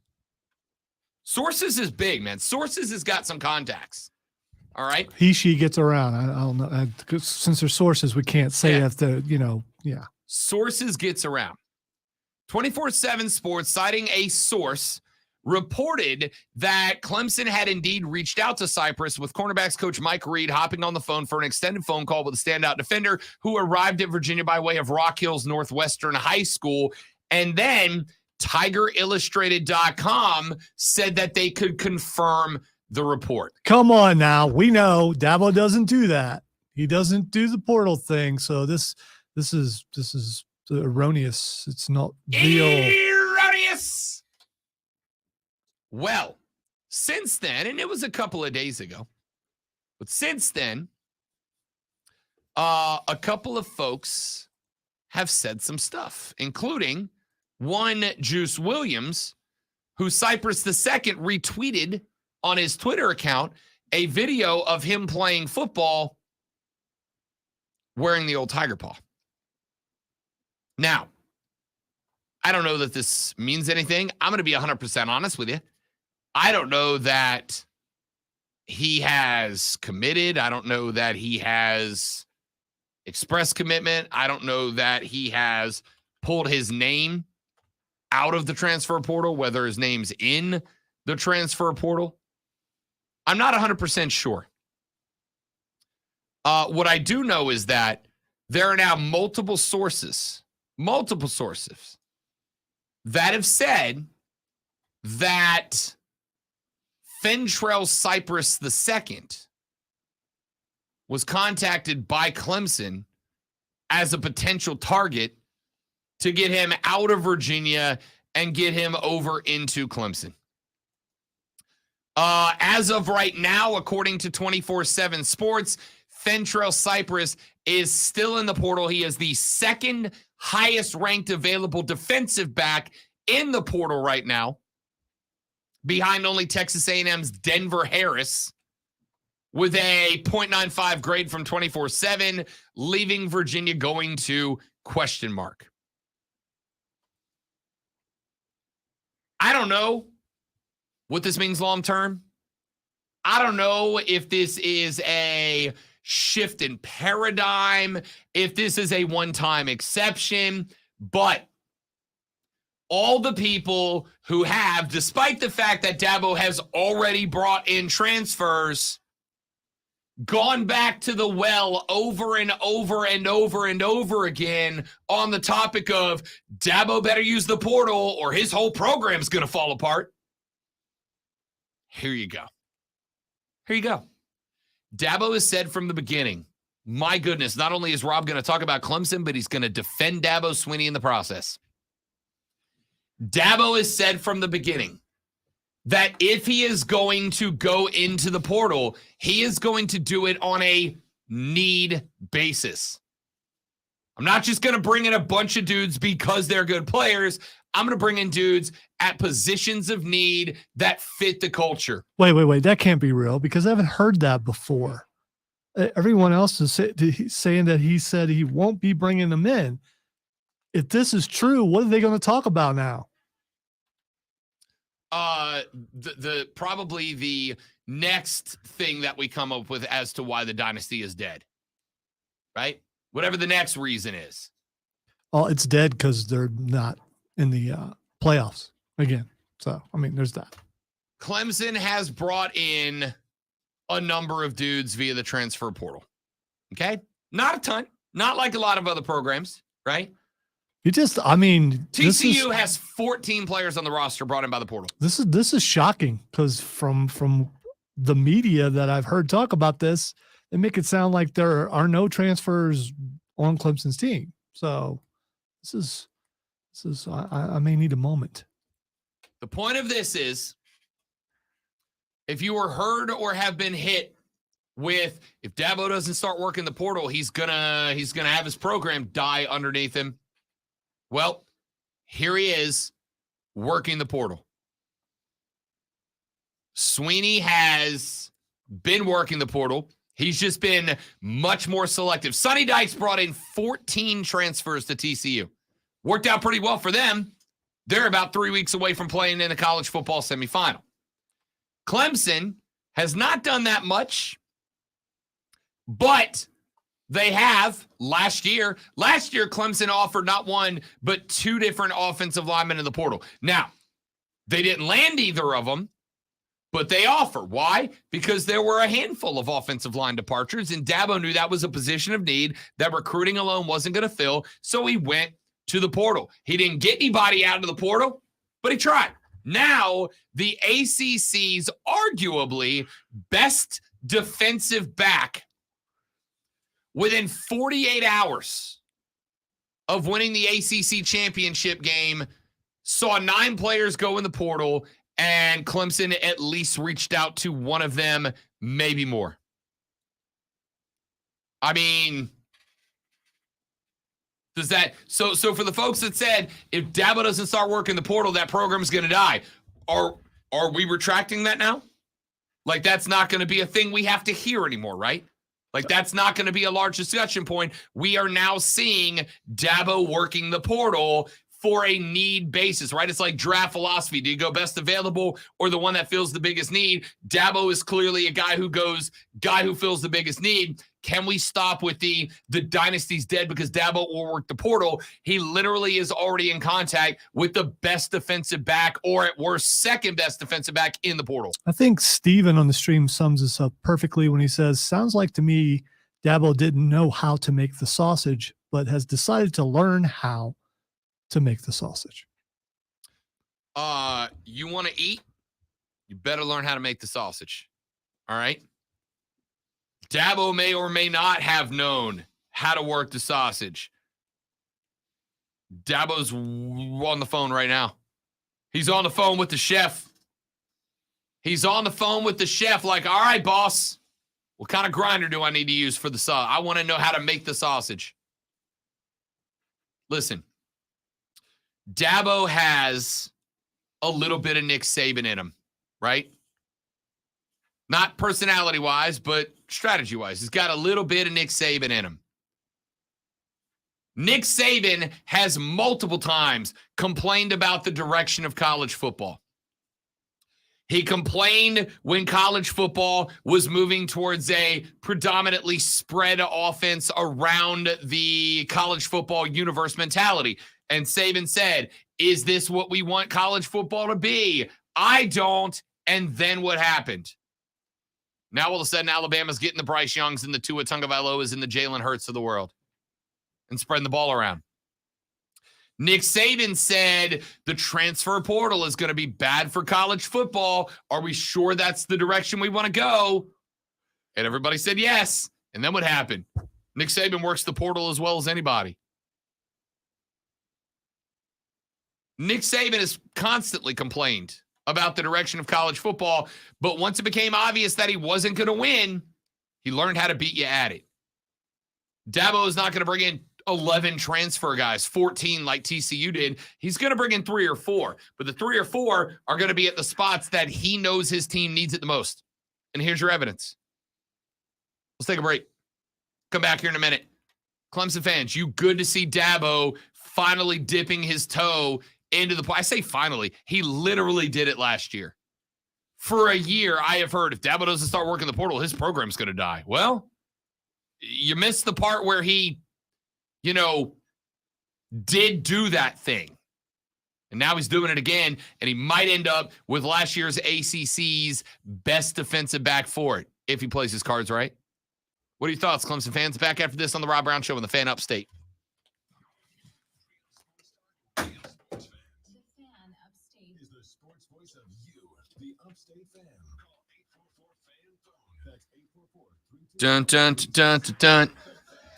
Sources is big, man. Sources has got some contacts. All right. She gets around. I don't know. Since they're sources, we can't say if the, yeah. Sources gets around. 24/7 Sports, citing a source, reported that Clemson had indeed reached out to Cypress, with cornerbacks coach Mike Reed hopping on the phone for an extended phone call with a standout defender who arrived at Virginia by way of Rock Hills Northwestern High School. And then TigerIllustrated.com said that they could confirm the report. Come on now. We know Dabo doesn't do that. He doesn't do the portal thing. So this is erroneous. It's not real. Erroneous. Well, since then, and it was a couple of days ago, but since then, a couple of folks have said some stuff, including one Juice Williams, who Cypress II retweeted on his Twitter account a video of him playing football wearing the old Tiger Paw. Now, I don't know that this means anything. I'm going to be 100% honest with you. I don't know that he has committed. I don't know that he has expressed commitment. I don't know that he has pulled his name out of the transfer portal, whether his name's in the transfer portal. I'm not 100% sure. What I do know is that there are now multiple sources that have said that Fentrell Cypress II was contacted by Clemson as a potential target to get him out of Virginia and get him over into Clemson. As of right now, according to 24/7 Sports, Fentrell Cypress is still in the portal. He is the second highest ranked available defensive back in the portal right now, behind only Texas A&M's Denver Harris, with a .95 grade from 24/7, leaving Virginia going to ? I don't know what this means long term. I don't know if this is a shift in paradigm, if this is a one-time exception, but all the people who have, despite the fact that Dabo has already brought in transfers, gone back to the well over and over and over and over again on the topic of Dabo better use the portal or his whole program's going to fall apart. Here you go. Here you go. Dabo has said from the beginning, my goodness, not only is Rob going to talk about Clemson, but he's going to defend Dabo Swinney in the process. Dabo has said from the beginning that if he is going to go into the portal, he is going to do it on a need basis. I'm not just going to bring in a bunch of dudes because they're good players. I'm going to bring in dudes at positions of need that fit the culture. Wait. That can't be real because I haven't heard that before. Everyone else is saying that he said he won't be bringing them in. If this is true, what are they going to talk about now? Probably the next thing that we come up with as to why the dynasty is dead, right? Whatever the next reason is. Oh, it's dead because they're not in the playoffs again. So, I mean, there's that. Clemson has brought in a number of dudes via the transfer portal. Okay? Not a ton. Not like a lot of other programs, right? TCU has 14 players on the roster brought in by the portal. This is shocking because from the media that I've heard talk about this, they make it sound like there are no transfers on Clemson's team. So this is I may need a moment. The point of this is, if you were heard or have been hit with, if Dabo doesn't start working the portal, he's gonna have his program die underneath him. Well, here he is working the portal. Swinney has been working the portal. He's just been much more selective. Sonny Dykes brought in 14 transfers to TCU. Worked out pretty well for them. They're about 3 weeks away from playing in the college football semifinal. Clemson has not done that much, but they have last year. Last year, Clemson offered not one, but two different offensive linemen in the portal. Now, they didn't land either of them, but they offer. Why? Because there were a handful of offensive line departures, and Dabo knew that was a position of need that recruiting alone wasn't going to fill, so he went to the portal. He didn't get anybody out of the portal, but he tried. Now, the ACC's arguably best defensive back, within 48 hours of winning the ACC championship game, saw 9 players go in the portal, and Clemson at least reached out to one of them, maybe more. I mean, does that so for the folks that said if Dabo doesn't start working the portal, that program's going to die, are we retracting that now? Like, that's not going to be a thing we have to hear anymore, right? Like, that's not going to be a large discussion point. We are now seeing Dabo working the portal for a need basis, right? It's like draft philosophy. Do you go best available or the one that fills the biggest need? Dabo is clearly a guy who fills the biggest need. Can we stop with the dynasty's dead because Dabo will work the portal? He literally is already in contact with the best defensive back, or at worst, second best defensive back in the portal. I think Steven on the stream sums this up perfectly when he says, sounds like to me Dabo didn't know how to make the sausage, but has decided to learn how to make the sausage. You want to eat? You better learn how to make the sausage. All right? Dabo may or may not have known how to work the sausage. Dabo's on the phone right now. He's on the phone with the chef. He's on the phone with the chef like, all right, boss, what kind of grinder do I need to use for the sauce? I want to know how to make the sausage. Listen, Dabo has a little bit of Nick Saban in him, right? Not personality-wise, but strategy-wise. He's got a little bit of Nick Saban in him. Nick Saban has multiple times complained about the direction of college football. He complained when college football was moving towards a predominantly spread offense around the college football universe mentality. And Saban said, is this what we want college football to be? I don't. And then what happened? Now all of a sudden Alabama's getting the Bryce Youngs and the Tua Tagovailoas and the Jalen Hurts of the world and spreading the ball around. Nick Saban said the transfer portal is going to be bad for college football. Are we sure that's the direction we want to go? And everybody said yes. And then what happened? Nick Saban works the portal as well as anybody. Nick Saban has constantly complained about the direction of college football, but once it became obvious that he wasn't going to win, he learned how to beat you at it. Dabo is not going to bring in 11 transfer guys, 14 like TCU did. He's going to bring in 3 or 4, but the 3 or 4 are going to be at the spots that he knows his team needs it the most. And here's your evidence. Let's take a break. Come back here in a minute. Clemson fans, you good to see Dabo finally dipping his toe into the play. I say finally. He literally did it last year. For a year, I have heard if Dabo doesn't start working the portal, his program's going to die. Well, you missed the part where he did do that thing. And now he's doing it again, and he might end up with last year's ACC's best defensive back for it, if he plays his cards right. What are your thoughts, Clemson fans? Back after this on the Rob Brown Show on the Fan Upstate. Is the sports voice of you, the Upstate Fan. Call 844-FAN-PHONE. That's 844-322. Dun dun dun dun dun.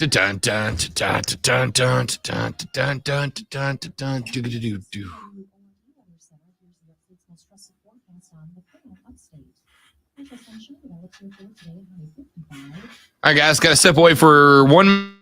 Dun dun dun dun dun dun dun dun dun dun dun do. All right, guys, got to step away for 1 minute.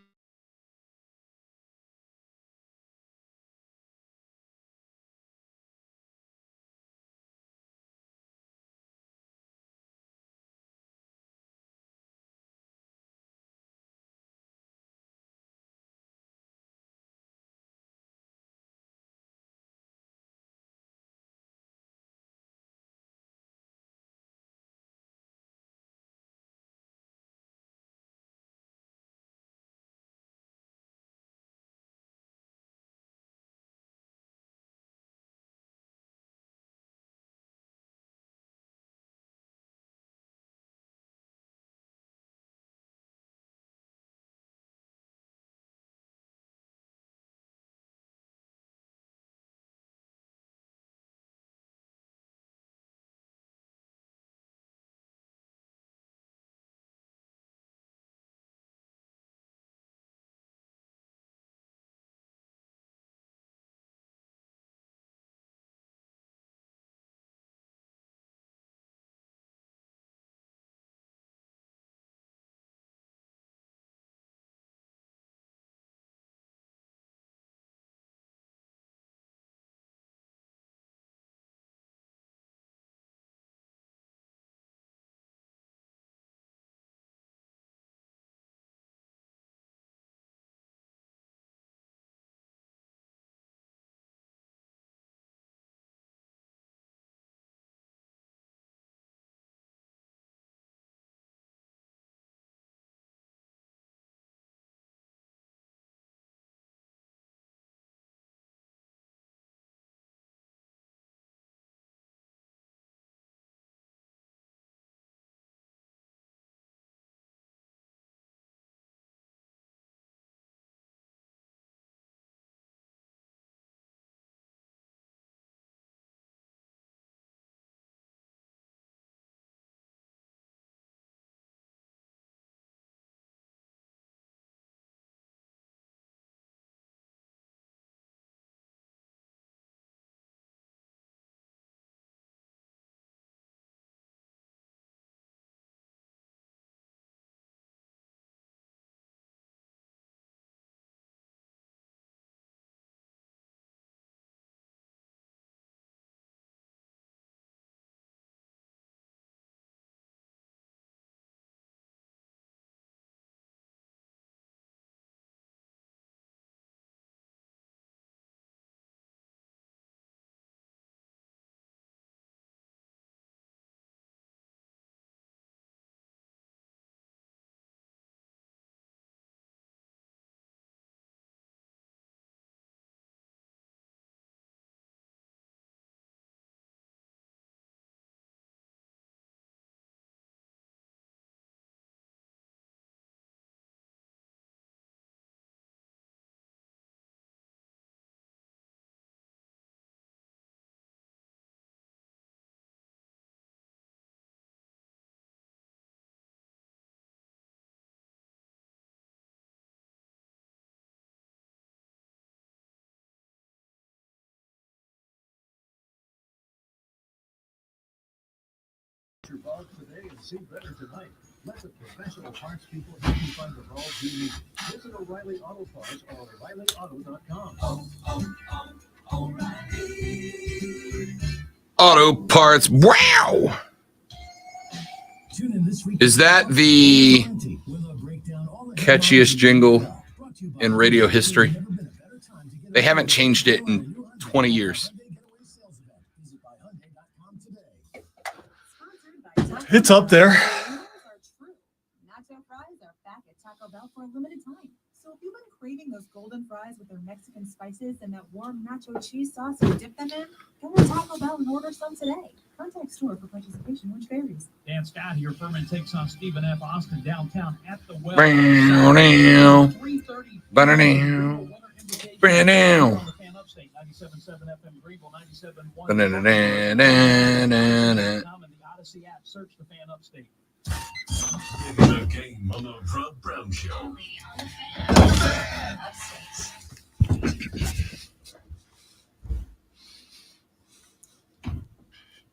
your bulbs today and see better tonight. Let the professional parts people help you find the bulbs you need. Visit O'Reilly Auto Parts or O'ReillyAuto.com. Auto parts. Wow. Is that the catchiest jingle in radio history? They haven't changed it in 20 years. It's up there. Nacho fries are back at Taco Bell for a limited time. So if you've been craving those golden fries with their Mexican spices and that warm nacho cheese sauce you dip them in, go to Taco Bell and order some today. Contact store for participation, which varies. Dan Scott here. Furman takes on Stephen F. Austin downtown at the well. Odyssey app. Search the Fan Upstate. The game on the Rob Brown Show.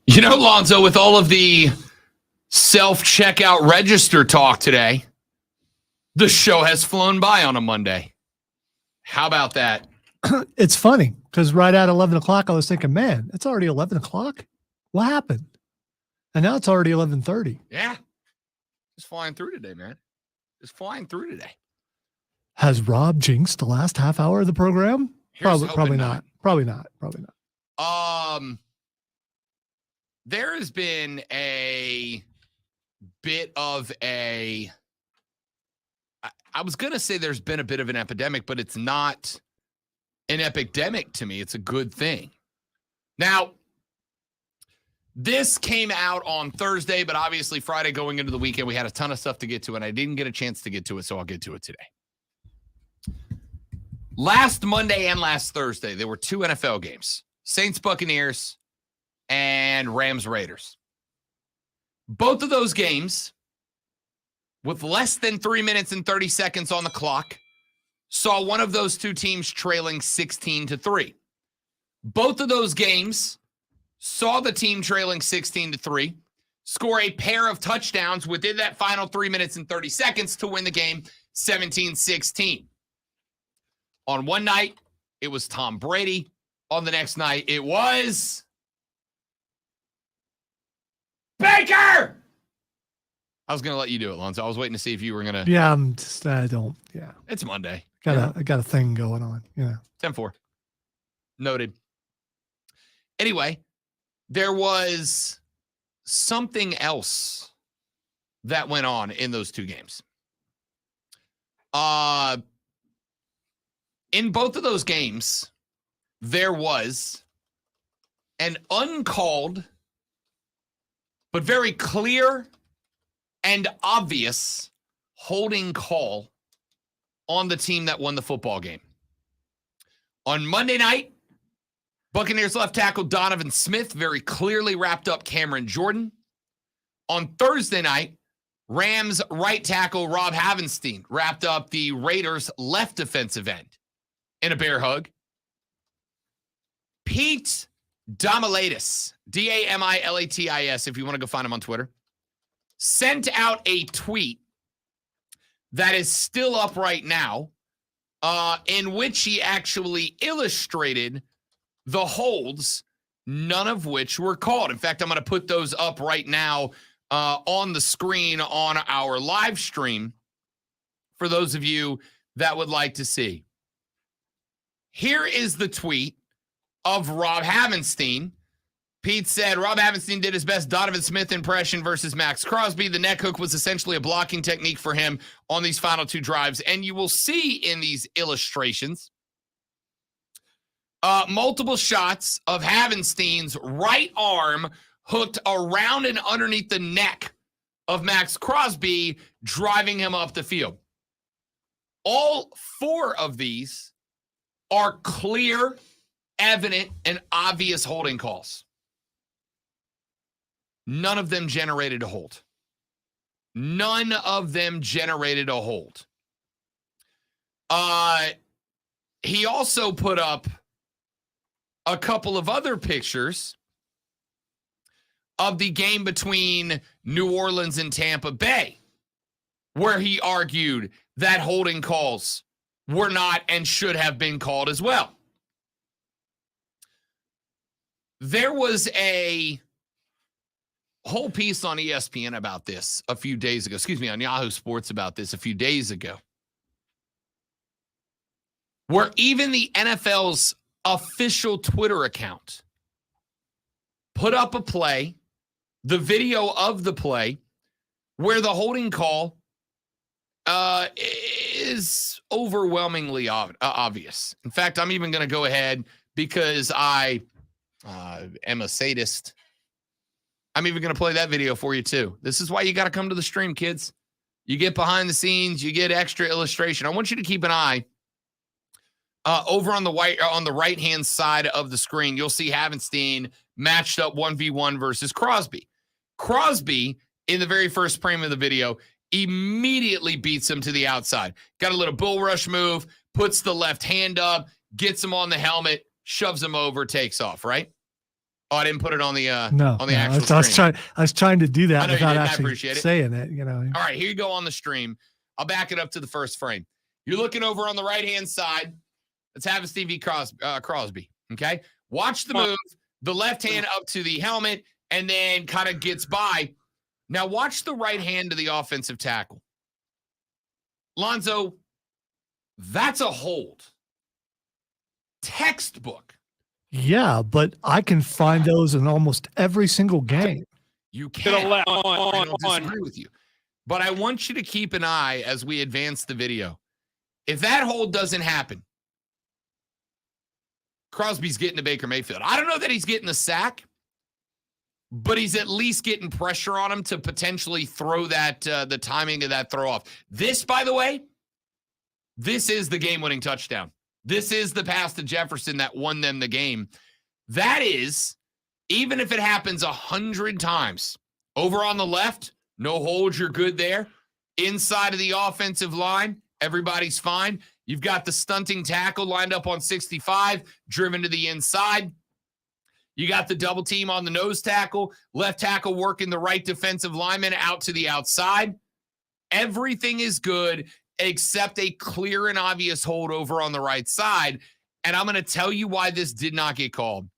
You know, Lonzo, with all of the self-checkout register talk today, the show has flown by on a Monday. How about that? It's funny because right at 11 o'clock, I was thinking, man, it's already 11 o'clock. What happened? And now it's already 11:30. Yeah. Just flying through today, man. Just flying through today. Has Rob jinxed the last half hour of the program? Here's Probably hoping not. Probably not. Probably not. There has been a bit of a, I was going to say there's been a bit of an epidemic, but it's not an epidemic to me. It's a good thing. Now, this came out on Thursday, but obviously Friday going into the weekend, we had a ton of stuff to get to, and I didn't get a chance to get to it, so I'll get to it today. Last Monday and last Thursday, there were two NFL games, Saints Buccaneers and Rams Raiders. Both of those games, with less than 3 minutes and 30 seconds on the clock, saw one of those two teams trailing 16-3. Both of those games saw the team trailing 16-3 score a pair of touchdowns within that final 3 minutes and 30 seconds to win the game 17-16. On one night, it was Tom Brady. On the next night, it was Baker! I was going to let you do it, Lonzo. I was waiting to see if you were going to. Yeah, I don't. Yeah. It's Monday. I got a thing going on. Yeah. 10-4. Noted. Anyway, there was something else that went on in those two games. In both of those games, there was an uncalled but very clear and obvious holding call on the team that won the football game. On Monday night, Buccaneers left tackle Donovan Smith very clearly wrapped up Cameron Jordan. On Thursday night, Rams right tackle Rob Havenstein wrapped up the Raiders left defensive end in a bear hug. Pete Damilatis, Damilatis, if you want to go find him on Twitter, sent out a tweet that is still up right now, in which he actually illustrated the holds, none of which were called. In fact, I'm going to put those up right now on the screen on our live stream for those of you that would like to see. Here is the tweet of Rob Havenstein. Pete said, Rob Havenstein did his best Donovan Smith impression versus Max Crosby. The neck hook was essentially a blocking technique for him on these final two drives. And you will see in these illustrations multiple shots of Havenstein's right arm hooked around and underneath the neck of Max Crosby, driving him up the field. All four of these are clear, evident, and obvious holding calls. None of them generated a hold. None of them generated a hold. He also put up a couple of other pictures of the game between New Orleans and Tampa Bay, where he argued that holding calls were not and should have been called as well. There was a whole piece on ESPN about this a few days ago. Excuse me, on Yahoo Sports about this a few days ago, where even the NFL's official Twitter account put up a play, the video of the play, where the holding call is overwhelmingly obvious. In fact, I'm even going to go ahead, because I am a sadist, I'm even going to play that video for you too. This is why you got to come to the stream, kids. You get behind the scenes, you get extra illustration. I want you to keep an eye over on the right-hand side of the screen. You'll see Havenstein matched up 1v1 versus Crosby. Crosby, in the very first frame of the video, immediately beats him to the outside. Got a little bull rush move, puts the left hand up, gets him on the helmet, shoves him over, takes off, right? Oh, I didn't put it on the actual screen. I was trying to do that without actually appreciate it. saying it. All right, here you go on the stream. I'll back it up to the first frame. You're looking over on the right-hand side. Let's have a Stevie Crosby, okay? Watch the move, the left hand up to the helmet, and then kind of gets by. Now watch the right hand to the offensive tackle. Lonzo, that's a hold. Textbook. Yeah, but I can find those in almost every single game. You can. I don't disagree with you. But I want you to keep an eye as we advance the video. If that hold doesn't happen, Crosby's getting to Baker Mayfield. I don't know that he's getting the sack, but he's at least getting pressure on him to potentially throw that, the timing of that throw off. This, by the way, this is the game-winning touchdown. This is the pass to Jefferson that won them the game. That is, even if it happens 100 times, over on the left, no hold, you're good there. Inside of the offensive line, everybody's fine. You've got the stunting tackle lined up on 65, driven to the inside. You got the double team on the nose tackle, left tackle working the right defensive lineman out to the outside. Everything is good except a clear and obvious hold over on the right side. And I'm going to tell you why this did not get called.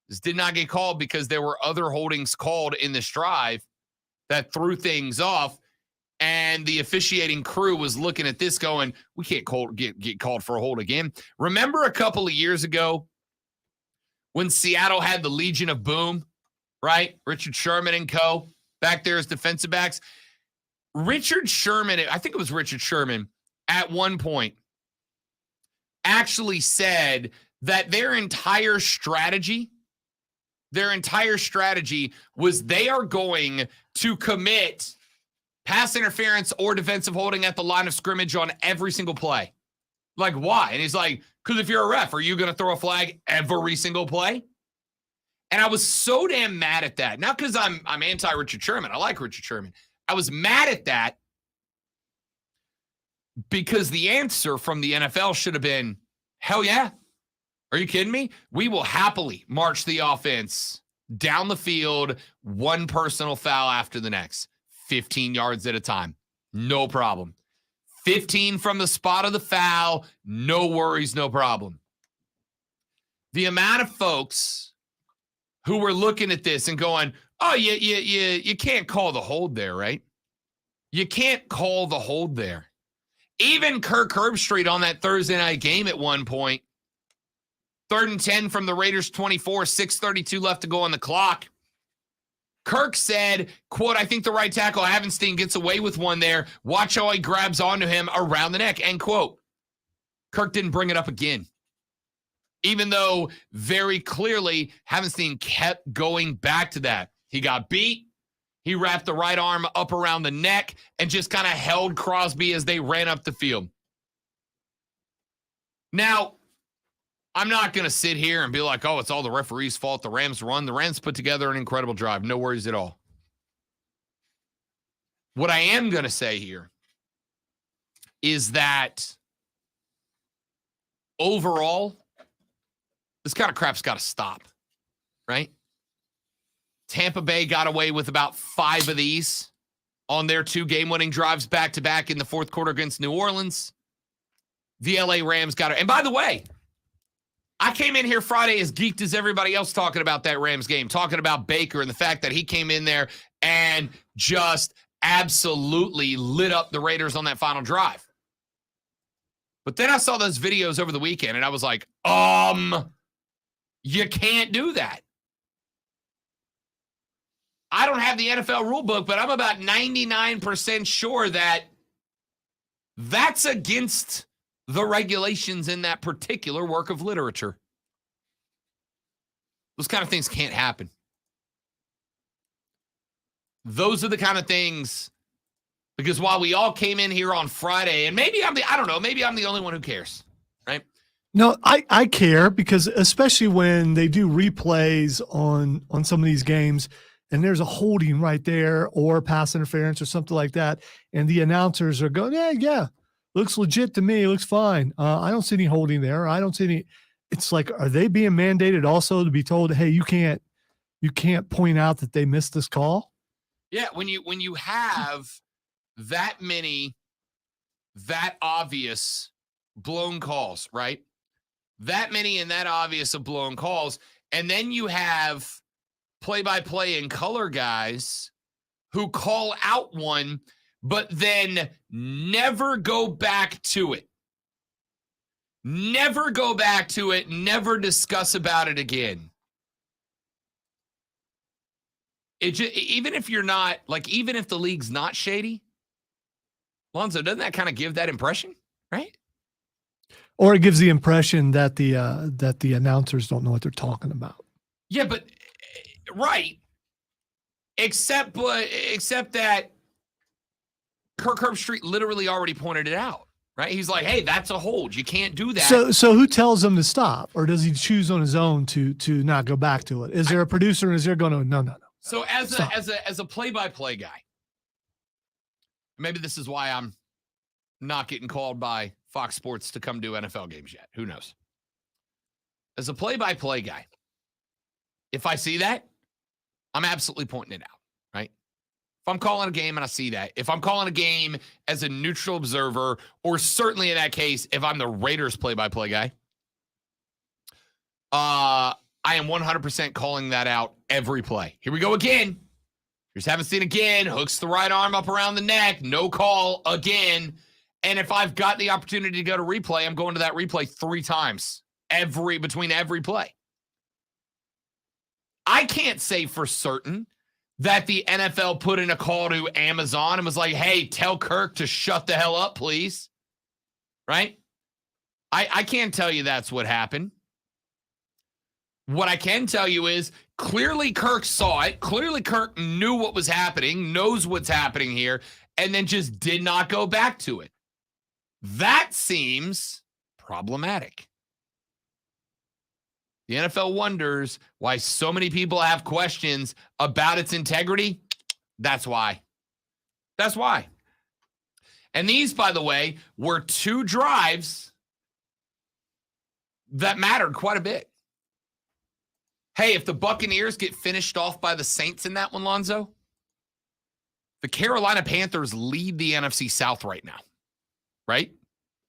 This did not get called because there were other holdings called in this drive that threw things off. And the officiating crew was looking at this going, we can't get called for a hold again. Remember a couple of years ago when Seattle had the Legion of Boom, right? Richard Sherman and co. back there as defensive backs. Richard Sherman, I think it was Richard Sherman, at one point actually said that their entire strategy was they are going to commit pass interference or defensive holding at the line of scrimmage on every single play. Like, why? And he's like, because if you're a ref, are you going to throw a flag every single play? And I was so damn mad at that. Not because I'm anti-Richard Sherman. I like Richard Sherman. I was mad at that because the answer from the NFL should have been, hell yeah. Are you kidding me? We will happily march the offense down the field, one personal foul after the next, 15 yards at a time. No problem. 15 from the spot of the foul, no worries, no problem. The amount of folks who were looking at this and going, oh, you can't call the hold there, right? You can't call the hold there. Even Kirk Herbstreit on that Thursday night game at one point, 3rd and 10 from the Raiders 24, 6:32 left to go on the clock. Kirk said, quote, I think the right tackle, Havenstein, gets away with one there. Watch how he grabs onto him around the neck, end quote. Kirk didn't bring it up again. Even though very clearly Havenstein kept going back to that. He got beat. He wrapped the right arm up around the neck and just kind of held Crosby as they ran up the field. Now, I'm not going to sit here and be like, oh, it's all the referee's fault. The Rams won. The Rams put together an incredible drive. No worries at all. What I am going to say here is that overall, this kind of crap's got to stop, right? Tampa Bay got away with about 5 of these on their 2 game-winning drives back-to-back in the fourth quarter against New Orleans. The LA Rams got it. And by the way, I came in here Friday as geeked as everybody else talking about that Rams game, talking about Baker and the fact that he came in there and just absolutely lit up the Raiders on that final drive. But then I saw those videos over the weekend, and I was like, you can't do that. I don't have the NFL rule book, but I'm about 99% sure that that's against the regulations in that particular work of literature. Those kind of things can't happen. Those are the kind of things, because while we all came in here on Friday, and maybe I'm the only one who cares, right? No, I care, because especially when they do replays on some of these games and there's a holding right there or pass interference or something like that, and the announcers are going, yeah, looks legit to me, looks fine. I don't see any holding there. I don't see any. It's like, are they being mandated also to be told, hey, you can't point out that they missed this call? Yeah, when you have that many, that obvious blown calls, right? That many and that obvious of blown calls, and then you have play-by-play and color guys who call out one, but then never go back to it. Never go back to it. Never discuss about it again. Even if you're not, like, even if the league's not shady, Lonzo, doesn't that kind of give that impression, right? Or it gives the impression that the announcers don't know what they're talking about. Yeah, but right. Except that Kirk Herbstreit literally already pointed it out, right? He's like, hey, that's a hold. You can't do that. So who tells them to stop? Or does he choose on his own to not go back to it? Is there a producer, and is there going to no. So as a play-by-play guy, maybe this is why I'm not getting called by Fox Sports to come do NFL games yet. Who knows? As a play-by-play guy, if I see that, I'm absolutely pointing it out, right? If I'm calling a game and I see that, if I'm calling a game as a neutral observer, or certainly in that case, if I'm the Raiders play-by-play guy, I am 100% calling that out every play. Here we go again. Just haven't seen again. Hooks the right arm up around the neck. No call again. And if I've got the opportunity to go to replay, I'm going to that replay 3 times between every play. I can't say for certain that the NFL put in a call to Amazon and was like, hey, tell Kirk to shut the hell up, please. Right? I can't tell you that's what happened. What I can tell you is clearly Kirk saw it. Clearly Kirk knew what was happening, knows what's happening here, and then just did not go back to it. That seems problematic. The NFL wonders why so many people have questions about its integrity. That's why. That's why. And these, by the way, were 2 drives that mattered quite a bit. Hey, if the Buccaneers get finished off by the Saints in that one, Lonzo, the Carolina Panthers lead the NFC South right now, right?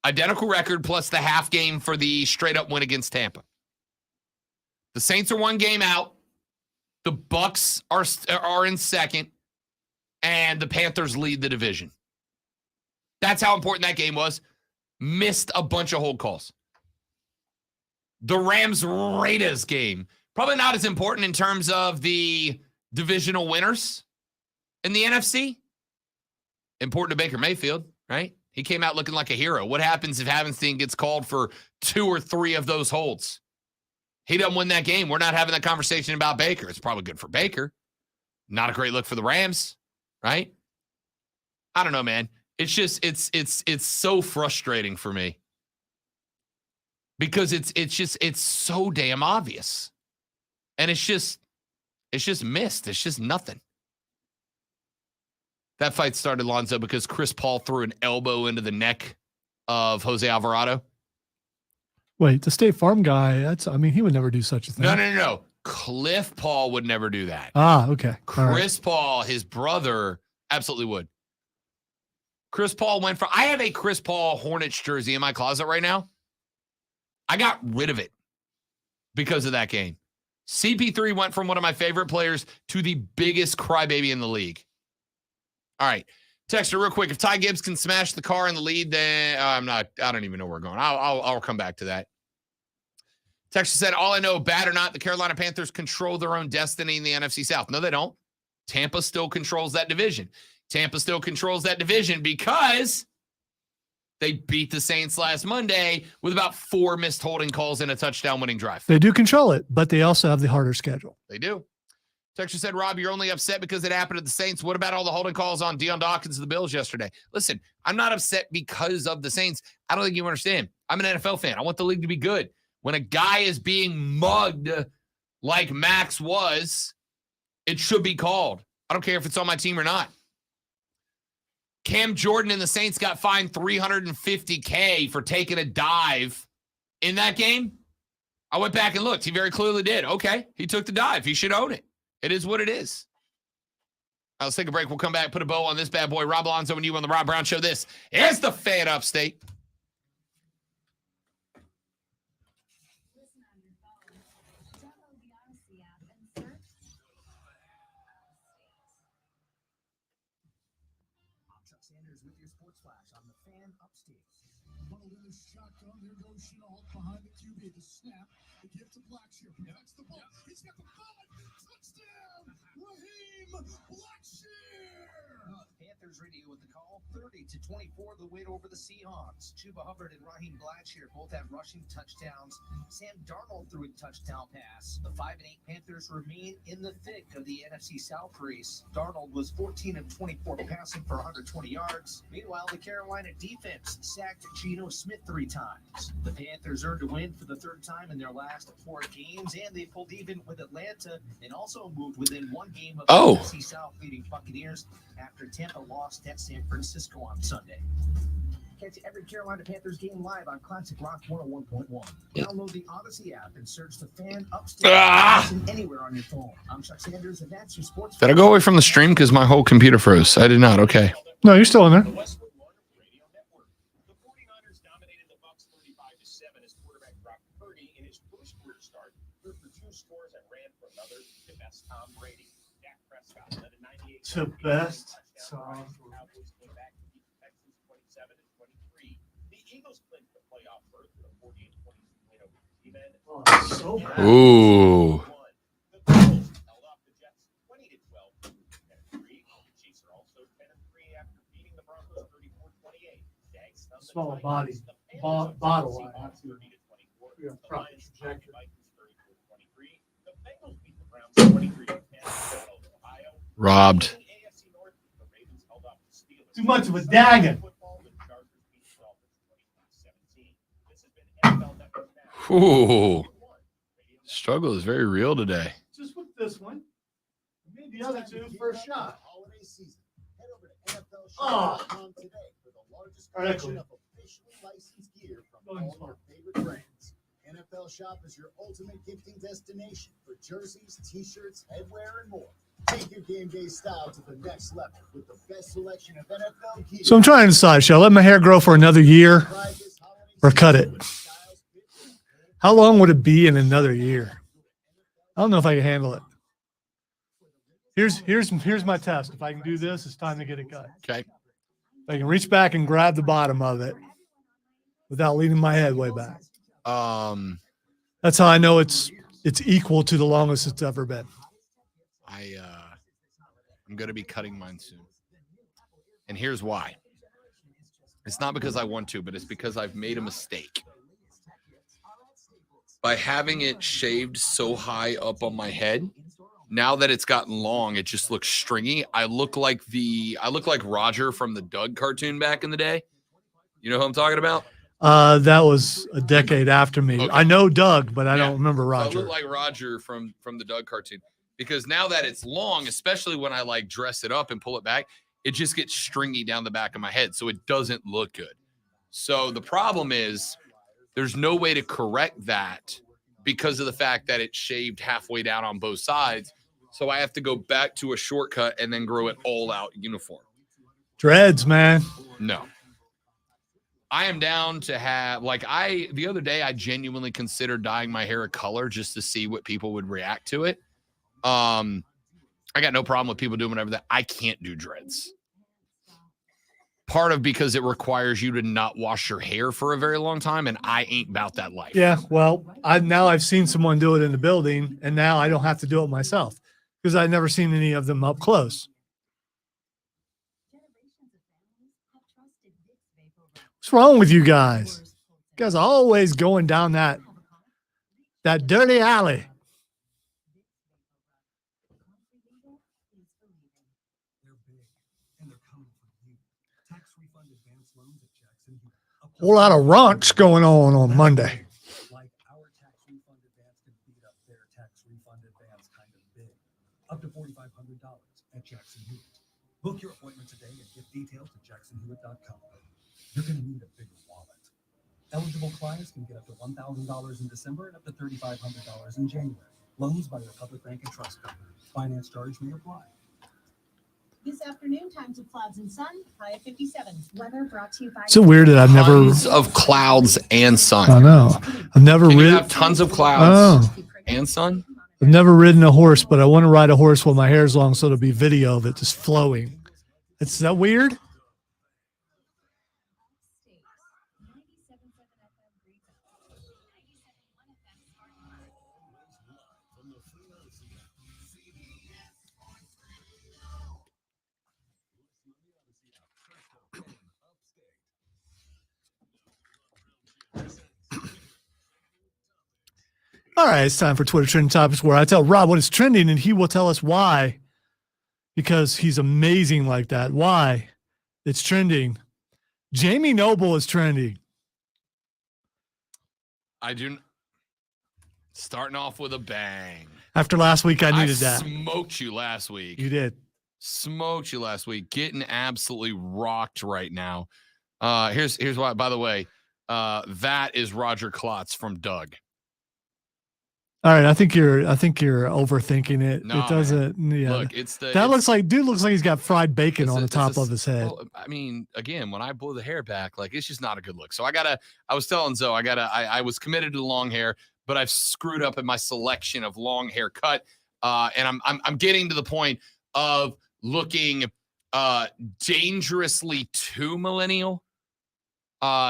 Identical record plus the half game for the straight-up win against Tampa. The Saints are 1 game out. The Bucs are in second, and the Panthers lead the division. That's how important that game was. Missed a bunch of hold calls. The Rams-Raiders game, probably not as important in terms of the divisional winners in the NFC. Important to Baker Mayfield, right? He came out looking like a hero. What happens if Havenstein gets called for 2 or 3 of those holds? He doesn't win that game. We're not having that conversation about Baker. It's probably good for Baker. Not a great look for the Rams, right? I don't know, man. It's just it's so frustrating for me because it's so damn obvious. And it's just missed. It's just nothing. That fight started, Lonzo, because Chris Paul threw an elbow into the neck of Jose Alvarado. Wait, the State Farm guy, he would never do such a thing. No. Cliff Paul would never do that. Ah, okay. All right. Chris Paul, his brother, absolutely would. Chris Paul went from, I have a Chris Paul Hornets jersey in my closet right now. I got rid of it because of that game. CP3 went from one of my favorite players to the biggest crybaby in the league. All right. Texter, real quick. If Ty Gibbs can smash the car in the lead, then I don't even know where we're going. I'll come back to that. Texter said, all I know, bad or not, the Carolina Panthers control their own destiny in the NFC South. No, they don't. Tampa still controls that division. Tampa still controls that division because they beat the Saints last Monday with about 4 missed holding calls and a touchdown winning drive. They do control it, but they also have the harder schedule. They do. Texter said, Rob, you're only upset because it happened to the Saints. What about all the holding calls on Deion Dawkins of the Bills yesterday? Listen, I'm not upset because of the Saints. I don't think you understand. I'm an NFL fan. I want the league to be good. When a guy is being mugged like Max was, it should be called. I don't care if it's on my team or not. Cam Jordan and the Saints got fined $350K for taking a dive in that game. I went back and looked. He very clearly did. Okay, he took the dive. He should own it. It is what it is. All right, let's take a break. We'll come back, put a bow on this bad boy. Rob Alonzo and you on the Rob Brown Show. This is the Fan Upstate. With your sports flash on the Fan Upstate. Funneled in the shotgun. There goes Chenault behind the QB. The snap. The give to Blackshear. Protects the ball. He's got the ball. Touchdown. Raheem Blackshear. Panthers radio with the call. 30-24, the win over the Seahawks. Chuba Hubbard and Raheem Blackshear both had rushing touchdowns. Sam Darnold threw a touchdown pass. The 5-8 Panthers remain in the thick of the NFC South race. Darnold was 14 of 24 passing for 120 yards. Meanwhile, the Carolina defense sacked Geno Smith 3 times. The Panthers earned a win for the 3rd time in their last 4 games, and they pulled even with Atlanta and also moved within 1 game of the NFC South leading Buccaneers after Tampa lost at San Francisco on Sunday. Catch every Carolina Panthers game live on Classic Rock 101.1. Download the Odyssey app and search the Fan Upstate. Listen anywhere on your phone. I'm Chuck Sanders, and that's your sports. Did I go away from the stream because my whole computer froze? I did not. Okay. No, you're still in there. The best song. So bad. Ooh. Small body. Bottle. I have to. Proper trajectory. Robbed. Too much of a dagger. Ooh. Struggle is very real today. Just with this one. Maybe the other 2 first shot. Oh. Today for the largest collection of officially licensed gear from all your favorite brands. NFL Shop is your ultimate gifting destination for jerseys, t-shirts, headwear, and more. Take your game day style to the next level with the best selection of NFL gear. So I'm trying to decide, shall I let my hair grow for another year or cut it? How long would it be in another year? I don't know if I can handle it. Here's my test. If I can do this, it's time to get it cut. Okay. If I can reach back and grab the bottom of it without leaning my head way back. That's how I know it's equal to the longest it's ever been. I'm going to be cutting mine soon. And here's why. It's not because I want to, but it's because I've made a mistake. By having it shaved so high up on my head, now that it's gotten long, it just looks stringy. I look like Roger from the Doug cartoon back in the day. You know who I'm talking about? That was a decade after me. Okay. I know Doug, but I don't remember Roger. So I look like Roger from the Doug cartoon. Because now that it's long, especially when I like dress it up and pull it back, it just gets stringy down the back of my head. So it doesn't look good. So the problem is there's no way to correct that because of the fact that it's shaved halfway down on both sides. So I have to go back to a shortcut and then grow it all out uniform. Dreads, man. No. I am down to have, the other day, I genuinely considered dyeing my hair a color just to see what people would react to it. I got no problem with people doing whatever that. I can't do dreads. Part of because it requires you to not wash your hair for a very long time, and I ain't about that life. Yeah, well, I've seen someone do it in the building, and now I don't have to do it myself because I've never seen any of them up close. What's wrong with you guys? You guys are always going down that dirty alley. Whole lot of raunch going on Monday. Like our tax refund advance can beat up their tax refund advance kind of big. Up to $4,500 at Jackson Hewitt. Book your appointment today and get details at jacksonhewitt.com. You're going to need a bigger wallet. Eligible clients can get up to $1,000 in December and up to $3,500 in January. Loans by Republic Bank and Trust Company. Finance charge may apply. This afternoon, times of clouds and sun, high of 57. Weather brought to you by. It's so weird that I've never. Tons of clouds and sun. I know. I've never Can you ridden. have tons of clouds and sun? I've never ridden a horse, but I want to ride a horse while my hair's long, so there'll be video of it just flowing. Is that weird? All right, it's time for Twitter Trending Topics, where I tell Rob what is trending, and he will tell us why, because he's amazing like that. Why it's trending. Jamie Noble is trending. Starting off with a bang. After last week, I needed that. Smoked you last week. You did. Smoked you last week. Getting absolutely rocked right now. Here's why. By the way, that is Roger Klotz from Doug. All right, I think you're overthinking it. No, it doesn't. Man. Yeah, look, looks like he's got fried bacon on the top of his head. Well, I mean, again, when I blow the hair back, it's just not a good look. So I was telling Zoe, I was committed to the long hair, but I've screwed up in my selection of long hair cut, and I'm getting to the point of looking dangerously too millennial.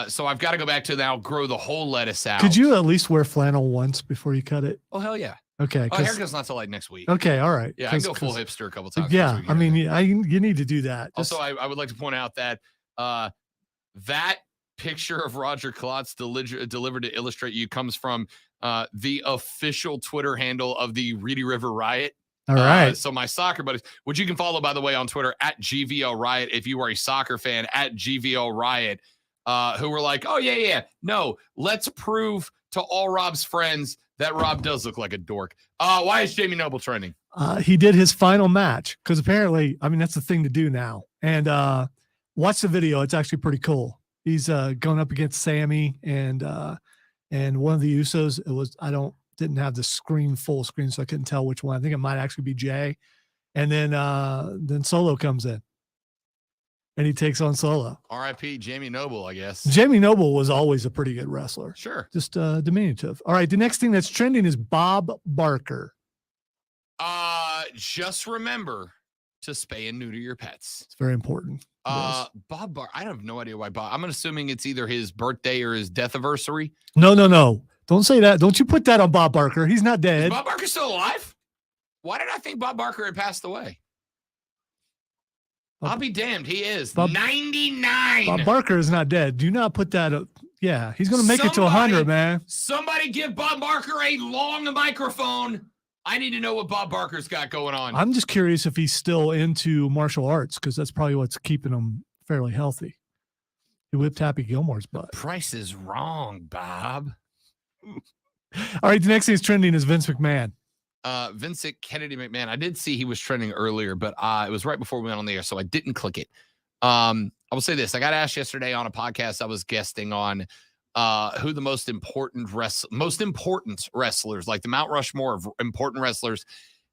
So I've got to go back to now grow the whole lettuce out. Could you at least wear flannel once before you cut it? Oh, hell yeah. Okay. Haircut's not till next week. Okay, all right. Yeah, I can go full hipster a couple times. Yeah, I mean, you need to do that. Also, I would like to point out that that picture of Roger Klotz delivered to illustrate you comes from the official Twitter handle of the Reedy River Riot. All right. So my soccer buddies, which you can follow, by the way, on Twitter at GVL Riot if you are a soccer fan at GVL Riot. Who were like, oh, yeah. No, let's prove to all Rob's friends that Rob does look like a dork. Why is Jamie Noble trending? He did his final match because apparently, I mean, that's the thing to do now. And watch the video. It's actually pretty cool. He's going up against Sammy and one of the Usos. It was, didn't have the full screen, so I couldn't tell which one. I think it might actually be Jay. And then Solo comes in. And he takes on Solo. R.I.P. Jamie Noble, I guess. Jamie Noble was always a pretty good wrestler. Sure. Just diminutive. All right, the next thing that's trending is Bob Barker. Just remember to spay and neuter your pets. It's very important. Bob Barker, I have no idea why Bob. I'm assuming it's either his birthday or his death anniversary. No. Don't say that. Don't you put that on Bob Barker. He's not dead. Is Bob Barker still alive? Why did I think Bob Barker had passed away? I'll be damned. He is 99. Bob Barker is not dead. Do not put that up. Yeah, he's going to make it to 100, man. Somebody give Bob Barker a long microphone. I need to know what Bob Barker's got going on. I'm just curious if he's still into martial arts because that's probably what's keeping him fairly healthy. He whipped Happy Gilmore's butt. Price is wrong, Bob. All right, the next thing is trending is Vince McMahon. Vincent Kennedy McMahon. I did see he was trending earlier, but it was right before we went on the air, so I didn't click it. I will say this. I got asked yesterday on a podcast I was guesting on who the most important wrestlers, like the Mount Rushmore of important wrestlers.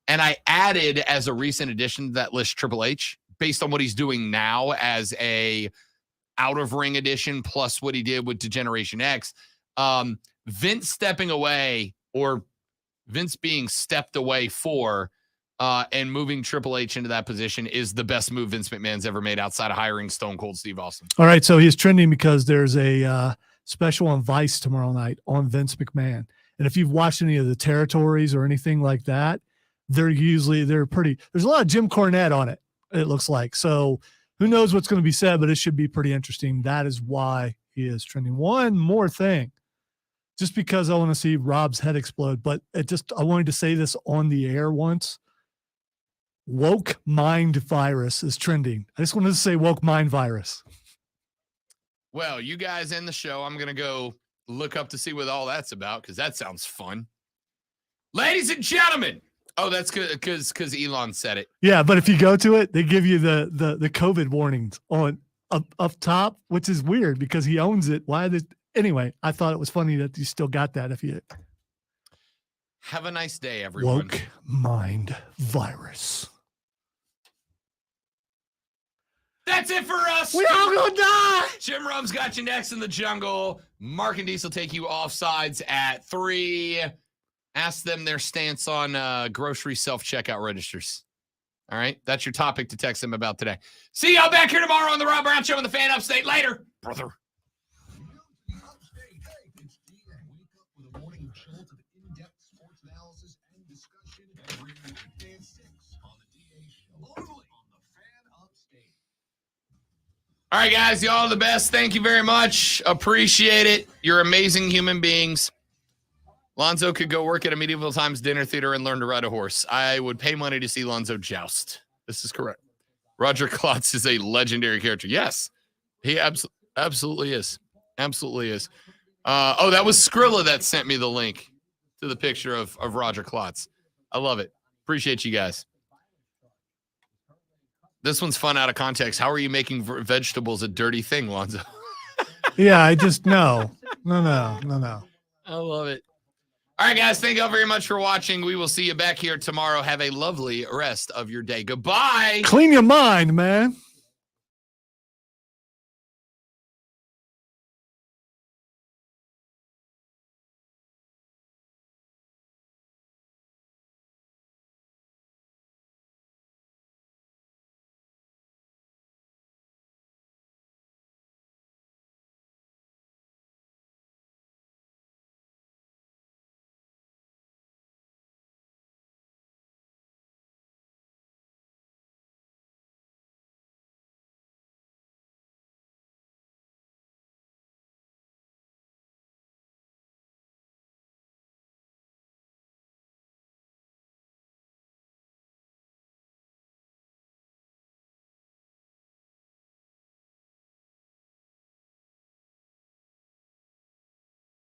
And I added as a recent addition to that list Triple H, based on what he's doing now as a out of ring edition, plus what he did with Degeneration X. Vince stepping away, or Vince being stepped away for, and moving Triple H into that position is the best move Vince McMahon's ever made outside of hiring Stone Cold Steve Austin. All right, so he's trending because there's a special on Vice tomorrow night on Vince McMahon. And if you've watched any of the territories or anything like that, they're pretty, there's a lot of Jim Cornette on it looks like. So who knows what's going to be said, but it should be pretty interesting. That is why he is trending. One more thing, just because I want to see Rob's head explode, but I wanted to say this on the air once. Woke mind virus is trending. I just wanted to say woke mind virus. Well, you guys end the show. I'm going to go look up to see what all that's about, because that sounds fun. Ladies and gentlemen. Oh, that's because Elon said it. Yeah, but if you go to it, they give you the COVID warnings on up top, which is weird because he owns it. Anyway, I thought it was funny that you still got that. If you have a nice day, everyone. Woke mind virus. That's it for us. We all gonna die. Jim Rome's got you next in the jungle. Mark and Diesel take you offsides at 3. Ask them their stance on grocery self-checkout registers. All right? That's your topic to text them about today. See y'all back here tomorrow on the Rob Brown Show on the Fan Upstate. Later, brother. All right, guys, y'all are the best. Thank you very much. Appreciate it. You're amazing human beings. Lonzo could go work at a medieval times dinner theater and learn to ride a horse. I would pay money to see Lonzo joust. This is correct. Roger Klotz is a legendary character. Yes, he absolutely is. Absolutely is. That was Skrilla that sent me the link to the picture of Roger Klotz. I love it. Appreciate you guys. This one's fun out of context. How are you making vegetables a dirty thing, Lonzo? Yeah, I just no. I love it. All right, guys, thank you all very much for watching. We will see you back here tomorrow. Have a lovely rest of your day. Goodbye. Clean your mind, man.